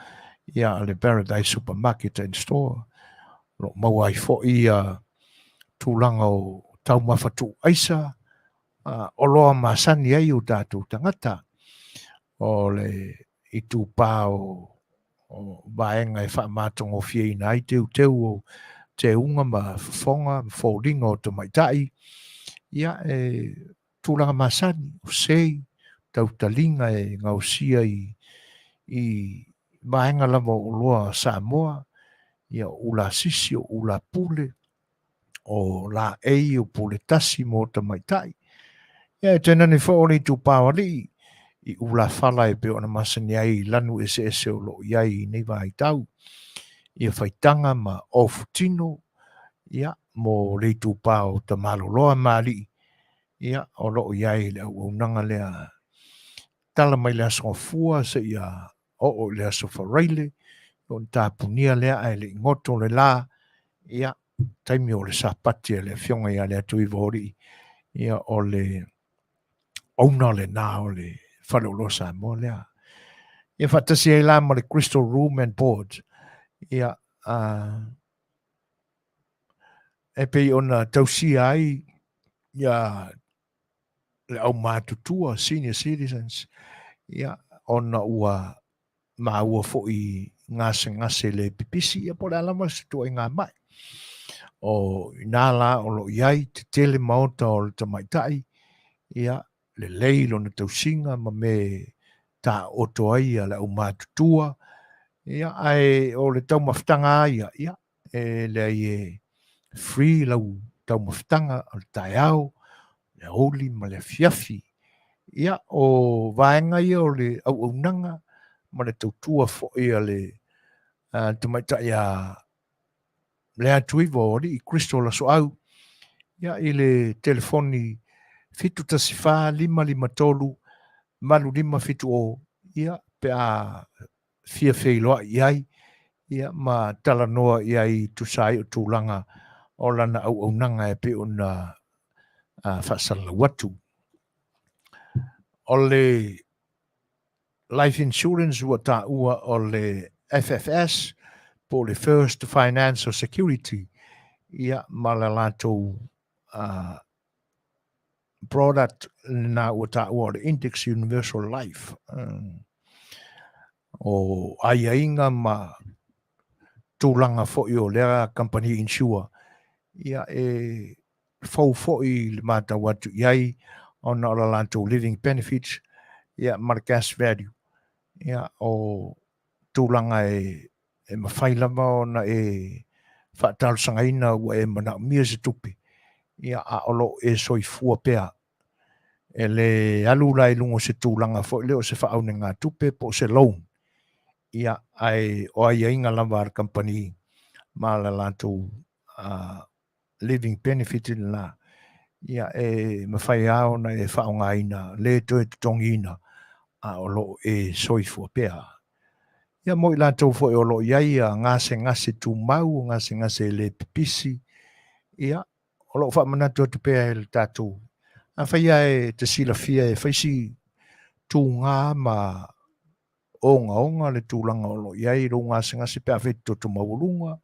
ia le Paradise Supermarket and Store, loa maua I fo ia tūlanga o tau mawhatu aisa, o loa masani ai o tātou tangata, o le I tūpā o vaenga e whaamatongo whieina ai teu o te unga ma Fofoga, Fofogaina o te maitai, ia tūlanga masani, o sei, tau talinga e ngausia I vaenga lama o loa Samoa, ia ula sisi o ula pule, o la ei o pule tasi mo te maitai. Ia tēnā ni whaore I tūpā wali, I ula whala e peo na masani ai lanu ese o lo iai nei vai tau. Ia whaitanga ma ofutino, ia mo le tūpā o ta maloloa maali. Ia o lo iai le au nanga lea tala mai lea songofua sa ia o lea sofareile, o tāpunia lea ai le ngoto le la, ia taimi o le sapati le fionga ia lea tui vori, ia o le auna le nā o le whalolo Samoa lea. Ia whatasi e la ma le Crystal Room and Boards. Ia e pei ona tausia ai ia le au mātutua, senior citizens. Ia ona ua ua fo'i ngase le pipisi. Ia po le alama se tua ngā mai. O nā la o lo iai te tele maota o le tamaitai. Ia le leilo na tausinga ma me ta oto ai a le au mātutua. Ia ai o le tau mawhtanga ia le ai free lau tau mawhtanga o le tai au, le holi ma le Afiafi. Ia o vaenga ia o le au nanga ma le tautua fo ia le tumaita ia le atui vori I Crystal la so au. Ia I le telefoni fitu tasifa 553 malu 5 o ia pe a fia feiloa iai, ia ma talanoa iai tusai o tūlanga o lana au nanga e pe ona whasala watu. O le life insurance ua tā ua o le FFS, po le First Financial Security, ia ma la lātou product na ua tā ua o le Index Universal Life. O aiainga ma tūlanga fo'i o lea company insure. Ia fau fo'i le mata watu iai o na o la lātou living benefits. Ia ma le cash value. Ia o tūlanga e mawhailama o na whaatalo sangaina ua mana mia se tupi. Ia a olo soifua pea. E le alu lai lungo se tūlanga fo'i leo se whaau ngā tupe po se loan. Ia ai o ai inga lava ar company ma la lātou living benefit na. Ia mawhai au na whaau ngaina le toe tongina a olo soifua pea. Ia mo I lātou fo o lo iai a ngase tu mau, ngase le pipisi. Ia, o lo whamanatu atu pēa e le tātou. A whaia te sila fia whaisi tū ngā ma onga le tūlanga o lo iai ro ngase pēa whetu tu maurunga,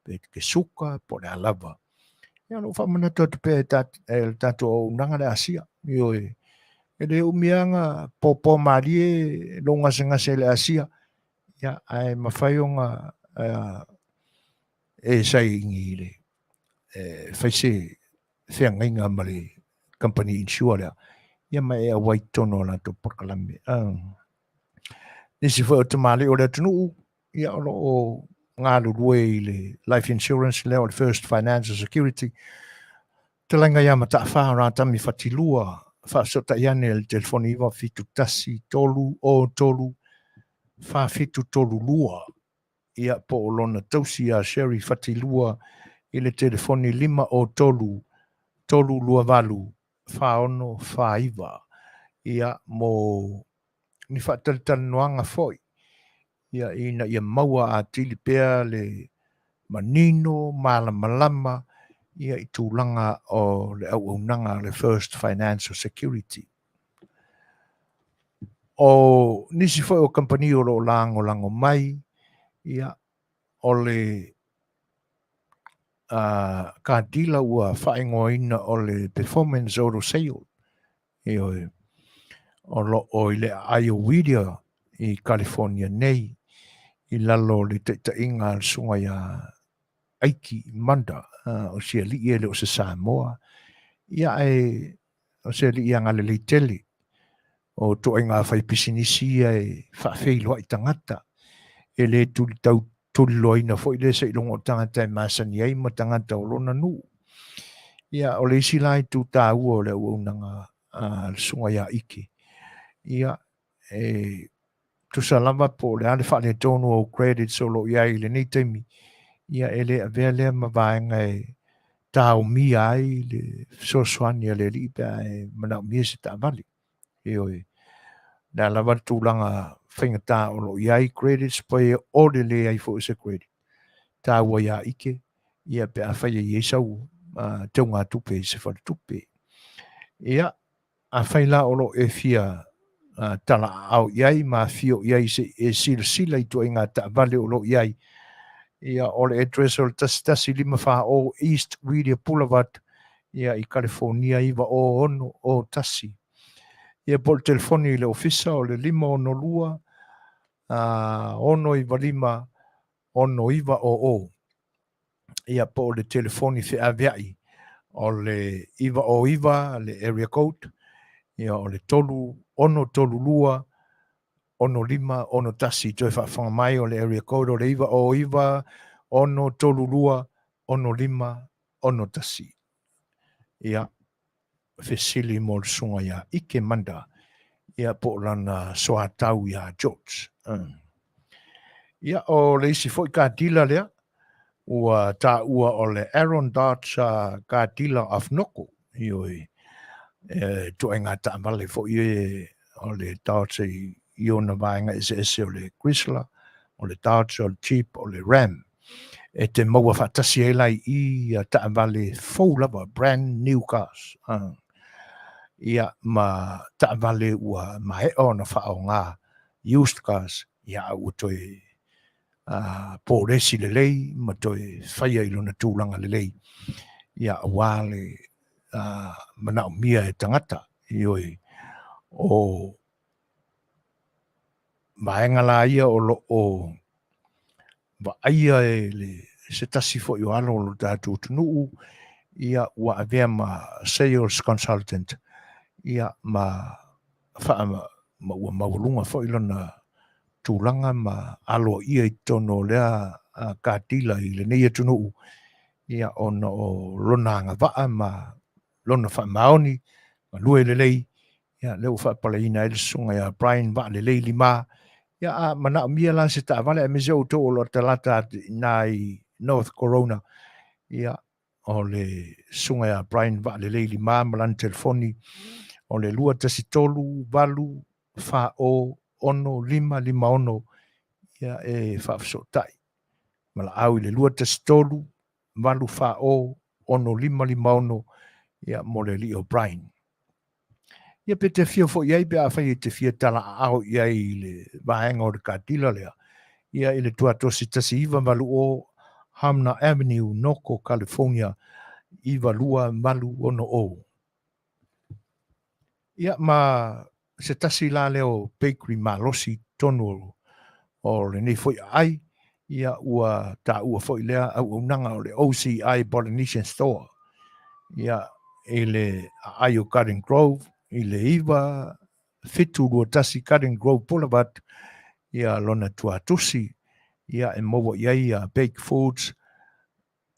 pe ke suka, po le alava. Ia lo whamanatu atu pēa e le tātou o nanga le asia. Io e le umianga popo marie lo ngase le asia. Ia ai mawhaionga sai ingi le whaise whiangainga ma le company insure. Ia mai a waitono la to porkalame. Nisi whai o te male o le tunu ia o ngā lurue I le life insurance leo le first financial security te langa ia ma ta'awha rā tami whatilua whaasota iane le telefoni iwa fitu tasi tolu o tolu wha fitu tolu lua ia po o lona tausi a Sherry whatilua I le telefoni 5 o tolu tolu lua valu wha ono wha iwa ia mo ni whaatalitanoanga foi ia ina ia maua a tili pea le manino malamalama ia I tūlanga o le auaunanga le first financial security. O nisi foi o company o lo lango mai ia o le ka dila ua whaingoina o le performance oro sale o le Iowa I California nei I lalo le tainga al sunga ia aiki manda o sia li ele o se Samoa ia o sia li ia ngale le tele o to inga fai pisinisi e whawhei loa I tangata e le tuli tau tuli loina fo I le se ilongo tangata e Masani ai ma tangata o lona nu ia o le isi lai tu tā ua o le unanga al sunga ia iki ia tu salama po le ane whale tonu o credit solo ia I le nei teimi ia ele avea lea ma vaenga tau mi ai le Suasua le lipa mana mi se ta vale na lava tūlanga whaingata o lo iai credits pai o le ai fo se credit tā ua ia ike ia pe a whaia I esau te ngā tupe se whare tupe ia a whaila o lo fia tala au iai ma fio iai se sila I tua inga ta vale o lo iai ia o le address o le tasi 5 o East Media Boulevard ia I California iwa o ono o tasi ia po le telefoni le ofisa o le 5 ono iwa 5 ono iwa o ia po le telefoni fe aviai o le iwa le area code ia o le ono tolu lua ono 5 ono tasi toi whawhanga mai o le area code o le iwa ono tolu lua ono 5 ono tasi ia fesili mo le sunga ia ike manda ia po lana soa tau ia George ia o le isi foi ka tila lea ua ta ua o le Aaron Dodge ka tila of noko ioi to enga ta vale fo o le Dodge I ona vaenga ese o le Chrysler o le Dodge o le Jeep o le Ram e te maua whatasi e lai I ta vale fou lava brand new cars ia ma ta vale ua mai ona whao ngā used cars ia ua toi po resi le lei ma toi whaia I lona tūlanga le lei ia wale manao mia e tangata ioi o maenga la ia o wa aia e le se tasi fo I alo lo tātou tunuu ia ua avea ma sales consultant ia ma ua maulunga fo I lona tūlanga ma alo ia I tono lea ka tila I le neia tunuu ia ona o lona anga waa ma lona wha maoni ma lue le lei ia leo wha palaina ele sunga ia Brian wa le lei lima ia mana mia la se ta vale me zo to lo talata nai North Corona ia o le sunga ia Brian wa le lei lima malan telefoni o le lua tasi tolu valu fa o ono 5 ono ia e fa sotai mala au le lua tasi tolu valu fa o ono 5 ono ia mo le li o Brian ia pe te fio fo iai pe a whai te fia tala au iai le vaenga o le katila lea ia ile tuatosi tasi iwa malu o Hamna Avenue Noko California iwa lua malu ono o ia ma se tasi la leo bakery malosi tonu o le nei foi ai ia ua ta ua foi lea au unanga o le OCI Polynesian Store ia ele Ayo Garden Grove ile iwa fitu lua tasi Garden Grove Boulevard ia lona tuatusi ia e maua iai baked foods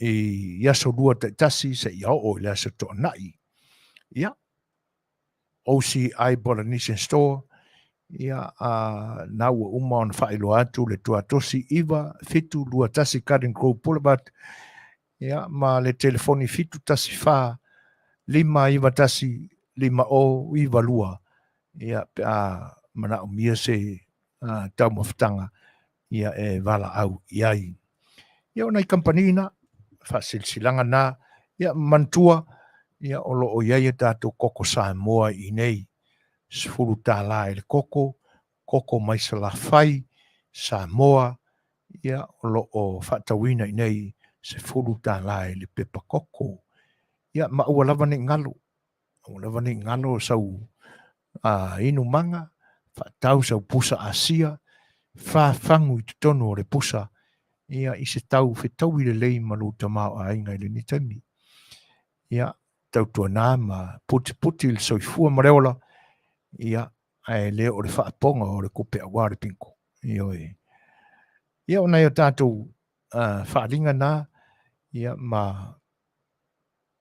ia so lua tasi se ia o le se to'ana'i ia OCI Polynesian Store ia na ua uma ona whaeloa atu le tuatosi iwa fitu lua tasi Garden Grove Boulevard ia ma le telefoni fitu tasi wha 5 tasi 5 iwa lua ia pe mana o mia se tau mawhtanga ia e wala au iai ia ona i kampanina whasilsilanga na ia mantua ia olo o iai e tātou koko Samoa i nei sfuru tāla e le koko mai sa la whai Samoa ia olo o whatawina i nei se furu tāla e le pepa koko ia maua lava ni ngalo sau inu manga whatau sau pusa asia whawhangu i te tono o le pusa ia i se tau whetau i le lei malu tamau a inga i le nitani ia tau tua nā ma puti le soifua mareola ia ai le o le whaaponga o le kupe a ware pinko ia ona ia tātou whaaringa nā ia ma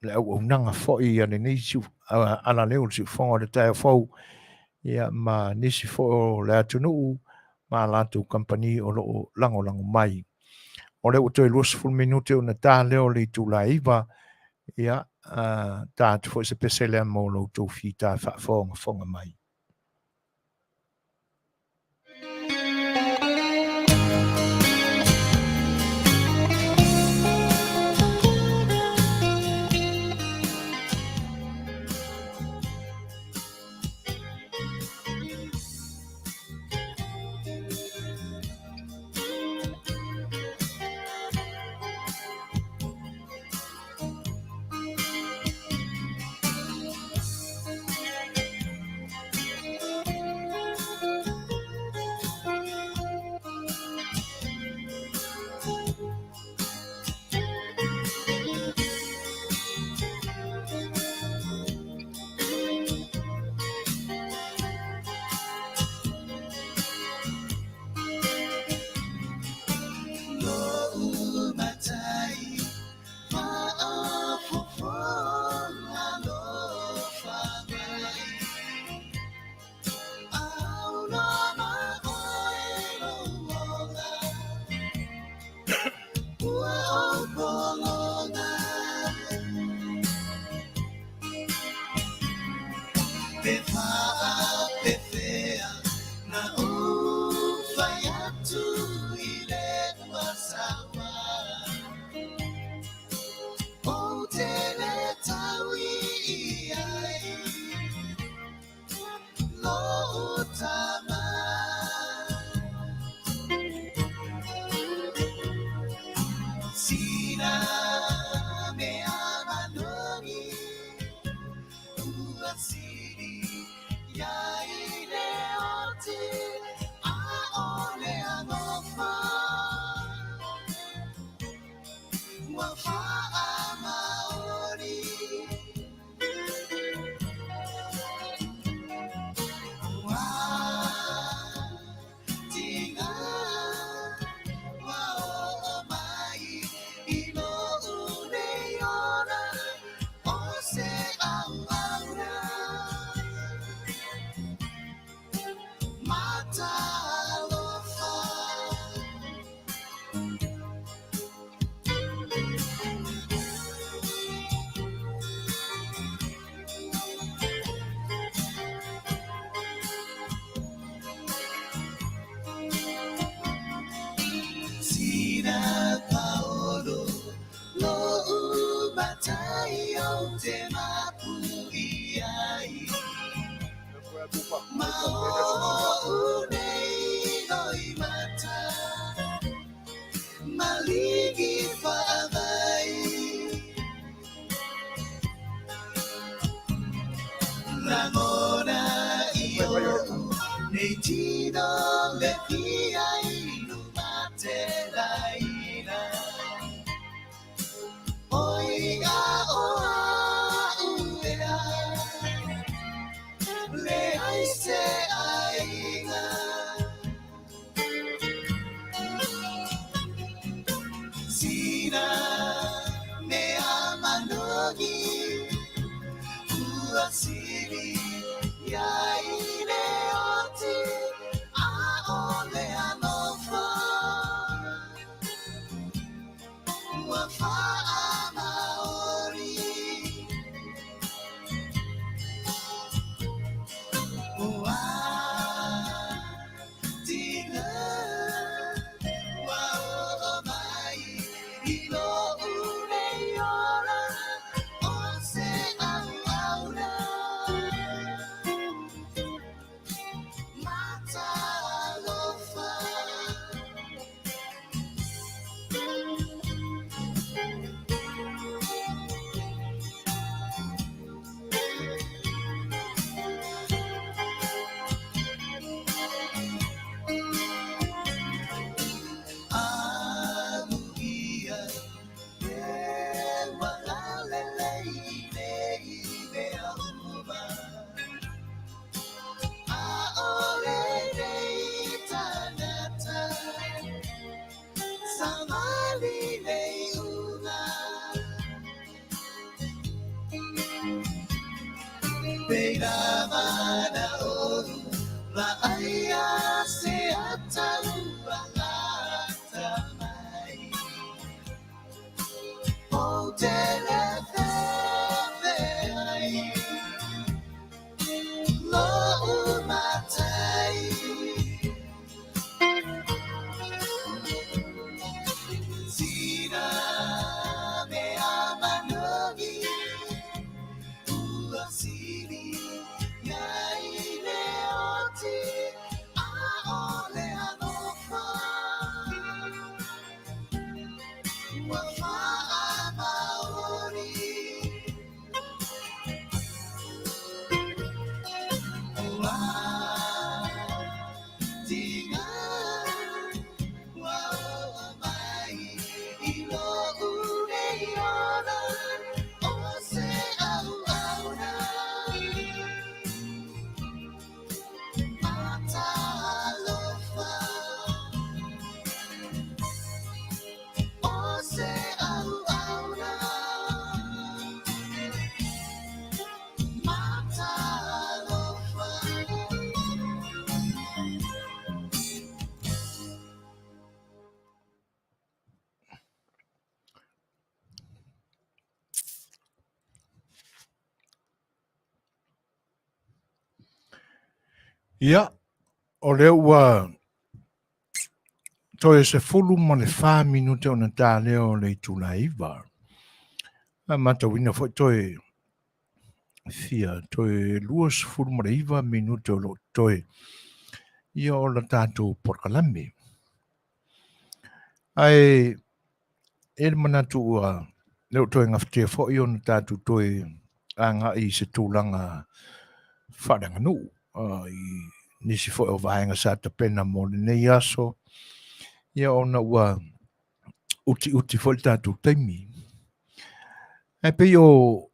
le au nanga fōi ia ne nisi ala leo si whonga le tai fau ia ma nisi fō le atunuu ma lātou company o loo lango mai o le uto e luasful minute o na tā leo le tu la iwa ia tātou fo se pesele mo lo tō fi tā whafonga mai. Sina mea manogi uasiri ya ile oti aole anofa wafa amaori wa tina wa o mai ilo une yora ose aula mata lofa aluia Ia, o leo ua toe se fulu ma le 5 minute o na tā leo le Tulaiva. A mata wina foi toe fia, toe luas fulu ma le iwa minute o lo toe. Ia o la tātou porkalame. Ai, ele manatu ua leo toe ngaftea foi o na tātou toe anga i se tūlanga whananganu. I nisi foi o vaenga sa ta pena mo le nei aso. Ia ona ua uti foi tātou taimi. Ai pe o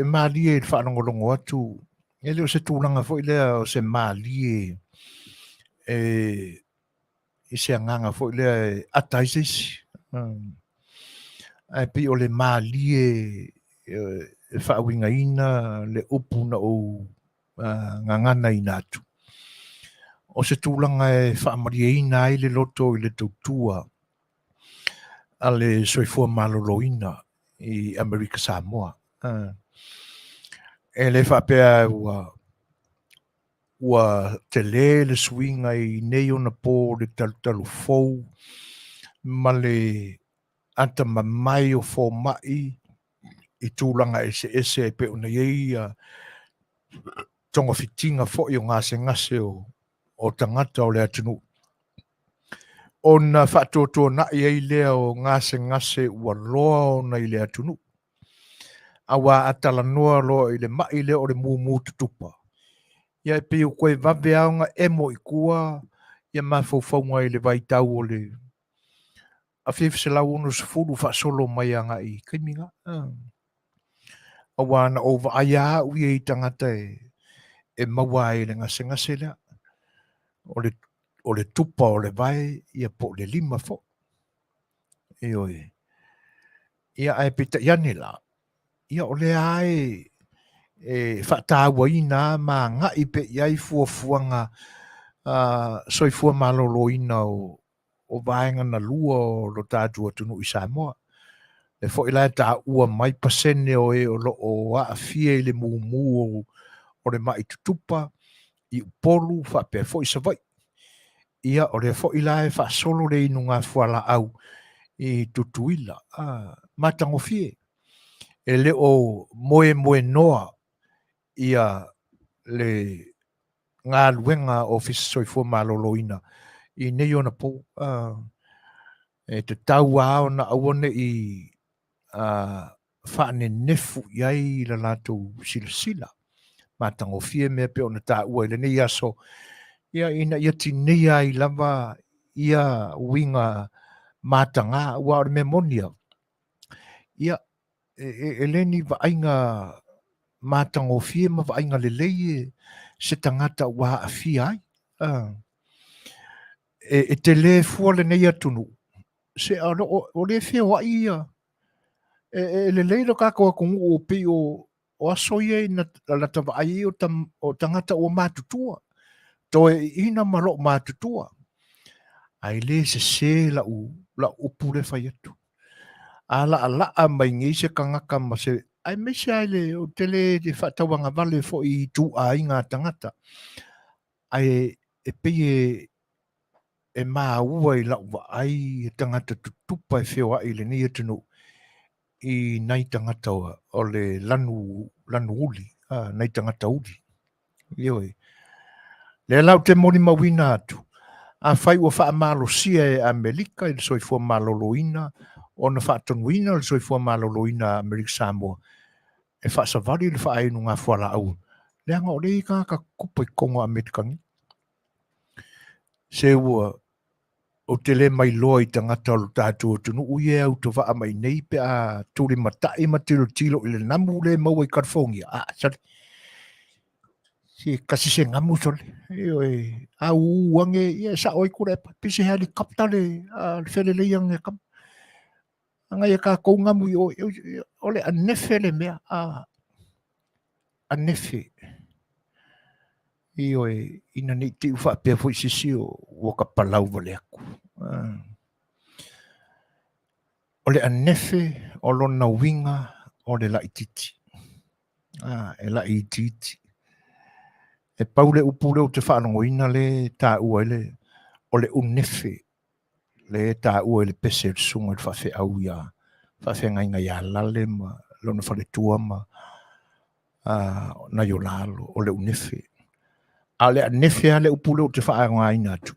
malie le whanongolongo atu. E leo se tūlanga foi lea o se malie i se anganga foi lea ataisesi. Ai pe o le malie whaawinga ina le upu na o ngangana ina atu. O se tūlanga whaamaria ina ai le loto i le tautua a le soifua malolo ina i Amerika Samoa. E le whapea ua te le swinga i nei ona pō le talu fou ma le anta mamai o fō mai i tūlanga ese pe una iei tonga fitinga fo i o ngase o tangata o le atunu. O na whatoto na iei lea o ngase ua loa o na i le atunu. Awa atalanoa loa i le mai lea o le mū tutupa. Ia pe o koe vawe aonga emo i kua, ia mawhauwhaunga i le vaitau o le Afiafi se lau ono se fulu whaasolo mai anga i kaiminga. Awa na ova aia ui e tangata e maua e le ngase lea. O le tupa o le vai, ia po le lima fo. Ioi. Ia ai pita iani la. Ia ole ai whaatauaina ma ngā ipe iai fuafuanga soifua maloloina o vaenga na lua o lo tātua tunu i Samoa. E fo ila ta ua mai pasene o o Afiafi le mumu o le mai tutupa i upolu whape fo i savai. Ia o le fo ila e wha solo le inu ngā fuala au i tutuila. Matango fie. E le o moe noa ia le ngā luenga o fisoifua maloloina i nei ona po e te tau ao na awane i whaane nefu iai la lātou sila matango fie mea pe ona tā ua ile nei aso ia ina ia tinei ai lava ia winga matanga ua o memonia ia e leni vainga matango fie ma vainga lelei se tangata ua afia ai e te le fua le nei atunu se o le fia wa ia le leilo kako kungu o pe o aso ia na la tava ai o tangata o matutua to ina malo matutua ai le se la u pure fai atu ala mai ngi se kangaka ma se ai me se ai le o tele de fatawanga vale fo i tu a inga tangata ai e pe e ma ua i la ai tangata tutupa e feo ai le ni atunu i nai tangata o le lanu uli, nai tangata uli. Ioi. Le lau te moni mawina atu. A whai ua wha malo sia e Amerika i le soifua maloloina, o na wha tonuina le soifua maloloina Amerika Samoa. E wha savari le wha ainu ngā whala au. Le anga o le i ka kupa i kongo Amerikangi. Se ua o te le mai loa i tangata o tātua tunu uie au to wha mai nei pe a tūri matai ma tilo i le namu le maua i Karfongi. Sari. Si kasi se ngamu sole. Ioi. A uange, ia sa oi kure pa. Pise helikopta le whele le iang e kam. Anga ia ka kou ngamu i o le anefe le mea. Anefe. Ioi. Ina ni ti uwha pia fui sisi o waka palau vale aku. O le anefe o lona winga o le laititi. E laititi. E paule upule o te whaanongoina le tā ua ele o le unefe le tā ua ele pese le sunga le whawhe au ia whawhe ngainga ia lale ma lona whale tua ma na yo lalo o le unefe a le anefe a le upule o te whaanongoina atu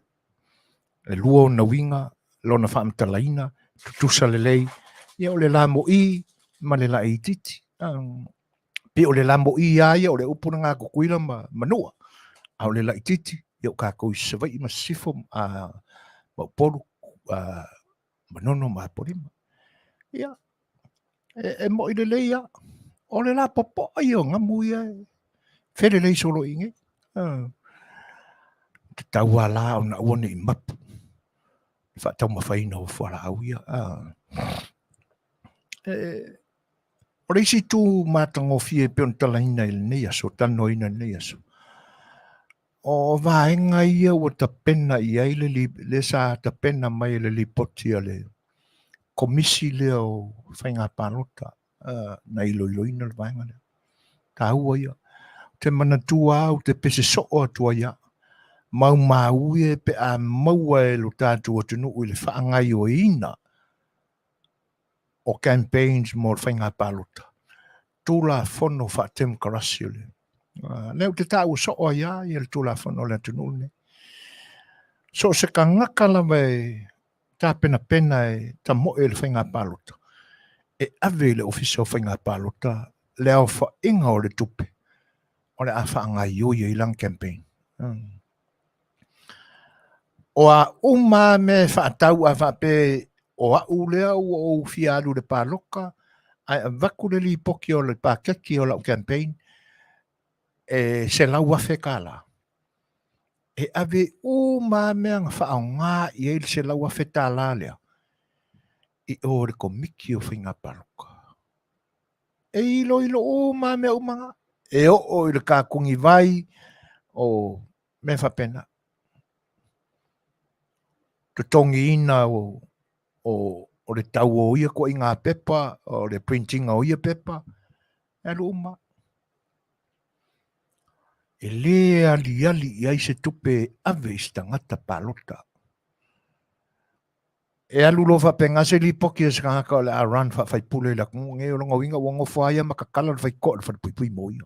le lua o na winga lona whaamtalaina tutusa le lei ia o le la mo i ma le la i titi pe o le la mo i ia o le upuna ngā kukuila ma Manua au le laititi yo ka ko se vai ma sifo ma polu manono ma polima ia e mo ile leia o le la popo yo ngamu ia fele le solo inge te tawala ona one i map fa tau ma fai no fora au ia o le si tu matango fie pe on talaina il nei so tano ina nei so o vaenga ia o ta pena ia le sa ta pena mai le lipoti le komisi le o whainga palota na iloiloina le vaenga le ta ua ia te manatua au te pese soo atua ia mau e pe a maua e lo tātua tunu i le whaangai o ina o campaigns mo le whainga palota tula fono whaatem karasi le leo te tau soo ia i le tula fono le tunu ne so se ka ngaka lawa ta pena e ta mo e le whainga palota e ave le ofisa o whainga palota le au whainga o le tupe o le a whaangai o i lang campaign o a uma me whaatau a whape o a ulea o fialu le paloka ai a vaku le li poki o le pakeki o lau campaign e se lau wafe kala e ave uma me ang whaonga i eil se lau wafe tala lea I ore ko miki o whinga paruka. E ilo o ma mea umanga. E o i le kākungi vai o me whapena. Te tongi ina o le tau o ia ko i ngā pepa, o le printing o ia pepa. E lo uma. E le ali i ai se tupe ave i stangata palota. E alu lo whapenga se li poki e skanga o le a run whai pule la nge o longa winga wango whaia makakala le whai ko le whai pui moia.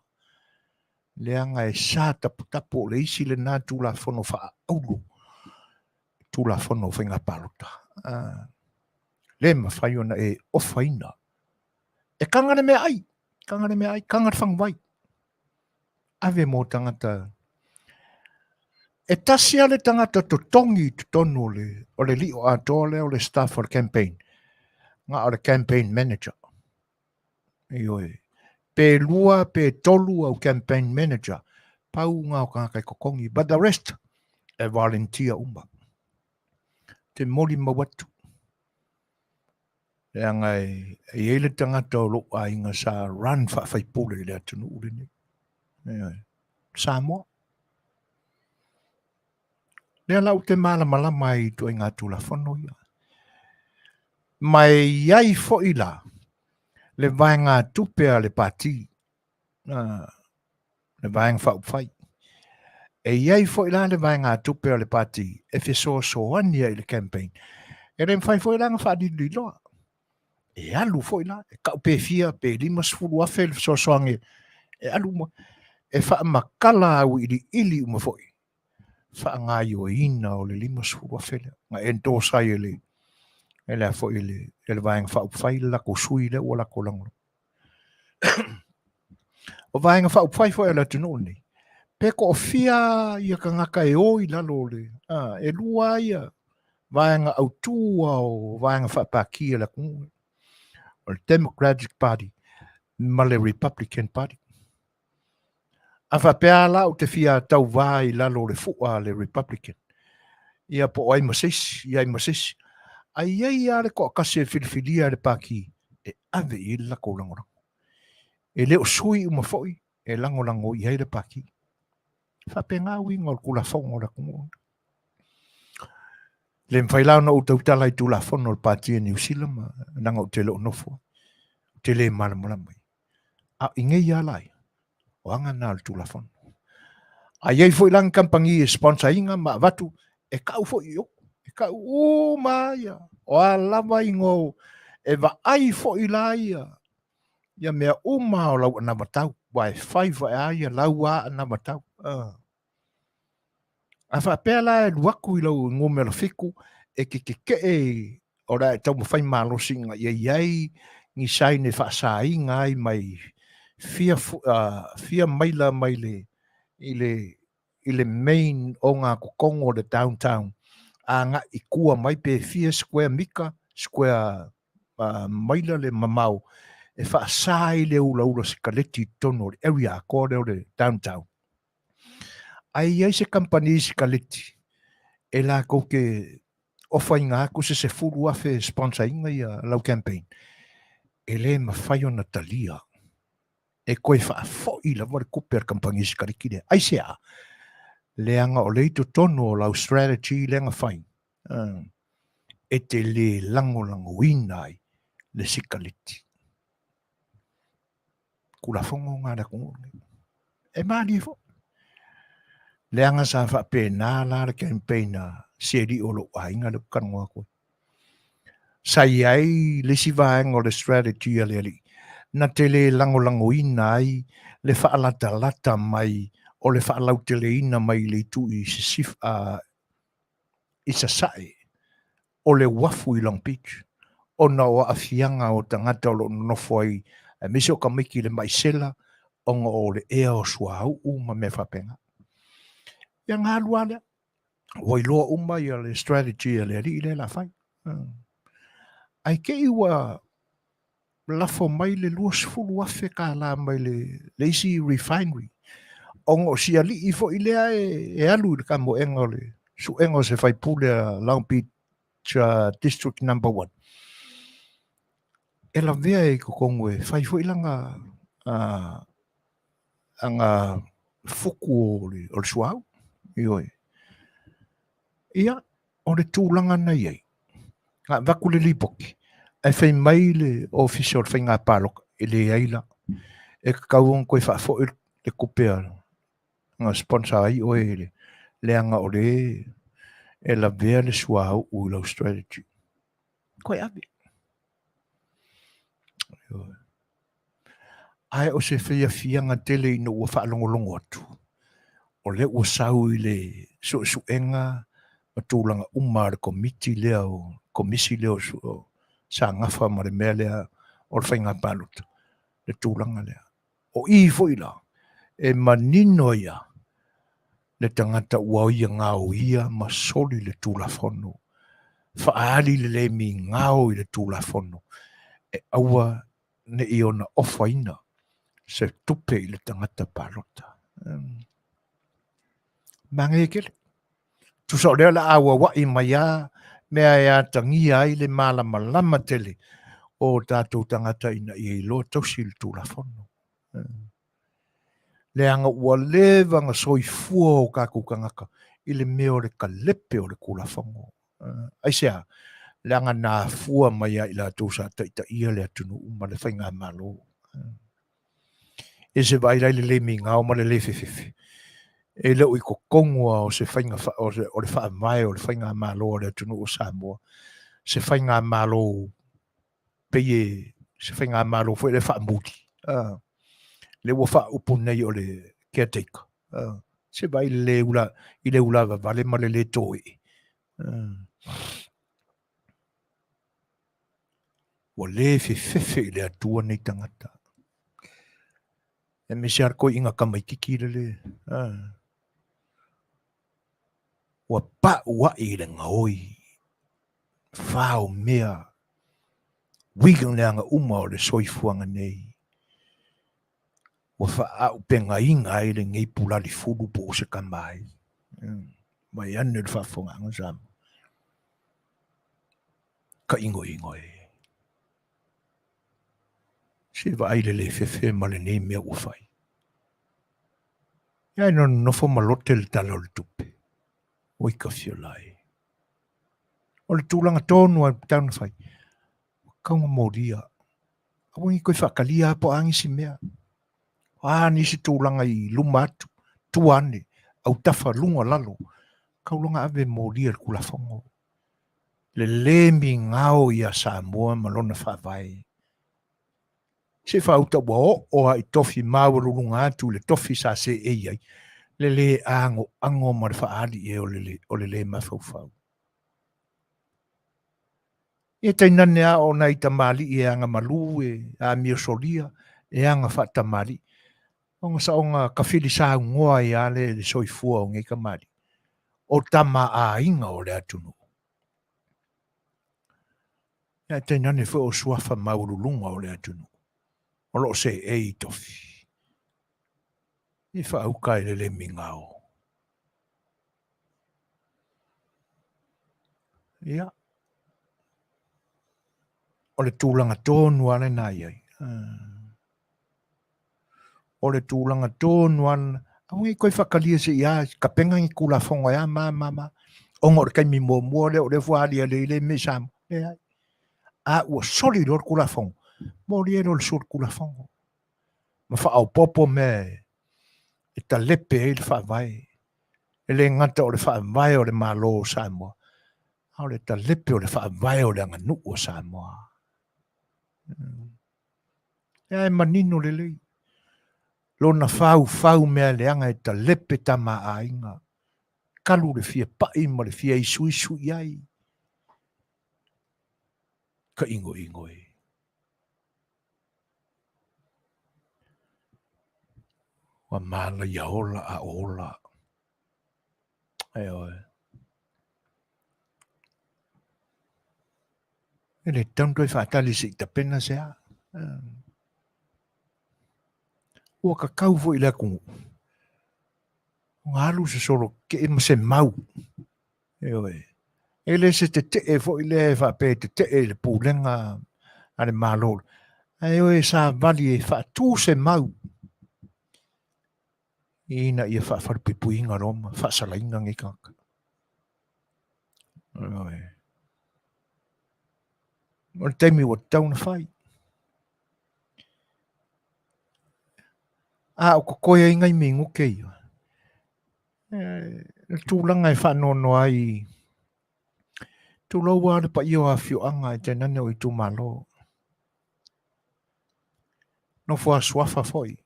Le anga e sa tapu le isi le nā tūla whono wha aulu. Tūla whono whinga palota. Le ma whai ona e ofaina. E kangare me ai. Kangare whangwai. Ave mo tangata. E tasia le tangata to tongi to tonu o le li o atole o le staff o le campaign. Nga o le campaign manager. Ioi. Pe lua, pe tolu au campaign manager. Pau ngā o kākai kokongi. But the rest e volunteer umba. Te mori mawatu. E anga e ele tangata o lo a inga sa run whai pule le atunu ure ni. Samoa. Lea lau te malama mai to i ngā tūla whono ia. Mai iai fo i la. Le vaenga tupea le pati. Le vaenga whai. E iai fo i la le vaenga tupea le pati. E fe so ania i le campaign. E rem whai fo i la ngā whaadili loa. E alu fo i la. E kau pe fia, pe lima sfuru afe le soange. E alu ma. E wha makala au ili uma fo i. Wha ngā yo ina o le lima sfuru afe le. Nga endosai e le. E lea fo i le vaenga whai la ko sui le o la ko lango. O vaenga whai fo e la tunu ni. Peko o fia ia ka ngaka e oi lalo le. E lua ia. Vaenga au tua o vaenga whapakia la kunga. O le Democratic Party. Ma le Republican Party. A whapea la o te fia tau vai lalo le fua le Republican. Ia po ai masisi. Ai ale ko akase filifilia le paki. E ave i la ko langorang. E leo sui uma foi. E langolango i le paki. Whapea winga o kula fongo la kunga. Le mwhailau na utautala i tula fono le pati e New Zealand. Nanga o te leo nofo. Te le malamulamai. A ingei alai. O anga nā le tula fono. A iei foi lang kampangi e sponsor inga ma watu. E kau foi yo. E kau o maia. O a lava ingo. E wa ai foi la ia. Ia mea uma o lau anamatau. Wai whai vai aia lau a anamatau. A whapea la e luaku i lau ngome la fiku. E ke e o rai tau ma whai malo singa. Iei ngi saine whaasa inga ai mai fia maila mai le main o ngā kokongo le downtown. A ngā i kua mai pe fia square mika, square maila le mamau. E whaasa i le ula si kaleti tono le area ko le downtown. Ai se company si kaleti. E la ko ke ofa inga ko se furu afe sponsor inga ia lau campaign. E le ma whai o Natalia. E koe wha fo i la wale kuper kampangi si karikire. Ai se a. Leanga o leito tono o lau strategy leanga whai. E te le lango inai le sikaliti. Kula fongo ngā da kongone. E maari fo. Leanga sa wha pēnā la le campaigna seri o lo ainga le kanwa koe. Sa iai le si vaenga o le strategy a le ali. Na te le lango inai le whaalata mai o le whaalautele ina mai le tu i se sif i sa sae o le wafu i Long Beach o na o afianga o tangata o lo nofo ai mese o kamiki le maisela o le ea o suau ma me whapenga. Ia ngā luale o i loa uma i le strategy a le ali le la whai. Ai ke iwa lafo mai le luas fulu afe ka la mai le lazy refinery. Ongo si ali i fo ilea e alu le ka mo engo le su engo se fai pule Long Beach District No. 1. e la vea e kokongo e fai foi langa anga fuku o le suau ioi ia o le tūlanga na iei nga vaku le lipoki e fai mai le official fai ngā pāloka e le aila e kakauon koe wha fo le kupea nga sponsor ai o e le anga o le e la vea le suau u lau strategy koe ave ai o se fia fianga tele ino ua whaalongolongo atu. O le ua sau i le suenga matulanga umar komiti leo, komisi leo sa ngafa ma le mea lea o le whainga paluta. Le tūlanga lea. O i foila, e manino ia le tangata ua ia ngāo ia ma soli le tūlafono. Whaali le mi ngāo i le tūlafono. E aua ne iona ofaina. Se tupe i le tangata palota. Mangekele. Tu so lea la awa wa i maya mea ea tangia ai le malama tele o tātou tangata ina i lo tausi le tūlafono. Le anga ua lewa nga soifua o kākukangaka i le meo le kalepe o le kulafongo. Aisea, le anga nā fua maya i la tūsa taita ia le atunu uma le whainga malo. E se vai le minga o ma le fefefe. E leo i ko kongua o se whainga o le wha mai o le whainga malo o le atunu o Samoa. Se whainga malo peye, se whainga malo fwe le wha muti. Le ua wha upo nei o le caretaker. Se vai i le ula vale ma le toi. Wa le fefefe i le atua nei tangata. E me se arko inga kamaikiki le. Wa pa ua i le ngaoi. Whao mea. Wigan le anga uma o le soifuanga nei. Wa wha au penga inga i le ngei pulali fulu po o se kamai. Mai ane le whafonga anga sama. Ka ingo e. Se va le fefe ma le nei mea ua whai. Ia no nofo malote le tala o le tupe. O i ka fiolai. O le tūlanga tonu a tauna whai. Kaunga moria. Awa i koe whakalia po angi si mea. Nisi tūlanga i luma atu. Tuane. Au tafa lunga lalo. Kaulanga ave moria le kulafongo. Le lemi ngao i a Samoa malona whawai. Se whauta wa o i tofi mawaru lunga atu le tofi sa se eiai. Le ango ma le whaali e o le mawhauwhau. E tainane a o nei tamali e anga malu e a mio solia e anga whatamali. Onga sa onga kawhiri sa ngoa e ale le soifua o ngai kamali. O tama a inga o le atunu. E tainane fo o suafa mawaru lunga o le atunu. O lo se e tofi. E whauka e le mingao. Ia. O le tūlanga tōnu ane nai ai. O le tūlanga tōnu ane. Aungi koe whakalia se ia, ka penga i kula whonga ia, mama. Ongo re kai mi mua le o le whaali a le me sam. A ua soli lor kula whonga. Mori e lo le sur kula whonga. Ma wha au popo me e ta lepe e le whaavai. E le ngata o le whaavai o le malo o Samoa. Au le ta lepe o le whaavai o le anganu o Samoa. E manino le lei. Lona fau mea le anga e ta lepe tama a inga. Kalu le fia pai ma le fia i sui ai. Ka ingo e. Wa mala ia ola a ola. Oi. Ele tanto e fatali si ta pena sea. O ka kau vo ile ku. Ngalu se solo ke e se mau. Oi. Ele se te vo ile fa pe te le pulenga ale malo. Ai o sa vali e fa tu se mau. Ina ia fa farpipuinga roma, fa salainga ngi kaka. O le taimi o tauna fai. O kokoia inga i mingu kei. Tūlanga e whanono ai. Tūlau wāre pa i o Afioanga e te nane o i tū malo. No fua suafa foi.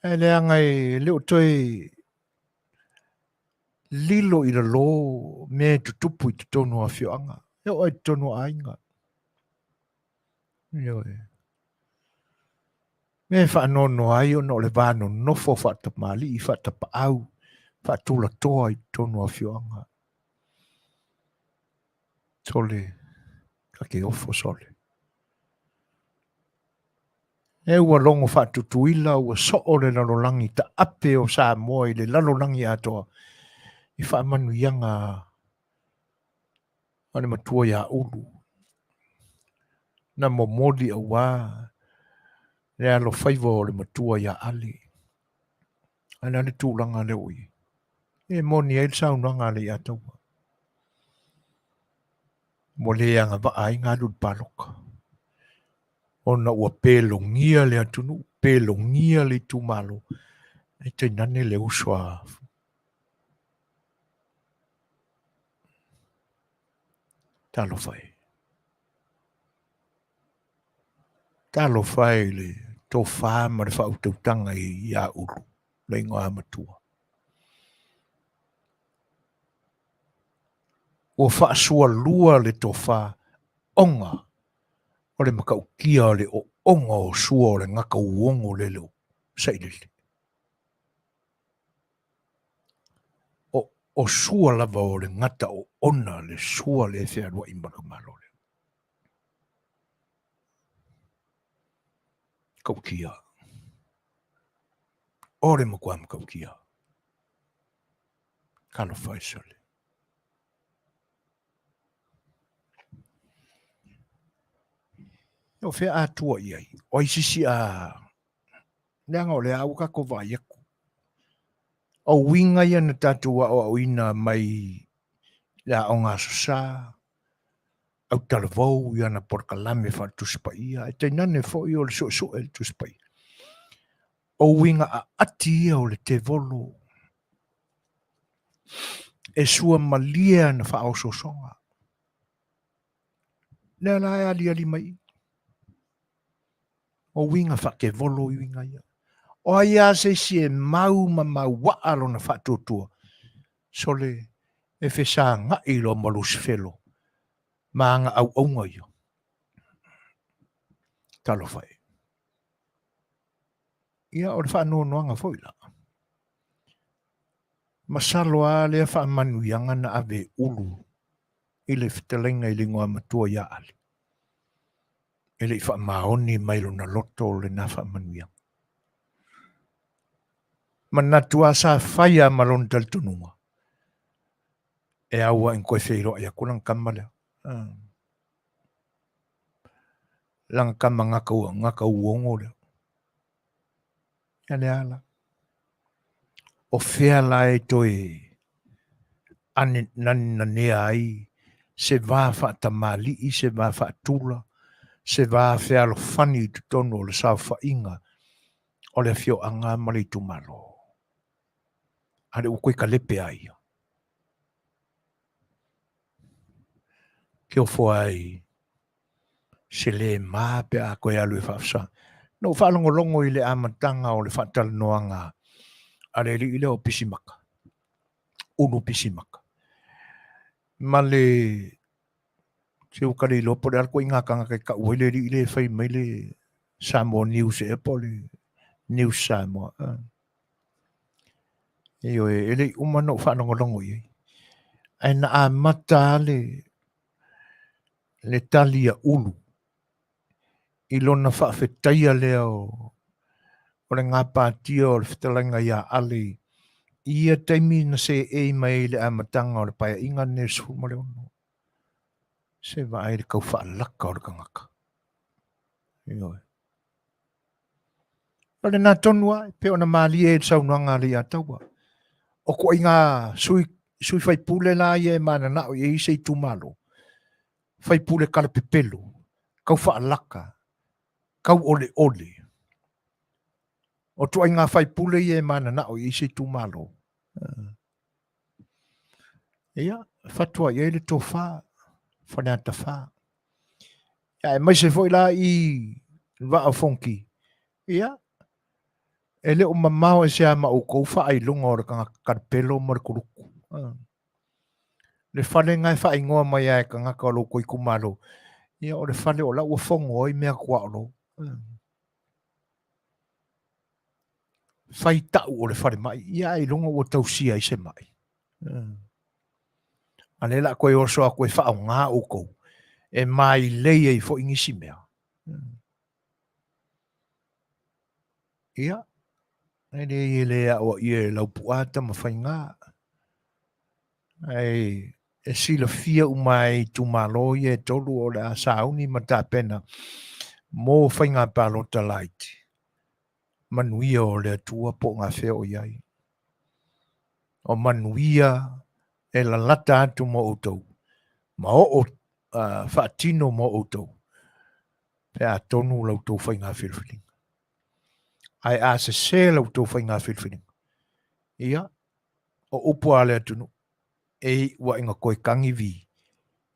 E leanga e leo toi lilo i lo me tutupu i te tonu Afioanga. Eo ai tonu ainga. Eo e. Me whanono ai o no le vāno nofo whatamali i whatapa au. Whatula toa i tonu Afioanga. Sole. Kake ofo sole. E ua longo whatutuila ua soo le lalolangi ta ape o Samoa i le lalolangi atoa. I Manuia ane matua ia ulu. Na momoli a wā. Le alo Fai'oa o le matua ia ali. Ana le tūlanga le ui. E moni e saunanga le Lei'ataua. Mo le anga va ai ngā lul paloka. Ona ua pelongia le atunu. Pelongia le tūmalo. E te nane le uswa. Talo fai. Talo fai le tō whāma le whautautanga i ia ulu. Le ingoa matua. O whaasua lua le tō whā onga. O le makaukia le o onga o sua o le ngaka uongo le leo. Sailele. O sua lava o le ngata o ona le sua le whea i makamalo le. Kaukia. O le makua makaukia. Kalo whaisole. O whea atua iai. O isisi a leanga o le au kako vai aku. O winga ia na tatua o ina mai la o ngā susa. Au talavou ia na porkalame wha tuspa ia. E te nane fo i o le so e tuspa ia. O winga a ati ia o le te volo. E sua malia na wha o songa. Nea la e ali mai. O winga wha ke volo i winga ia. O ia se si e mau waalo na wha tutua. Sole e whesa nga i lo malus felo. Maanga au aunga ia. Talo whai. Ia o le wha noanga foila. Masalo a lea wha manuianga na ave ulu. I le Fetalaiga i lingoa matua ia ali. E le wha maoni mailo na loto le na wha manuianga. Manatua sa whaia malon tal tununga. E aua in koe whiro ia kulang kamala. Lang kama ngaka uongo leo. Ia le ala. O whea lai toi ane nanea ai. Se vā whaatamali i se vā whaatula. Se vā whea lo whani tu tono le sa whainga. O le whio anga mali tu malo. Ale ukoi ka lepe ai. Kio ai se le mā pe a koe alu e whaafsa. No whaalongolongo i le amatanga o le Faatalanoaga. Ale li i le o pisimaka. Unu pisimaka. Ma le se ukari lopo le alko inga kanga kai ka uele li i le whai mai le Samoa News e po le News Samoa. Eo e le umano whaalongolongo i. Ai na a mata le talia ulu. I lona whaafetaia leo o le ngā pātia o le Fetalaiga ia ali. Ia taimi na se e mai le amatanga o le paia inga ne sumare ono. Se vai le kau whaalaka o le kangaka. Ioi. Ole nā tonua, pe ona mali e saunoanga Lei'ataua. O ko inga sui fai pule la ia e mana na o i se i tumalo. Fai pule kala pepelo. Kau whaalaka. Kau ole ole. O tu inga fai pule ia e mana na o i se i tumalo. Ia, fatua ia le tō wha. Whanata wha. Ia, e mai se foi la i wa fonki. Ia, e le o mamao e se ama o kou wha ai lunga o re kanga karpelo mo re kuruku. Le whale ngai wha ingoa mai ai ka ngaka o lo koi kumalo. Ia, o le whale o la ua fongo oi mea kua o lo. Whai tau o le whare mai. Ia, ai lunga ua tausia i se mai. Ane la koe o soa koe wha o ngā o kou. E mai lei e fo ingisi mea. Ia, e le o ie lau puata ma whai ngā. Ai, e sila fia umai tu malo e tolu o le asauni ma ta pena. Mo whai ngā palota laiti. Manuia o le atua po ngā whea o iai. O manuia e la lata atu mo outou. Ma o whaatino mo outou. Pe a tonu lautou whai ngā whilwhiling. Ai a se lautou whai ngā whilwhiling. Ia, o upu ale atunu. E wa inga koe kangi vi.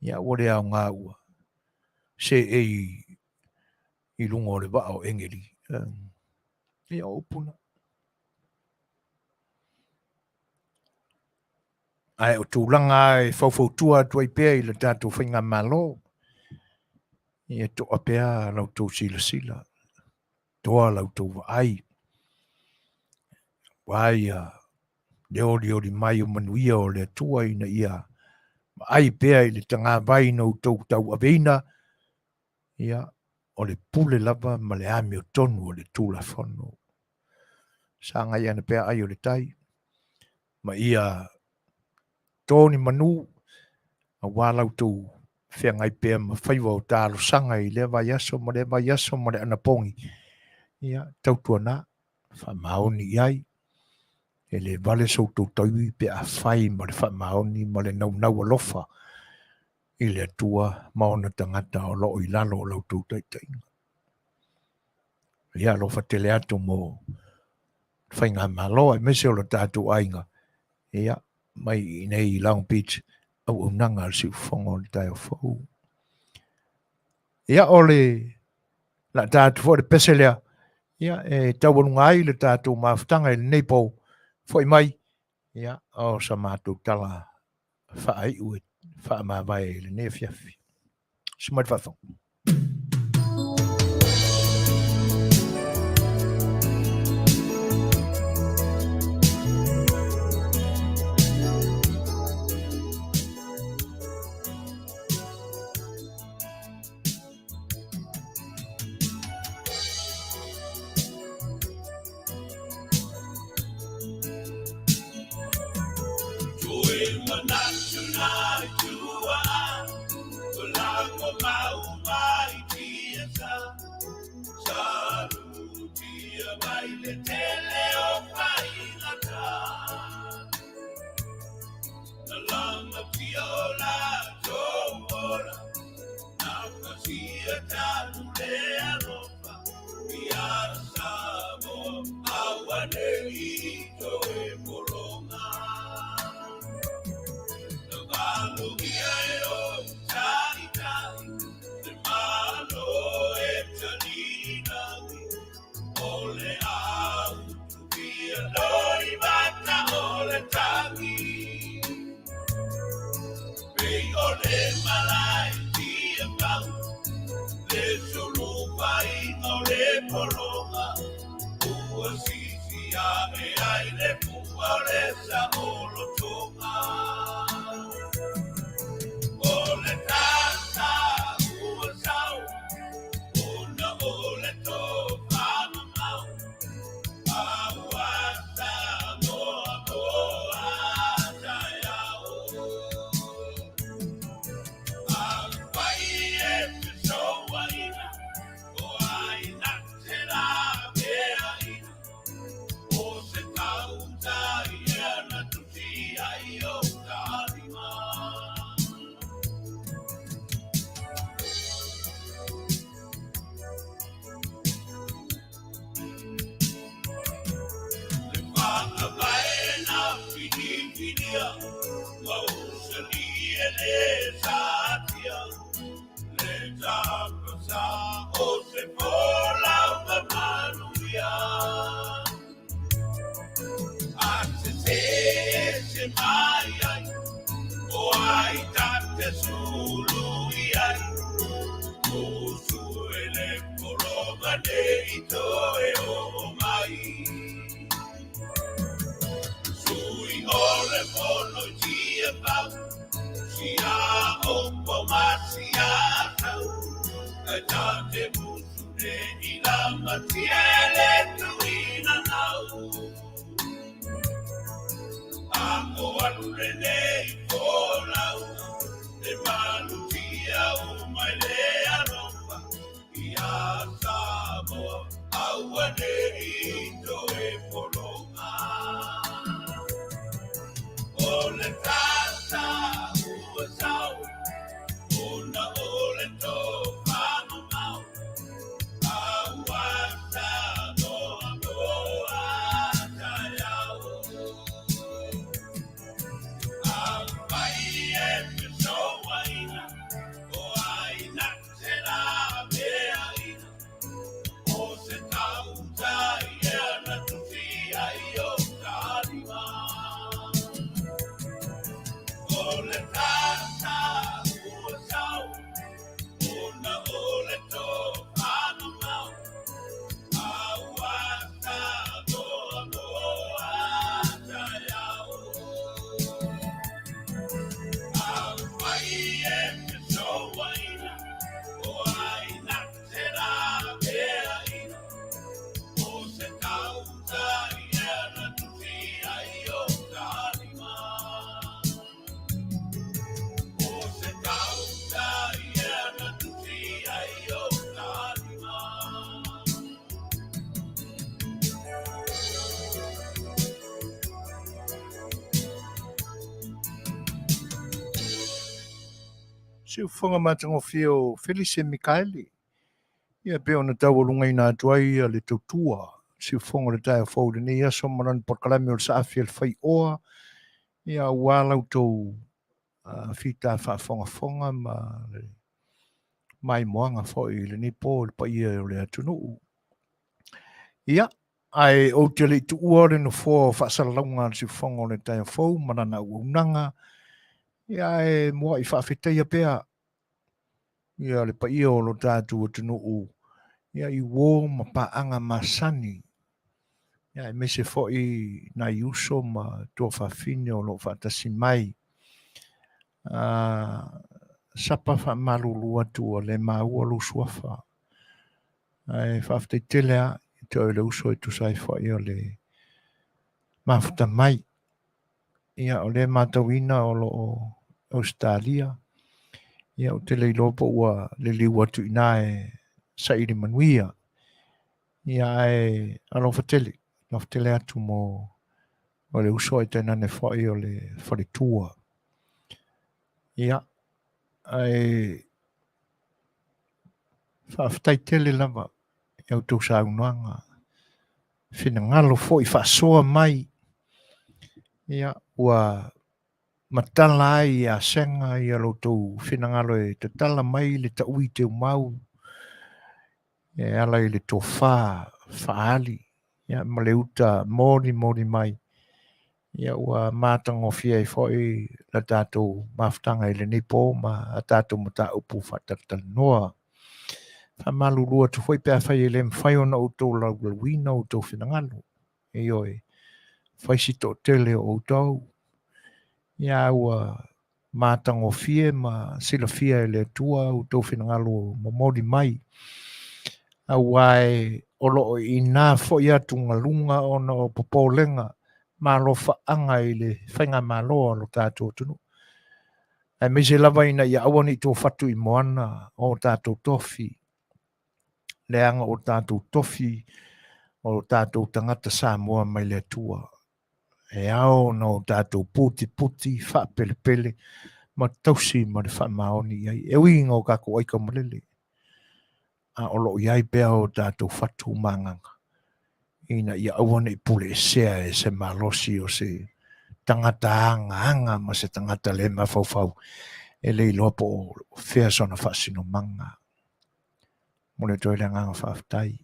Ia, wale au ngā ua. Se i lungo le wa o engeri. Ia, upuna. Ai o tūlanga e whauwhautua tuai pēr i le tātou whainga malo. Ia toa pēr lautou sila. Toa lautou wa ai. Wai leori mai o Manuia o le atua ina ia. Ai pēr i le tanga vai no tau aveina. Ia o le pule lava ma le ame o tonu o le tūla whono. Sanga ia na pēr ai o le tai. Ma ia tōni manu a wālau tū whea ngai pēr ma whaiwa o tālo sanga i le vai aso ma le anapongi. Ia, tautua nā, whamaoni iai. E le vale sau tō taui pe a whai ma le whamaoni ma le nau alofa. I le atua maona tangata o loo i lalo o lau tō taitainga. Ia alofa tele atu mo whainga maloa, e mese o la tātou ainga. Ia, mai nei i Long Beach, au nanga al siu whongo le tai o whau. Ia ole, la tātou fo le peselea, ia, e tauanungai le tātou mawhtanga i le neipo, fo i mai, ia, o sa mātou tala whaai ue, wha mawai le ne Afiafi. Sumai whawhong. Bye. Si ufonga matangofio Felice Mikaeli. Ia pe ona taualunga ina atuai a le tautua. Si ufonga le tae fau ni ia somaran pakalami o le A Le Fai'oa. Ia walau tau fita whaafonga ma le mai moanga foi le nipo le pa ia o le atunu. Ia, ai o te le tu uare no fo whaasalaunga si ufonga o le tae fau marana unanga. Ia e mua I whaafeteia pea. Ia le pa ia o lo tātu o tunu ia I wō ma paanga Masani. Ia e mese foi na iuso ma tō whawhine o lo whaatasi mai. Sapa whamalulu atu o le maua lo suafa. Ai whaafte telea I te o le uso tu sai foi o le mafuta mai. Ia o le matawina o lo Australia. Ia o te leilopo ua le liu atu ina e sairi Manuia. Ia e alo fatele. Lo fatele atu mo o le uso e tena ne foi o le wharitua. Ia ai whaafitai tele lava. Ia o tau saunuanga. Whina ngalo foi whaasoa mai. Ia ua matala ai a senga I alo tau whinangalo e te tala mai le ta ui te umau. E ala I le tō whaali. Ia ma le uta mori mai. Ia ua mātangofia I foi la tātou maftanga I le nipo ma a tātou mata upu Faatalanoaga. Whamalulua tu foi pēr whai le mwhai ona o tō lauwina o tō whinangalo. E oi, whaisi tō tele o tau. Ia ua mātangofia ma silafia le tua o tō whinangalo momori mai. Awai olo ina foi atu ngalunga ona o popolenga. Malo whaanga I le whainga malo lo tātou tunu. E mese lava ina ia awani tō whatu I moana o tātou tofi. Leanga o tātou tofi o tātou tangata Samoa mai le tua. E ao no tātou puti whapelepele ma tausi ma le whamaoni ai. E winga o kako aika malele. A olo iai pea o tātou whatu manganga. Ina ia awane I pule e sea e se malosi o se tangata anga ma se tangata le mafau e le iloa po fea sona whaasino manga. Mone toi le nganga whaafitai.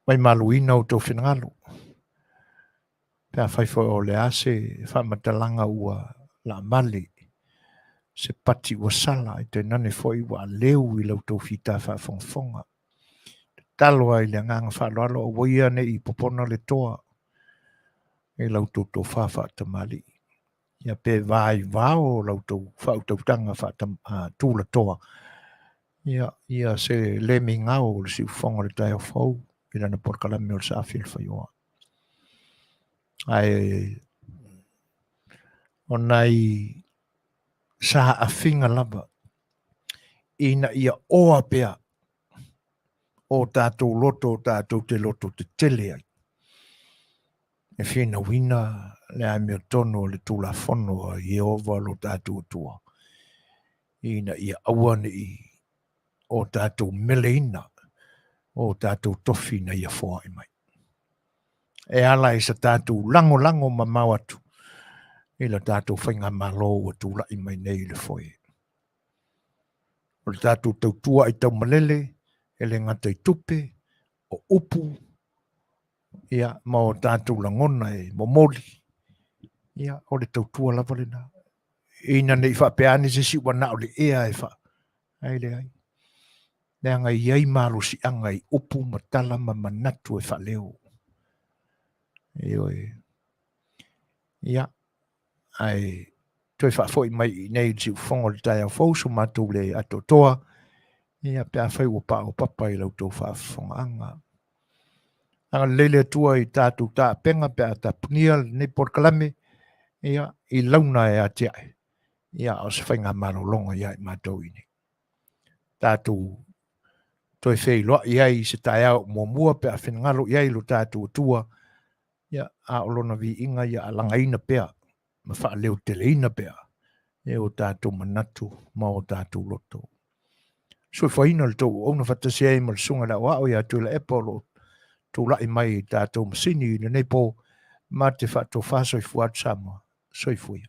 Mai maluina o tō whinangalo. Pea whaifo o le ase whamatalanga ua la mali. Se pati ua sala i te nane foi ua leu i lau tō whita whaafonga. Taloa i le nganga whaaloalo o waia ne i popona le toa. E lau tō whawha tamali. Ia pe vai vao lau tō whautautanga tūla toa. Ia se le mi ngau le si ufonga le tai o fau. I lana porkalame o le sa A Le Fai'oa. Ai onai sa a finga lava. Ina ia oa pea. O tātou loto, tātou te loto te tele ai. E whina wina le aimea tono le tūla whono i ova lo tātou tua. Ina ia awane i o tātou meleina. O tātou tofi na ia whoa i mai. E ala i sa tātou lango ma mawatu. I la tātou whainga malo o tūla i mai nei le whoe. O le tātou tautua i tau malele, e le ngata i tupe, o upu, ia, ma o tātou langona e momoli. Ia, o le tautua lava le nā. Ina nei whapeani se si wana o le ea e wha. Ai le ai. Nea ngai iai maru si angai upu matala ma manatu e wha leo. Eo e. Ia. Ai. Toi wha foi mai nei si ufongo le tai au fausu matu le ato toa. Ia pia whai ua pa o papa i lau tau wha fonga anga. Anga lele tua i tātou tā penga pia tā punia ne porkalame. Ia. I launa e atiai. Ia o se whainga maro longa ia i mātou ini. Tātou toi fei loa iai se tai au mua pea whenangalo iai lo tātou tua. Ia a olona vi inga ia alanga ina pea. Ma wha leo tele ina pea. E o tātou manatu ma o tātou loto. So whaina le tau ona whatasia e mal sunga la wao ia tula e polo. Tula i mai tātou masini i nei po ma te whato whasoi fuat Samoa. Soi fuia.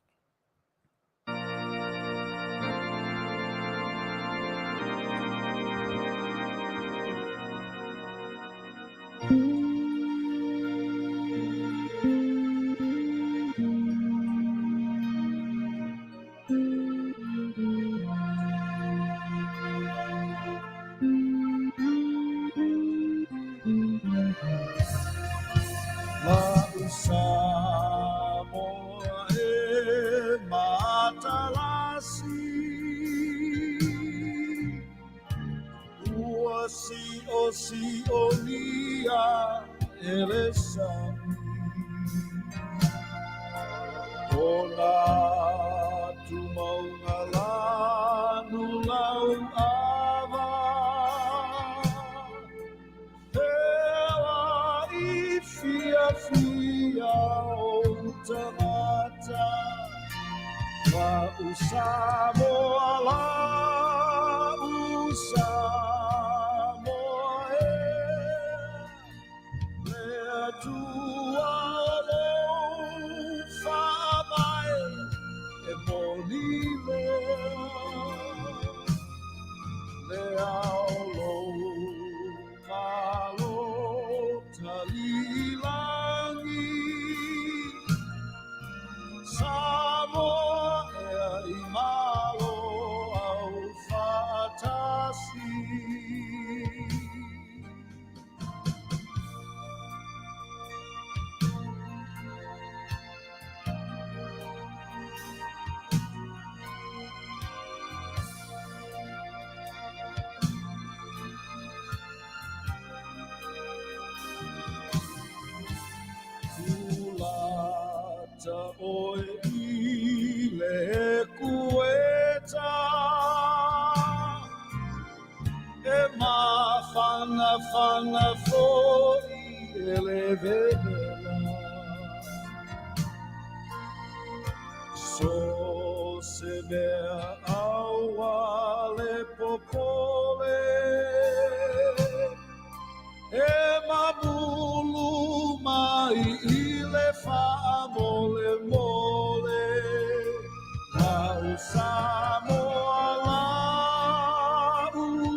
E mabulu mai I le whaamo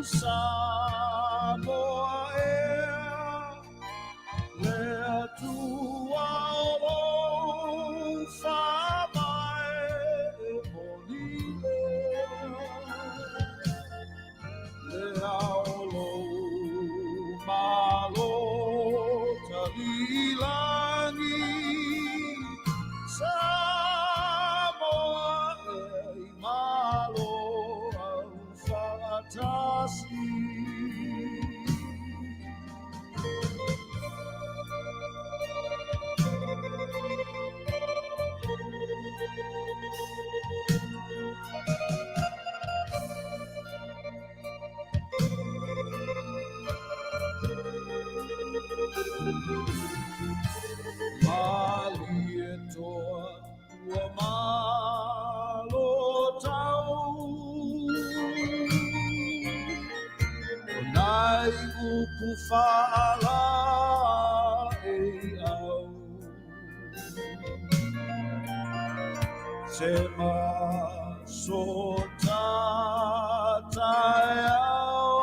Samoa Lei'ataualetaua Le'aolo malo talilangi Samoa malo au fa'atasi Malietoa ua malo tau Nai upu fa'ala au Se masota tai au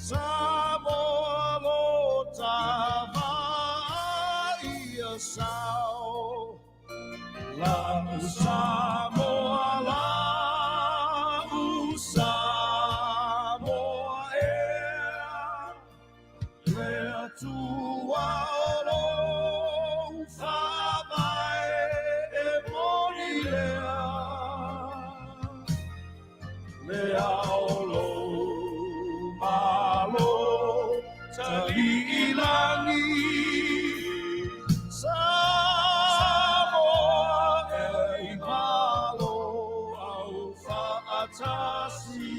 Samoa lo tawai sao La Samoa la Samoa Lei'ataualetaua Le'aolo malo talilangi Samoa malo au fa'atasi